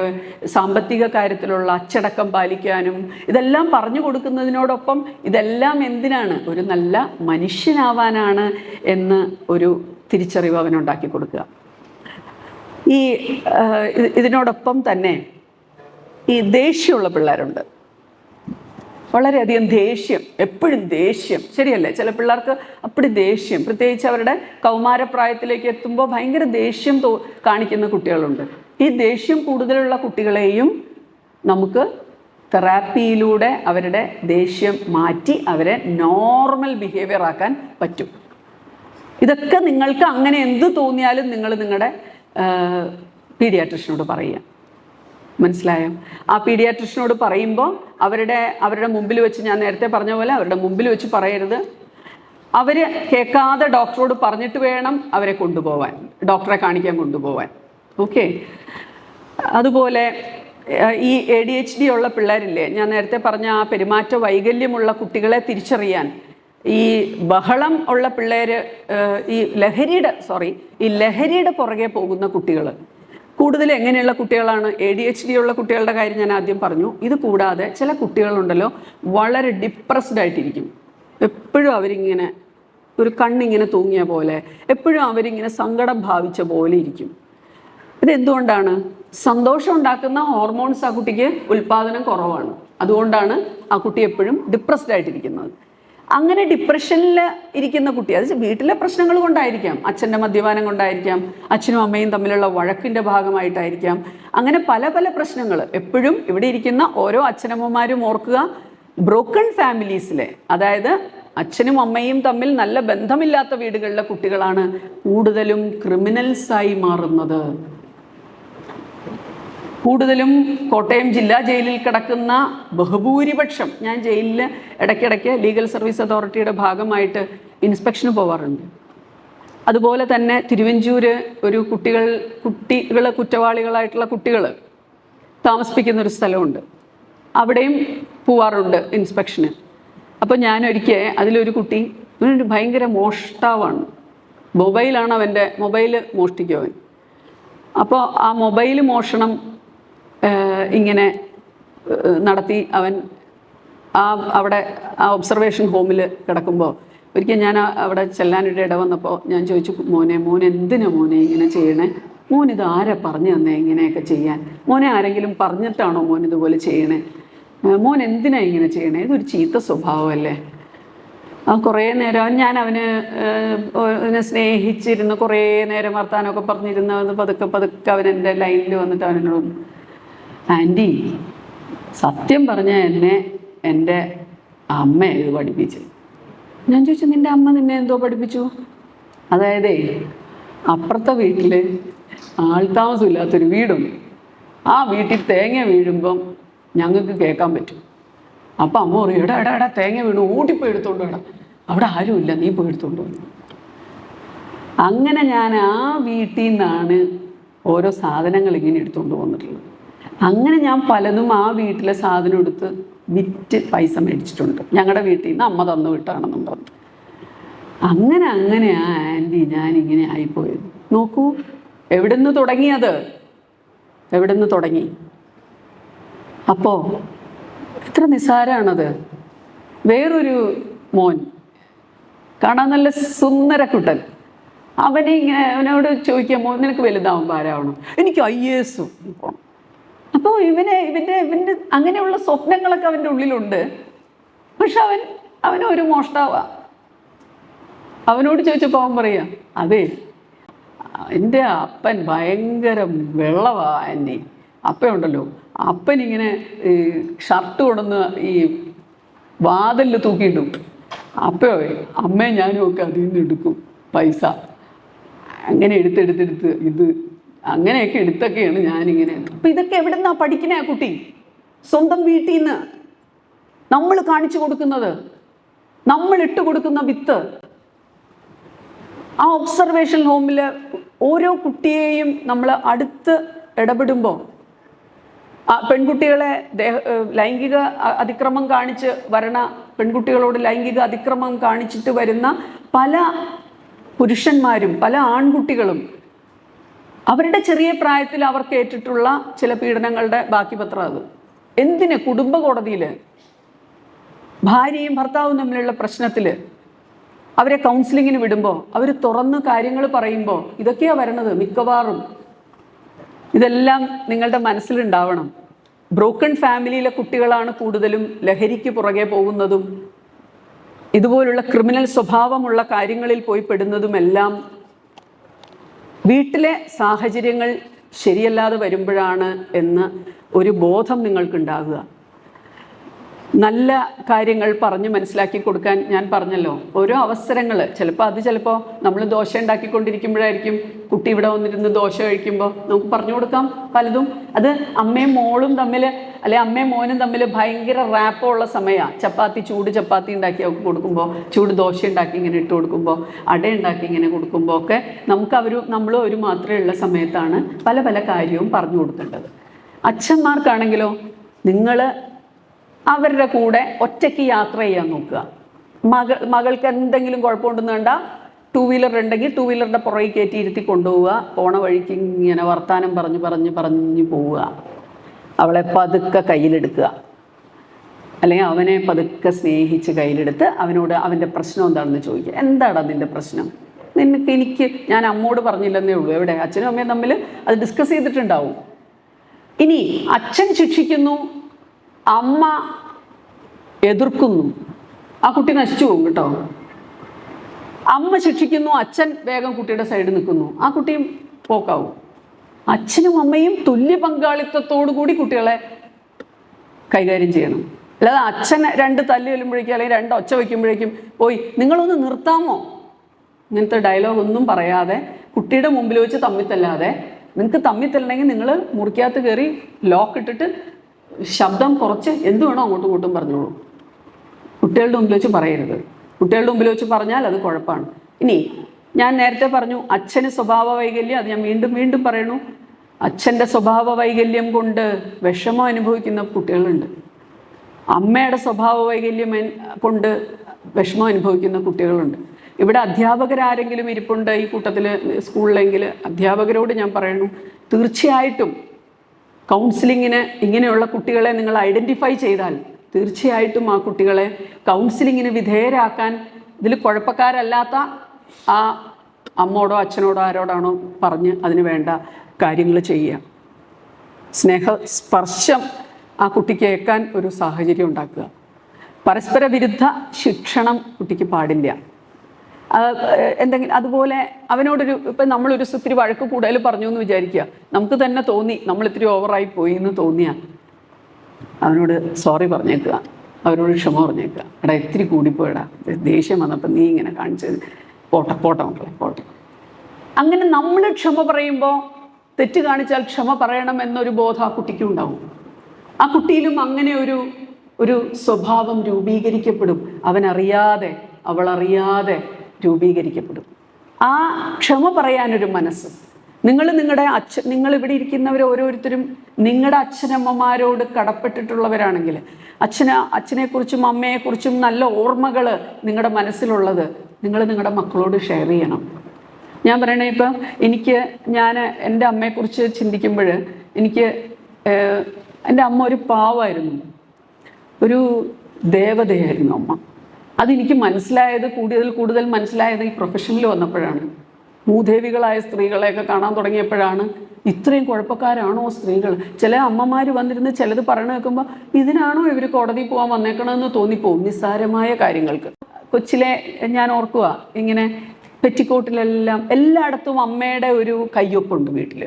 സാമ്പത്തിക കാര്യത്തിലുള്ള അച്ചടക്കം പാലിക്കാനും ഇതെല്ലാം പറഞ്ഞു കൊടുക്കുന്നതിനോടൊപ്പം ഇതെല്ലാം എന്തിനാണ്, ഒരു നല്ല മനുഷ്യനാവാനാണ് എന്ന് ഒരു തിരിച്ചറിവ് അവനുണ്ടാക്കി കൊടുക്കുക. ഇതിനോടൊപ്പം തന്നെ ഈ ദേഷ്യമുള്ള പിള്ളേരുണ്ട്. വളരെയധികം ദേഷ്യം, എപ്പോഴും ദേഷ്യം, ശരിയല്ലേ? ചില പിള്ളേർക്ക് അപ്പടി ദേഷ്യം, പ്രത്യേകിച്ച് അവരുടെ കൗമാരപ്രായത്തിലേക്ക് എത്തുമ്പോൾ ഭയങ്കര ദേഷ്യം കാണിക്കുന്ന കുട്ടികളുണ്ട്. ഈ ദേഷ്യം കൂടുതലുള്ള കുട്ടികളെയും നമുക്ക് തെറാപ്പിയിലൂടെ അവരുടെ ദേഷ്യം മാറ്റി അവരെ നോർമൽ ബിഹേവിയർ ആക്കാൻ പറ്റും. ഇതൊക്കെ നിങ്ങൾക്ക് അങ്ങനെ എന്ത് തോന്നിയാലും നിങ്ങൾ നിങ്ങളുടെ പീഡിയാട്രിഷ്യനോട് പറയുക. മനസ്സിലായോ? ആ പീഡിയാട്രിഷ്യനോട് പറയുമ്പോൾ അവരുടെ മുമ്പിൽ വെച്ച്, ഞാൻ നേരത്തെ പറഞ്ഞ പോലെ അവരുടെ മുമ്പിൽ വെച്ച് പറയരുത്. അവർ കേൾക്കാതെ ഡോക്ടറോട് പറഞ്ഞിട്ട് വേണം അവരെ കൊണ്ടുപോവാൻ, ഡോക്ടറെ കാണിക്കാൻ കൊണ്ടുപോവാൻ. ഓക്കെ. അതുപോലെ ഈ ADHD ഉള്ള പിള്ളേരില്ലേ, ഞാൻ നേരത്തെ പറഞ്ഞ ആ പെരുമാറ്റ വൈകല്യമുള്ള കുട്ടികളെ തിരിച്ചറിയാൻ ഈ ബഹളം ഉള്ള പിള്ളേർ, ഈ ലഹരിയുടെ പുറകെ പോകുന്ന കുട്ടികൾ കൂടുതൽ എങ്ങനെയുള്ള കുട്ടികളാണ്? ADHD ഉള്ള കുട്ടികളുടെ കാര്യം ഞാൻ ആദ്യം പറഞ്ഞു. ഇത് കൂടാതെ ചില കുട്ടികളുണ്ടല്ലോ വളരെ ഡിപ്രസ്ഡ് ആയിട്ടിരിക്കും. എപ്പോഴും അവരിങ്ങനെ ഒരു കണ്ണിങ്ങനെ തൂങ്ങിയ പോലെ, എപ്പോഴും അവരിങ്ങനെ സങ്കടം ഭാവിച്ച പോലെ ഇരിക്കും. ഇതെന്തുകൊണ്ടാണ്? സന്തോഷം ഉണ്ടാക്കുന്ന ഹോർമോൺസ് ആ കുട്ടിക്ക് ഉൽപ്പാദനം കുറവാണ്. അതുകൊണ്ടാണ് ആ കുട്ടി എപ്പോഴും ഡിപ്രസ്ഡ് ആയിട്ടിരിക്കുന്നത്. അങ്ങനെ ഡിപ്രഷനിൽ ഇരിക്കുന്ന കുട്ടി, അത് വീട്ടിലെ പ്രശ്നങ്ങൾ കൊണ്ടായിരിക്കാം, അച്ഛൻ്റെ മദ്യപാനം കൊണ്ടായിരിക്കാം, അച്ഛനും അമ്മയും തമ്മിലുള്ള വഴക്കിൻ്റെ ഭാഗമായിട്ടായിരിക്കാം, അങ്ങനെ പല പല പ്രശ്നങ്ങൾ. എപ്പോഴും ഇവിടെ ഇരിക്കുന്ന ഓരോ അച്ഛനമ്മമാരും ഓർക്കുക, ബ്രോക്കൺ ഫാമിലീസിലെ, അതായത് അച്ഛനും അമ്മയും തമ്മിൽ നല്ല ബന്ധമില്ലാത്ത വീടുകളിലെ കുട്ടികളാണ് കൂടുതലും ക്രിമിനൽസായി മാറുന്നത്. കൂടുതലും കോട്ടയം ജില്ലാ ജയിലിൽ കിടക്കുന്ന ബഹുഭൂരിപക്ഷം, ഞാൻ ജയിലിൽ ഇടയ്ക്കിടയ്ക്ക് ലീഗൽ സർവീസ് അതോറിറ്റിയുടെ ഭാഗമായിട്ട് ഇൻസ്പെക്ഷന് പോവാറുണ്ട്. അതുപോലെ തന്നെ തിരുവഞ്ചൂർ ഒരു കുട്ടികൾ കുറ്റവാളികളായിട്ടുള്ള കുട്ടികൾ താമസിപ്പിക്കുന്നൊരു സ്ഥലമുണ്ട്, അവിടെയും പോവാറുണ്ട് ഇൻസ്പെക്ഷന്. അപ്പോൾ ഞാനൊരിക്കൽ അതിലൊരു കുട്ടി ഭയങ്കര മോഷ്ടാവാണ്, മൊബൈലാണ് അവൻ്റെ, മൊബൈൽ മോഷ്ടിക്കും അവൻ. അപ്പോൾ ആ മൊബൈൽ മോഷണം ഇങ്ങനെ നടത്തി അവൻ അവിടെ ആ ഒബ്സർവേഷൻ ഹോമിൽ കിടക്കുമ്പോൾ ഒരിക്കൽ ഞാൻ അവിടെ ചെല്ലാനിടെ ഇട വന്നപ്പോൾ ഞാൻ ചോദിച്ചു, മോൻ എന്തിനാ മോനെ ഇങ്ങനെ ചെയ്യണേ? മോൻ ഇത് ആരാ പറഞ്ഞു തന്നേ ഇങ്ങനെയൊക്കെ ചെയ്യാൻ? മോനെ ആരെങ്കിലും പറഞ്ഞിട്ടാണോ മോൻ ഇതുപോലെ ചെയ്യണേ? മോൻ എന്തിനാ ഇങ്ങനെ ചെയ്യണേ? ഇതൊരു ചീത്ത സ്വഭാവമല്ലേ? കുറേ നേരം ഞാൻ അവനെ സ്നേഹിച്ചിരുന്ന് കുറേ നേരം വർത്താനമൊക്കെ പറഞ്ഞിരുന്ന പതുക്കെ അവൻ എൻ്റെ ലൈനിൽ വന്നിട്ട് അവനോട്, ആൻറ്റി സത്യം പറഞ്ഞാൽ എന്നെ എൻ്റെ അമ്മ ഇത് പഠിപ്പിച്ചു. ഞാൻ ചോദിച്ചു, നിൻ്റെ അമ്മ നിന്നെ എന്തോ പഠിപ്പിച്ചു? അതായത് അപ്പുറത്തെ വീട്ടിൽ ആൾതാമസമില്ലാത്തൊരു വീടുണ്ട്, ആ വീട്ടിൽ തേങ്ങ വീഴുമ്പം ഞങ്ങൾക്ക് കേൾക്കാൻ പറ്റും. അപ്പം അമ്മ പറയും, എടാ തേങ്ങ വീണു, ഓടിപ്പോയി എടുത്തോണ്ട് വേണം, അവിടെ ആരുമില്ല, നീ പോയി എടുത്തോണ്ട് വന്നു. അങ്ങനെ ഞാൻ ആ വീട്ടിൽ നിന്നാണ് ഓരോ സാധനങ്ങൾ ഇങ്ങനെ എടുത്തുകൊണ്ട് വന്നിട്ടുള്ളത്. അങ്ങനെ ഞാൻ പലതും ആ വീട്ടിലെ സാധനം എടുത്ത് വിറ്റ് പൈസ മേടിച്ചിട്ടുണ്ട്, ഞങ്ങളുടെ വീട്ടിൽ നിന്ന് അമ്മ തന്നു വിട്ടാണെന്നും പറഞ്ഞു. അങ്ങനെ ആ ആൻറ്റി ഞാനിങ്ങനെ ആയിപ്പോയത്. നോക്കൂ, എവിടെ നിന്ന് തുടങ്ങി? അപ്പോൾ എത്ര നിസ്സാരമാണത്. വേറൊരു മോൻ കാണാൻ നല്ല സുന്ദരക്കുട്ടൻ, അവനോട് ചോദിക്കാം, മോൻ നിനക്ക് വലുതാവുമ്പോൾ ആരാവണം? എനിക്ക് IAS പോകണം. അപ്പോൾ ഇവൻ്റെ അങ്ങനെയുള്ള സ്വപ്നങ്ങളൊക്കെ അവൻ്റെ ഉള്ളിലുണ്ട്. പക്ഷെ അവനൊരു മോഷ്ടാവാ. അവനോട് ചോദിച്ചപ്പോൾ അവൻ പറയാം, അതെ എൻ്റെ അപ്പൻ ഭയങ്കര വെള്ളവാ ആൻറ്റി. അപ്പയുണ്ടല്ലോ, അപ്പനിങ്ങനെ ഷർട്ട് കൊണ്ടുവന്ന് ഈ വാതിലിൽ തൂക്കിയിട്ടും അപ്പയോ അമ്മയെ ഞാനും ഒക്കെ അതിൽ നിന്ന് എടുക്കും പൈസ. അങ്ങനെ എടുത്തെടുത്ത് ഇത് അങ്ങനെയൊക്കെ എടുത്തൊക്കെയാണ് ഞാനിങ്ങനെ. അപ്പം ഇതൊക്കെ എവിടെ നിന്നാണ് പഠിക്കണേ ആ കുട്ടി? സ്വന്തം വീട്ടിൽ നിന്ന് നമ്മൾ കാണിച്ചു കൊടുക്കുന്നത്, നമ്മൾ ഇട്ട് കൊടുക്കുന്ന വിത്ത്. ആ ഒബ്സർവേഷൻ ഹോമിൽ ഓരോ കുട്ടിയെയും നമ്മൾ അടുത്ത് ഇടപെടുമ്പോൾ പെൺകുട്ടികളെ ലൈംഗിക അതിക്രമം കാണിച്ച് വരണ പെൺകുട്ടികളോട് ലൈംഗിക അതിക്രമം കാണിച്ചിട്ട് വരുന്ന പല പുരുഷന്മാരും പല ആൺകുട്ടികളും അവരുടെ ചെറിയ പ്രായത്തിൽ അവർക്ക് ഏറ്റിട്ടുള്ള ചില പീഡനങ്ങളുടെ ബാക്കി പത്രം അത്. എന്തിന്? കുടുംബ കോടതിയിൽ ഭാര്യയും ഭർത്താവും തമ്മിലുള്ള പ്രശ്നത്തിൽ അവരെ കൗൺസിലിങ്ങിന് വിടുമ്പോൾ അവർ തുറന്ന് കാര്യങ്ങൾ പറയുമ്പോൾ ഇതൊക്കെയാണ് വരണത് മിക്കവാറും. ഇതെല്ലാം നിങ്ങളുടെ മനസ്സിലുണ്ടാവണം. ബ്രോക്കൺ ഫാമിലിയിലെ കുട്ടികളാണ് കൂടുതലും ലഹരിക്ക് പുറകെ പോകുന്നതും ഇതുപോലുള്ള ക്രിമിനൽ സ്വഭാവമുള്ള കാര്യങ്ങളിൽ പോയി പെടുന്നതുമെല്ലാം വീട്ടിലെ സാഹചര്യങ്ങൾ ശരിയല്ലാതെ വരുമ്പോഴാണ് എന്ന് ഒരു ബോധം നിങ്ങൾക്കുണ്ടാകുക. നല്ല കാര്യങ്ങൾ പറഞ്ഞ് മനസ്സിലാക്കി കൊടുക്കാൻ ഞാൻ പറഞ്ഞല്ലോ, ഓരോ അവസരങ്ങൾ. ചിലപ്പോൾ നമ്മൾ ദോശ ഉണ്ടാക്കിക്കൊണ്ടിരിക്കുമ്പോഴായിരിക്കും കുട്ടി ഇവിടെ വന്നിരുന്ന് ദോശ കഴിക്കുമ്പോൾ നമുക്ക് പറഞ്ഞു കൊടുക്കാം പലതും. അത് അമ്മയും മോളും തമ്മിൽ അല്ലെ അമ്മയും മോനും തമ്മിൽ ഭയങ്കര റാപ്പുള്ള സമയമാണ്. ചൂട് ചപ്പാത്തി ഉണ്ടാക്കി അവർക്ക് കൊടുക്കുമ്പോൾ, ചൂട് ദോശ ഉണ്ടാക്കി ഇങ്ങനെ ഇട്ട് കൊടുക്കുമ്പോൾ, അട ഉണ്ടാക്കി ഇങ്ങനെ കൊടുക്കുമ്പോൾ ഒക്കെ നമ്മളും ഒരു മാത്രമേ ഉള്ള സമയത്താണ് പല പല കാര്യവും പറഞ്ഞു കൊടുക്കേണ്ടത്. അച്ഛന്മാർക്കാണെങ്കിലോ നിങ്ങൾ അവരുടെ കൂടെ ഒറ്റയ്ക്ക് യാത്ര ചെയ്യാൻ നോക്കുക. മകൾക്ക് എന്തെങ്കിലും കുഴപ്പമുണ്ടെന്ന് കണ്ടാൽ 2 വീലർ ഉണ്ടെങ്കിൽ 2 വീലറിൻ്റെ പുറകെ കയറ്റി ഇരുത്തി കൊണ്ടുപോവുക. പോണ വഴിക്ക് ഇങ്ങനെ വർത്താനം പറഞ്ഞു പോവുക. അവളെ പതുക്കെ കയ്യിലെടുക്കുക, അല്ലെങ്കിൽ അവനെ പതുക്കെ സ്നേഹിച്ച് കയ്യിലെടുത്ത് അവനോട് അവൻ്റെ പ്രശ്നം എന്താണെന്ന് ചോദിക്കുക. എന്താണ് അതിൻ്റെ പ്രശ്നം? ഞാൻ അമ്മോട് പറഞ്ഞില്ലെന്നേ ഉള്ളൂ. എവിടെ? അച്ഛനും അമ്മയും തമ്മിൽ അത് ഡിസ്കസ് ചെയ്തിട്ടുണ്ടാവും. ഇനി അച്ഛൻ ശിക്ഷിക്കുന്നു, അമ്മ എതിർക്കുന്നു, ആ കുട്ടി നശിച്ചു പോകും കേട്ടോ. അമ്മ ശിക്ഷിക്കുന്നു, അച്ഛൻ വേഗം കുട്ടിയുടെ സൈഡിൽ നിൽക്കുന്നു, ആ കുട്ടിയും പോക്കാവും. അച്ഛനും അമ്മയും തുല്യ പങ്കാളിത്തത്തോടു കൂടി കുട്ടികളെ കൈകാര്യം ചെയ്യണം. അല്ലാതെ അച്ഛൻ 2 തല്ല് ചെല്ലുമ്പോഴേക്കും അല്ലെങ്കിൽ 2 ഒച്ച വയ്ക്കുമ്പോഴേക്കും പോയി നിങ്ങളൊന്ന് നിർത്താമോ, ഇങ്ങനത്തെ ഡയലോഗ് ഒന്നും പറയാതെ കുട്ടിയുടെ മുമ്പിൽ വെച്ച് തമ്മിത്തല്ലാതെ, നിങ്ങൾക്ക് തമ്മിത്തല്ലെങ്കിൽ നിങ്ങൾ മുറിക്കകത്ത് കയറി ലോക്ക് ഇട്ടിട്ട് ശബ്ദം കുറച്ച് എന്ത് വേണോ അങ്ങോട്ടും ഇങ്ങോട്ടും പറഞ്ഞോളൂ. കുട്ടികളുടെ മുമ്പിൽ വെച്ച് പറയരുത്. കുട്ടികളുടെ മുമ്പിൽ വെച്ച് പറഞ്ഞാൽ അത് കുഴപ്പമാണ്. ഇനി ഞാൻ നേരത്തെ പറഞ്ഞു അച്ഛന് സ്വഭാവ വൈകല്യം, അത് ഞാൻ വീണ്ടും വീണ്ടും പറയണു. അച്ഛൻ്റെ സ്വഭാവ വൈകല്യം കൊണ്ട് വിഷമം അനുഭവിക്കുന്ന കുട്ടികളുണ്ട്. അമ്മയുടെ സ്വഭാവ വൈകല്യം കൊണ്ട് വിഷമം അനുഭവിക്കുന്ന കുട്ടികളുണ്ട്. ഇവിടെ അധ്യാപകരാരെങ്കിലും ഇരിപ്പുണ്ട് ഈ കൂട്ടത്തിൽ സ്കൂളിലെങ്കിൽ അധ്യാപകരോട് ഞാൻ പറയുന്നു, തീർച്ചയായിട്ടും കൗൺസിലിങ്ങിന് ഇങ്ങനെയുള്ള കുട്ടികളെ നിങ്ങൾ ഐഡൻറ്റിഫൈ ചെയ്താൽ തീർച്ചയായിട്ടും ആ കുട്ടികളെ കൗൺസിലിങ്ങിന് വിധേയരാക്കാൻ ഇതിൽ കുഴപ്പക്കാരല്ലാത്ത ആ അമ്മോടോ അച്ഛനോടോ ആരോടാണോ പറഞ്ഞ് അതിന് വേണ്ട കാര്യങ്ങൾ ചെയ്യുക. സ്നേഹസ്പർശം ആ കുട്ടിക്ക് ഏൽക്കാൻ ഒരു സാഹചര്യം ഉണ്ടാക്കുക. പരസ്പര വിരുദ്ധ ശിക്ഷണം കുട്ടിക്ക് പാടില്ല. എന്തെങ്കിലും അതുപോലെ അവനോടൊരു ഇപ്പം നമ്മളൊരു ഇത്തിരി വഴക്ക് കൂടുതൽ പറഞ്ഞു എന്ന് വിചാരിക്കുക, നമുക്ക് തന്നെ തോന്നി നമ്മൾ ഇത്തിരി ഓവറായി പോയി എന്ന് തോന്നിയാൽ അവനോട് സോറി പറഞ്ഞേക്കുക, അവരോട് ക്ഷമ പറഞ്ഞേക്കുക. എടാ ഇത്തിരി കൂടിപ്പോയടാ, ദേഷ്യം വന്നപ്പോൾ നീ ഇങ്ങനെ കാണിച്ചത്, പോട്ടെ മക്കളെ പോട്ടെ. അങ്ങനെ നമ്മൾ ക്ഷമ പറയുമ്പോൾ തെറ്റ് കാണിച്ചാൽ ക്ഷമ പറയണം എന്നൊരു ബോധം ആ കുട്ടിക്കും ഉണ്ടാവും. ആ കുട്ടിയിലും അങ്ങനെ ഒരു സ്വഭാവം രൂപീകരിക്കപ്പെടും. അവനറിയാതെ അവളറിയാതെ രൂപീകരിക്കപ്പെടും. ആ ക്ഷമ പറയാനൊരു മനസ്സ്. നിങ്ങൾ ഇവിടെ ഇരിക്കുന്നവർ ഓരോരുത്തരും നിങ്ങളുടെ അച്ഛനമ്മമാരോട് കടപ്പെട്ടിട്ടുള്ളവരാണെങ്കിൽ അച്ഛനെക്കുറിച്ചും അമ്മയെക്കുറിച്ചും നല്ല ഓർമ്മകൾ നിങ്ങളുടെ മനസ്സിലുള്ളത് നിങ്ങൾ നിങ്ങളുടെ മക്കളോട് ഷെയർ ചെയ്യണം. ഞാൻ പറയണേ, ഇപ്പം ഞാൻ എൻ്റെ അമ്മയെക്കുറിച്ച് ചിന്തിക്കുമ്പോൾ എൻ്റെ അമ്മ ഒരു പാവമായിരുന്നു, ഒരു ദേവതയായിരുന്നു അമ്മ. അതെനിക്ക് മനസ്സിലായത് കൂടുതൽ മനസ്സിലായത് ഈ പ്രൊഫഷനിൽ വന്നപ്പോഴാണ്. മൂദേവികളായ സ്ത്രീകളെയൊക്കെ കാണാൻ തുടങ്ങിയപ്പോഴാണ് ഇത്രയും കുഴപ്പക്കാരാണോ സ്ത്രീകൾ. ചില അമ്മമാർ വന്നിരുന്ന് ചിലത് പറഞ്ഞു കേൾക്കുമ്പോൾ ഇതിനാണോ ഇവർ കോടതിയിൽ പോകാൻ വന്നേക്കണമെന്ന് തോന്നിപ്പോവും നിസ്സാരമായ കാര്യങ്ങൾക്ക്. കൊച്ചിലെ ഞാൻ ഓർക്കുക, ഇങ്ങനെ പെറ്റിക്കോട്ടിലെല്ലാം എല്ലായിടത്തും അമ്മയുടെ ഒരു കയ്യൊപ്പുണ്ട് വീട്ടിൽ.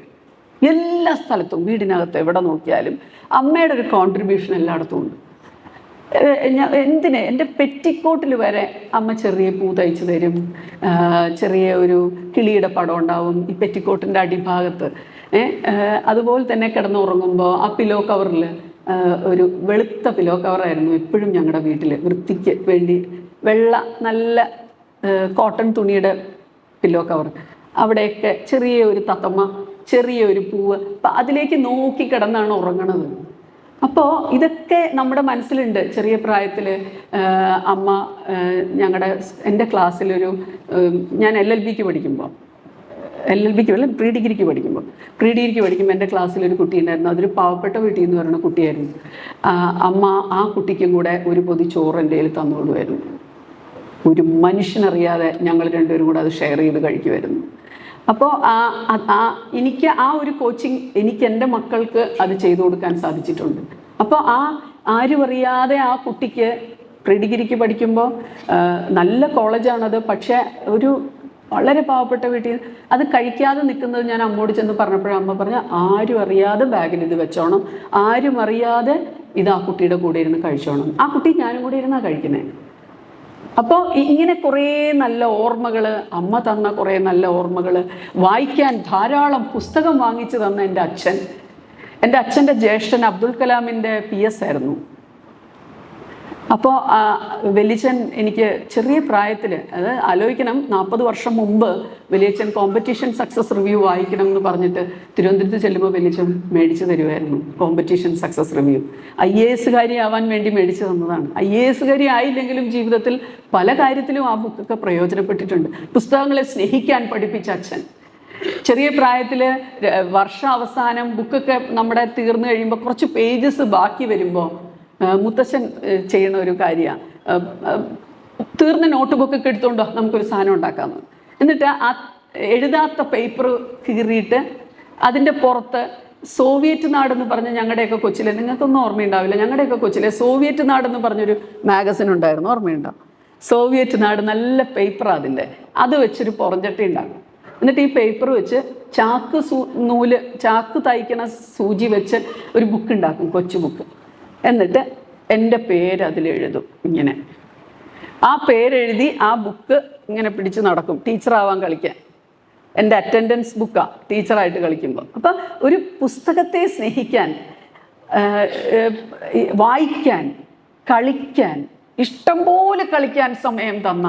എല്ലാ സ്ഥലത്തും വീടിനകത്ത് എവിടെ നോക്കിയാലും അമ്മയുടെ ഒരു കോൺട്രിബ്യൂഷൻ എല്ലായിടത്തും ഉണ്ട്. എൻ്റെ പെറ്റിക്കോട്ടിൽ വരെ അമ്മ ചെറിയ പൂ തയ്ച്ചു തരും, ചെറിയ ഒരു കിളിയുടെ പടം ഉണ്ടാവും ഈ പെറ്റിക്കോട്ടിൻ്റെ അടിഭാഗത്ത്. അതുപോലെ തന്നെ കിടന്നുറങ്ങുമ്പോൾ ആ പില്ലോ കവറിൽ ഒരു വെളുത്ത പില്ലോ കവറായിരുന്നു എപ്പോഴും ഞങ്ങളുടെ വീട്ടിൽ വൃത്തിക്ക് വേണ്ടി. വെള്ള നല്ല കോട്ടൺ തുണിയുടെ പില്ലോ കവർ, അവിടെയൊക്കെ ചെറിയ ഒരു തത്തമ്മ, ചെറിയ ഒരു പൂവ്, അതിലേക്ക് നോക്കി കിടന്നാണ് ഉറങ്ങണത്. അപ്പോൾ ഇതൊക്കെ നമ്മുടെ മനസ്സിലുണ്ട്. ചെറിയ പ്രായത്തിൽ അമ്മ എൻ്റെ ക്ലാസ്സിലൊരു ഞാൻ LLBക്ക് പഠിക്കുമ്പോൾ പ്രീ ഡിഗ്രിക്ക് പഠിക്കുമ്പോൾ എൻ്റെ ക്ലാസ്സിലൊരു കുട്ടി ഉണ്ടായിരുന്നു. അതൊരു പാവപ്പെട്ട വീട്ടിൽ നിന്ന് പറയുന്ന കുട്ടിയായിരുന്നു. അമ്മ ആ കുട്ടിക്കും കൂടെ ഒരു പൊതി ചോറ് എൻ്റെ കയ്യിൽ തന്നുകൊള്ളുമായിരുന്നു. ഒരു മനുഷ്യനറിയാതെ ഞങ്ങൾ രണ്ടുപേരും കൂടെ അത് ഷെയർ ചെയ്ത് കഴിക്കുമായിരുന്നു. അപ്പോൾ എനിക്ക് ആ ഒരു കോച്ചിങ് എനിക്ക് എൻ്റെ മക്കൾക്ക് അത് ചെയ്തു കൊടുക്കാൻ സാധിച്ചിട്ടുണ്ട്. അപ്പോൾ ആരും അറിയാതെ ആ കുട്ടിക്ക് പ്രീ ഡിഗ്രിക്ക് പഠിക്കുമ്പോൾ നല്ല കോളേജാണത്, പക്ഷേ ഒരു വളരെ പാവപ്പെട്ട വീട്ടിൽ അത് കഴിക്കാതെ നിൽക്കുന്നത് ഞാൻ അമ്മോട് ചെന്ന് പറഞ്ഞപ്പോഴും അമ്മ പറഞ്ഞ ആരും അറിയാതെ ബാഗിൽ ഇത് വെച്ചോണം, ആരും അറിയാതെ ഇത് ആ കുട്ടിയുടെ കൂടെ ഇരുന്ന് കഴിച്ചോണം. ആ കുട്ടി ഞാനും കൂടെ ഇരുന്നാണ് കഴിക്കുന്നത്. അപ്പോൾ ഇങ്ങനെ കുറേ നല്ല ഓർമ്മകൾ, അമ്മ തന്ന കുറേ നല്ല ഓർമ്മകൾ, വായിക്കാൻ ധാരാളം പുസ്തകം വാങ്ങിച്ചു തന്ന എൻ്റെ അച്ഛൻ, എൻ്റെ അച്ഛൻ്റെ ജ്യേഷ്ഠൻ അബ്ദുൽ കലാമിൻ്റെ PS ആയിരുന്നു. അപ്പോൾ വലിയച്ഛൻ എനിക്ക് ചെറിയ പ്രായത്തിൽ, അത് ആലോചിക്കണം, 40 വർഷം മുമ്പ് വലിയച്ഛൻ കോമ്പറ്റീഷൻ സക്സസ് റിവ്യൂ വായിക്കണം എന്ന് പറഞ്ഞിട്ട് തിരുവനന്തപുരത്ത് ചെല്ലുമ്പോൾ വലിയച്ഛൻ മേടിച്ചു തരുമായിരുന്നു കോമ്പറ്റീഷൻ സക്സസ് റിവ്യൂ. IAS ആവാൻ വേണ്ടി മേടിച്ചു തന്നതാണ്. IAS ആയില്ലെങ്കിലും ജീവിതത്തിൽ പല കാര്യത്തിലും ആ ബുക്കൊക്കെ പ്രയോജനപ്പെട്ടിട്ടുണ്ട്. പുസ്തകങ്ങളെ സ്നേഹിക്കാൻ പഠിപ്പിച്ച അച്ഛൻ. ചെറിയ പ്രായത്തിൽ വർഷാവസാനം ബുക്കൊക്കെ നമ്മുടെ തീർന്നു കഴിയുമ്പോൾ കുറച്ച് പേജസ് ബാക്കി വരുമ്പോൾ മുത്തശ്ശൻ ചെയ്യണ ഒരു കാര്യമാണ്, തീർന്ന നോട്ട് ബുക്കൊക്കെ എടുത്തുകൊണ്ടോ നമുക്കൊരു സാധനം ഉണ്ടാക്കാമെന്ന്. എന്നിട്ട് ആ എഴുതാത്ത പേപ്പർ കീറിയിട്ട് അതിൻ്റെ പുറത്ത് സോവിയറ്റ് നാടെന്ന് പറഞ്ഞ് ഞങ്ങളുടെയൊക്കെ കൊച്ചിലെ, നിങ്ങൾക്കൊന്നും ഓർമ്മയുണ്ടാവില്ല, ഞങ്ങളുടെയൊക്കെ കൊച്ചിലെ സോവിയറ്റ് നാടെന്ന് പറഞ്ഞൊരു മാഗസിൻ ഉണ്ടായിരുന്നു, ഓർമ്മയുണ്ടാവും? സോവിയറ്റ് നാട്, നല്ല പേപ്പറാണ് അതിൻ്റെ. അത് വെച്ചൊരു പുറഞ്ചട്ടി ഉണ്ടാക്കും. എന്നിട്ട് ഈ പേപ്പർ വെച്ച് ചാക്ക് തയ്ക്കണ സൂചി വെച്ച് ഒരു ബുക്ക് ഉണ്ടാക്കും, കൊച്ചു ബുക്ക്. എന്നിട്ട് എൻ്റെ പേര് അതിലെഴുതും. ഇങ്ങനെ ആ പേരെഴുതി ആ ബുക്ക് ഇങ്ങനെ പിടിച്ച് നടക്കും, ടീച്ചറാവാൻ കളിക്കാൻ. എൻ്റെ അറ്റൻഡൻസ് ബുക്കാണ് ടീച്ചറായിട്ട് കളിക്കുമ്പോൾ. അപ്പം ഒരു പുസ്തകത്തെ സ്നേഹിക്കാൻ, വായിക്കാൻ, കളിക്കാൻ, ഇഷ്ടം പോലെ കളിക്കാൻ സമയം തന്ന,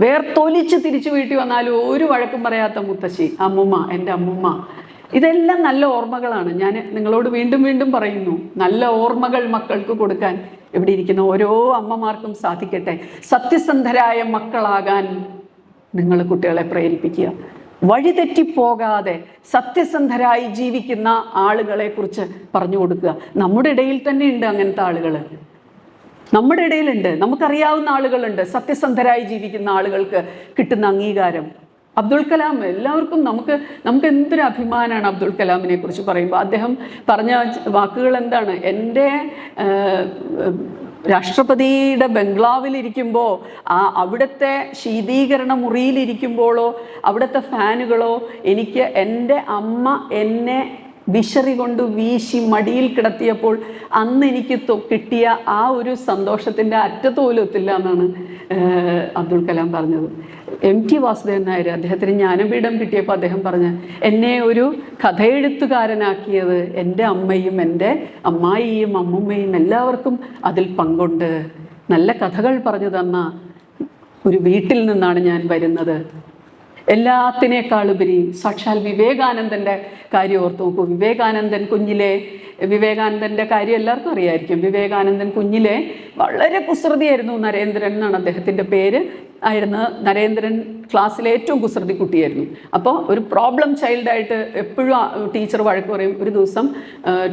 വേർത്തൊലിച്ച് തിരിച്ചു വീട്ടിൽ വന്നാലും ഒരു വഴക്കും പറയാത്ത മുത്തശ്ശി, അമ്മുമ്മ, എൻ്റെ അമ്മുമ്മ. ഇതെല്ലാം നല്ല ഓർമ്മകളാണ്. ഞാൻ നിങ്ങളോട് വീണ്ടും വീണ്ടും പറയുന്നു, നല്ല ഓർമ്മകൾ മക്കൾക്ക് കൊടുക്കാൻ ഇവിടെ ഇരിക്കുന്ന ഓരോ അമ്മമാർക്കും സാധിക്കട്ടെ. സത്യസന്ധരായ മക്കളാകാൻ നിങ്ങൾ കുട്ടികളെ പ്രേരിപ്പിക്കുക. വഴിതെറ്റിപ്പോകാതെ സത്യസന്ധരായി ജീവിക്കുന്ന ആളുകളെ കുറിച്ച് പറഞ്ഞു കൊടുക്കുക. നമ്മുടെ ഇടയിൽ തന്നെ ഉണ്ട് അങ്ങനത്തെ ആളുകൾ, നമ്മുടെ ഇടയിലുണ്ട്. നമുക്കറിയാവുന്ന ആളുകളുണ്ട്, സത്യസന്ധരായി ജീവിക്കുന്ന ആളുകൾക്ക് കിട്ടുന്ന അംഗീകാരം. അബ്ദുൽ കലാം, എല്ലാവർക്കും നമുക്ക് എന്തൊരു അഭിമാനമാണ് അബ്ദുൽ കലാമിനെ കുറിച്ച് പറയുമ്പോൾ. അദ്ദേഹം പറഞ്ഞ വാക്കുകൾ എന്താണ്? എൻ്റെ രാഷ്ട്രപതിയുടെ ബംഗ്ലാവിലിരിക്കുമ്പോൾ അവിടുത്തെ ശീതീകരണ മുറിയിലിരിക്കുമ്പോഴോ അവിടുത്തെ ഫാനുകളോ എനിക്ക് എൻ്റെ അമ്മ എന്നെ വിശറി കൊണ്ട് വീശി മടിയിൽ കിടത്തിയപ്പോൾ അന്ന് എനിക്ക് കിട്ടിയ ആ ഒരു സന്തോഷത്തിൻ്റെ അറ്റത്തോലും എത്തില്ല എന്നാണ് അബ്ദുൽ കലാം പറഞ്ഞത്. MT വാസുദേവൻ നായർ, അദ്ദേഹത്തിന് ജ്ഞാനപീഠം കിട്ടിയപ്പോൾ അദ്ദേഹം പറഞ്ഞ, എന്നെ ഒരു കഥയെഴുത്തുകാരനാക്കിയത് എൻ്റെ അമ്മയും എൻ്റെ അമ്മായിയും അമ്മുമ്മയും എല്ലാവർക്കും അതിൽ പങ്കുണ്ട്. നല്ല കഥകൾ പറഞ്ഞു തന്ന ഒരു വീട്ടിൽ നിന്നാണ് ഞാൻ വരുന്നത്. എല്ലാത്തിനേക്കാളുപരി സാക്ഷാൽ വിവേകാനന്ദൻ്റെ കാര്യം ഓർത്ത് നോക്കൂ. വിവേകാനന്ദൻ്റെ കാര്യം എല്ലാവർക്കും അറിയായിരിക്കും. വിവേകാനന്ദൻ കുഞ്ഞിലെ വളരെ കുസൃതിയായിരുന്നു. നരേന്ദ്രൻ എന്നാണ് അദ്ദേഹത്തിൻ്റെ പേര് ആയിരുന്നു. നരേന്ദ്രൻ ക്ലാസ്സിലെ ഏറ്റവും കുസൃതി കുട്ടിയായിരുന്നു. അപ്പോൾ ഒരു പ്രോബ്ലം ചൈൽഡായിട്ട് എപ്പോഴും ടീച്ചർ വഴക്ക് പറയും. ഒരു ദിവസം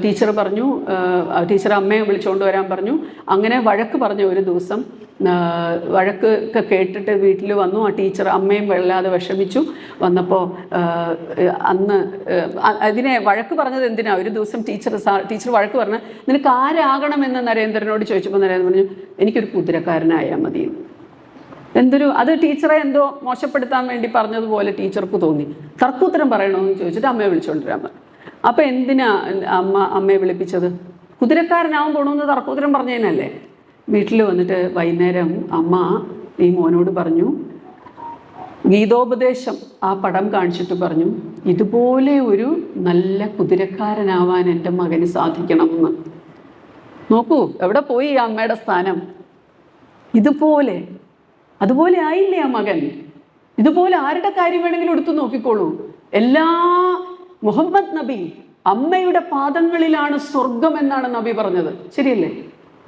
ടീച്ചർ അമ്മയെ വിളിച്ചുകൊണ്ട് വരാൻ പറഞ്ഞു. അങ്ങനെ വഴക്ക് പറഞ്ഞ ഒരു ദിവസം വഴക്കൊക്കെ കേട്ടിട്ട് വീട്ടിൽ വന്നു. ആ ടീച്ചർ അമ്മയും വല്ലാതെ വിഷമിച്ചു. വന്നപ്പോൾ അന്ന് അതിനെ വഴക്ക് പറഞ്ഞത് എന്തിനാ? ഒരു ദിവസം ടീച്ചർ വഴക്ക് പറഞ്ഞ്, നിനക്ക് ആരാകണമെന്ന് നരേന്ദ്രനോട് ചോദിച്ചപ്പോൾ നരേന്ദ്രൻ പറഞ്ഞു, എനിക്കൊരു കുതിരക്കാരനായാൽ മതി. അത് ടീച്ചറെ എന്തോ മോശപ്പെടുത്താൻ വേണ്ടി പറഞ്ഞതുപോലെ ടീച്ചർക്ക് തോന്നി. തർക്കുത്തരം പറയണമെന്ന് ചോദിച്ചിട്ട് അമ്മയെ വിളിച്ചുകൊണ്ടിരാൻ പറഞ്ഞു. അപ്പം എന്തിനാ അമ്മയെ വിളിപ്പിച്ചത്? കുതിരക്കാരനാവാൻ പോകണമെന്ന് തർക്കുത്തരം പറഞ്ഞതിനല്ലേ? വീട്ടിൽ വന്നിട്ട് വൈകുന്നേരം അമ്മ ഈ മോനോട് പറഞ്ഞു, ഗീതോപദേശം ആ പടം കാണിച്ചിട്ട് പറഞ്ഞു, ഇതുപോലെ ഒരു നല്ല കുതിരക്കാരനാവാൻ എൻ്റെ മകന് സാധിക്കണം എന്ന്. നോക്കൂ എവിടെ പോയി ആ അമ്മയുടെ സ്ഥാനം. അതുപോലെ ആയില്ലേ ആ മകൻ. ഇതുപോലെ ആരുടെ കാര്യം വേണമെങ്കിലും എടുത്തു നോക്കിക്കോളൂ. മുഹമ്മദ് നബി അമ്മയുടെ പാദങ്ങളിലാണ് സ്വർഗം എന്നാണ് നബി പറഞ്ഞത്, ശരിയല്ലേ?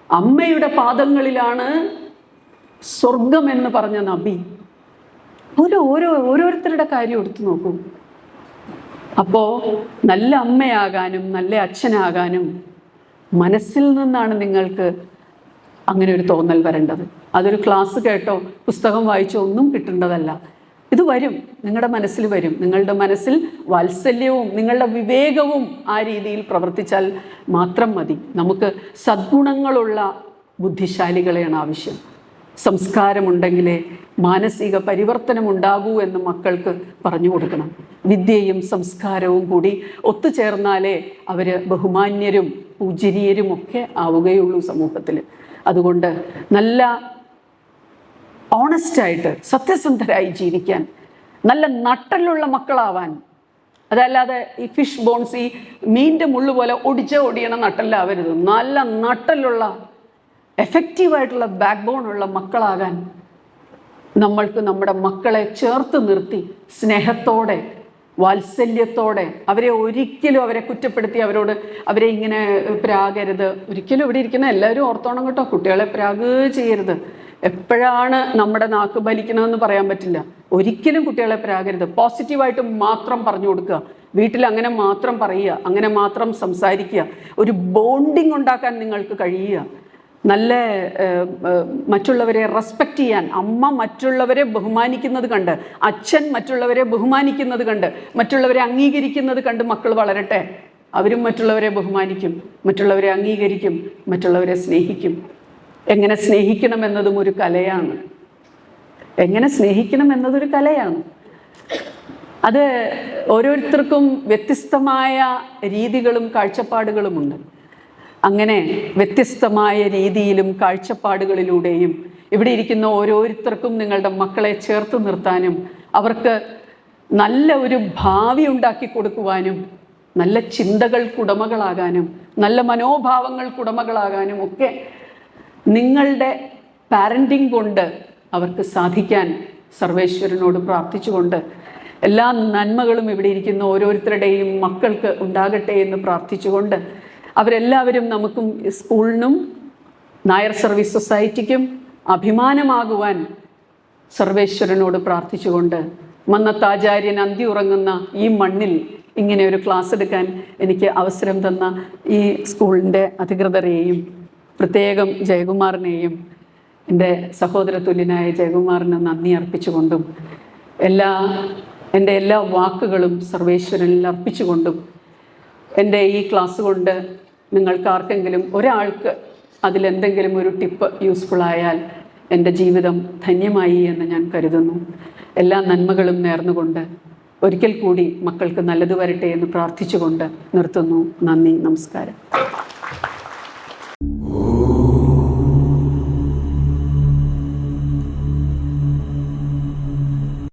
അമ്മയുടെ പാദങ്ങളിലാണ് സ്വർഗം എന്ന് പറഞ്ഞ നബി. ഓരോരുത്തരുടെ കാര്യം എടുത്തു നോക്കൂ. അപ്പോൾ നല്ല അമ്മയാകാനും നല്ല അച്ഛനാകാനും മനസ്സിൽ നിന്നാണ് നിങ്ങൾക്ക് അങ്ങനെ ഒരു തോന്നൽ വരേണ്ടത്. അതൊരു ക്ലാസ് കേട്ടോ പുസ്തകം വായിച്ചോ ഒന്നും കിട്ടേണ്ടതല്ല. ഇത് വരും, നിങ്ങളുടെ മനസ്സിൽ വരും. നിങ്ങളുടെ മനസ്സിൽ വാത്സല്യവും നിങ്ങളുടെ വിവേകവും ആ രീതിയിൽ പ്രവർത്തിച്ചാൽ മാത്രം മതി. നമുക്ക് സദ്ഗുണങ്ങളുള്ള ബുദ്ധിശാലികളെയാണ് ആവശ്യം. സംസ്കാരമുണ്ടെങ്കിലേ മാനസിക പരിവർത്തനം ഉണ്ടാകൂ എന്ന് മക്കൾക്ക് പറഞ്ഞു കൊടുക്കണം. വിദ്യയും സംസ്കാരവും കൂടി ഒത്തുചേർന്നാലേ അവർ ബഹുമാന്യരും പൂജനീയരും ഒക്കെ ആവുകയുള്ളൂ സമൂഹത്തിൽ. അതുകൊണ്ട് നല്ല ഓണസ്റ്റായിട്ട് സത്യസന്ധരായി ജീവിക്കാൻ, നല്ല നട്ടലുള്ള മക്കളാവാൻ അതല്ലാതെ ഈ ഫിഷ് ബോൺസ്, ഈ മീനിൻ്റെ മുള്ളു പോലെ ഒടിയണ നട്ടല്ലാവരുത്. നല്ല നട്ടലുള്ള എഫക്റ്റീവായിട്ടുള്ള ബാക്ക് ബോണുള്ള മക്കളാകാൻ നമ്മൾക്ക് നമ്മുടെ മക്കളെ ചേർത്ത് നിർത്തി സ്നേഹത്തോടെ വാത്സല്യത്തോടെ അവരെ ഒരിക്കലും അവരെ കുറ്റപ്പെടുത്തി അവരെ ഇങ്ങനെ പ്രാകരുത്. ഒരിക്കലും ഇവിടെ ഇരിക്കുന്ന എല്ലാവരും ഓർത്തോണം കേട്ടോ, കുട്ടികളെ പ്രാഗ് ചെയ്യരുത്. എപ്പോഴാണ് നമ്മുടെ നാക്ക് ബലിക്കണമെന്ന് പറയാൻ പറ്റില്ല. ഒരിക്കലും കുട്ടികളെ പ്രാകരുത്. പോസിറ്റീവായിട്ട് മാത്രം പറഞ്ഞു കൊടുക്കുക. വീട്ടിൽ അങ്ങനെ മാത്രം പറയുക, അങ്ങനെ മാത്രം സംസാരിക്കുക. ഒരു ബോണ്ടിങ് ഉണ്ടാക്കാൻ നിങ്ങൾക്ക് കഴിയുക. നല്ല മറ്റുള്ളവരെ റെസ്പെക്റ്റ് ചെയ്യാൻ, അമ്മ മറ്റുള്ളവരെ ബഹുമാനിക്കുന്നത് കണ്ട്, അച്ഛൻ മറ്റുള്ളവരെ ബഹുമാനിക്കുന്നത് കണ്ട്, മറ്റുള്ളവരെ അംഗീകരിക്കുന്നത് കണ്ട് മക്കൾ വളരട്ടെ. അവരും മറ്റുള്ളവരെ ബഹുമാനിക്കും, മറ്റുള്ളവരെ അംഗീകരിക്കും, മറ്റുള്ളവരെ സ്നേഹിക്കും. എങ്ങനെ സ്നേഹിക്കണം എന്നതും ഒരു കലയാണ്. എങ്ങനെ സ്നേഹിക്കണം എന്നതൊരു കലയാണ്. അത് ഓരോരുത്തർക്കും വ്യത്യസ്തമായ രീതികളും കാഴ്ചപ്പാടുകളുമുണ്ട്. അങ്ങനെ വ്യത്യസ്തമായ രീതിയിലും കാഴ്ചപ്പാടുകളിലൂടെയും ഇവിടെ ഇരിക്കുന്ന ഓരോരുത്തർക്കും നിങ്ങളുടെ മക്കളെ ചേർത്ത് നിർത്താനും അവർക്ക് നല്ല ഒരു ഭാവി ഉണ്ടാക്കി കൊടുക്കുവാനും നല്ല ചിന്തകൾക്കുടമകളാകാനും നല്ല മനോഭാവങ്ങൾക്കുടമകളാകാനും ഒക്കെ നിങ്ങളുടെ പാരൻറ്റിങ് കൊണ്ട് അവർക്ക് സാധിക്കാൻ സർവേശ്വരനോട് പ്രാർത്ഥിച്ചുകൊണ്ട് എല്ലാ നന്മകളും ഇവിടെ ഇരിക്കുന്ന ഓരോരുത്തരുടെയും മക്കൾക്ക് ഉണ്ടാകട്ടെ എന്ന് പ്രാർത്ഥിച്ചുകൊണ്ട് അവരെല്ലാവരും നമുക്കും സ്കൂളിനും നായർ സർവീസ് സൊസൈറ്റിക്കും അഭിമാനമാകുവാൻ സർവേശ്വരനോട് പ്രാർത്ഥിച്ചുകൊണ്ട് മന്നത്താചാര്യൻ അന്തി ഉറങ്ങുന്ന ഈ മണ്ണിൽ ഇങ്ങനെ ഒരു ക്ലാസ് എടുക്കാൻ എനിക്ക് അവസരം തന്ന ഈ സ്കൂളിൻ്റെ അധികൃതരെയും പ്രത്യേകം ജയകുമാറിനെയും എൻ്റെ സഹോദര തുല്യനായ ജയകുമാറിന് നന്ദി അർപ്പിച്ചുകൊണ്ടും എൻ്റെ എല്ലാ വാക്കുകളും സർവേശ്വരനിൽ അർപ്പിച്ചുകൊണ്ടും എൻ്റെ ഈ ക്ലാസ് കൊണ്ട് നിങ്ങൾക്ക് ആർക്കെങ്കിലും ഒരാൾക്ക് അതിലെന്തെങ്കിലും ഒരു ടിപ്പ് യൂസ്ഫുൾ ആയാൽ എൻ്റെ ജീവിതം ധന്യമായി എന്ന് ഞാൻ കരുതുന്നു. എല്ലാ നന്മകളും നേർന്നുകൊണ്ട് ഒരിക്കൽ കൂടി മക്കൾക്ക് നല്ലത് വരട്ടെ എന്ന് പ്രാർത്ഥിച്ചുകൊണ്ട് നിർത്തുന്നു. നന്ദി, നമസ്കാരം.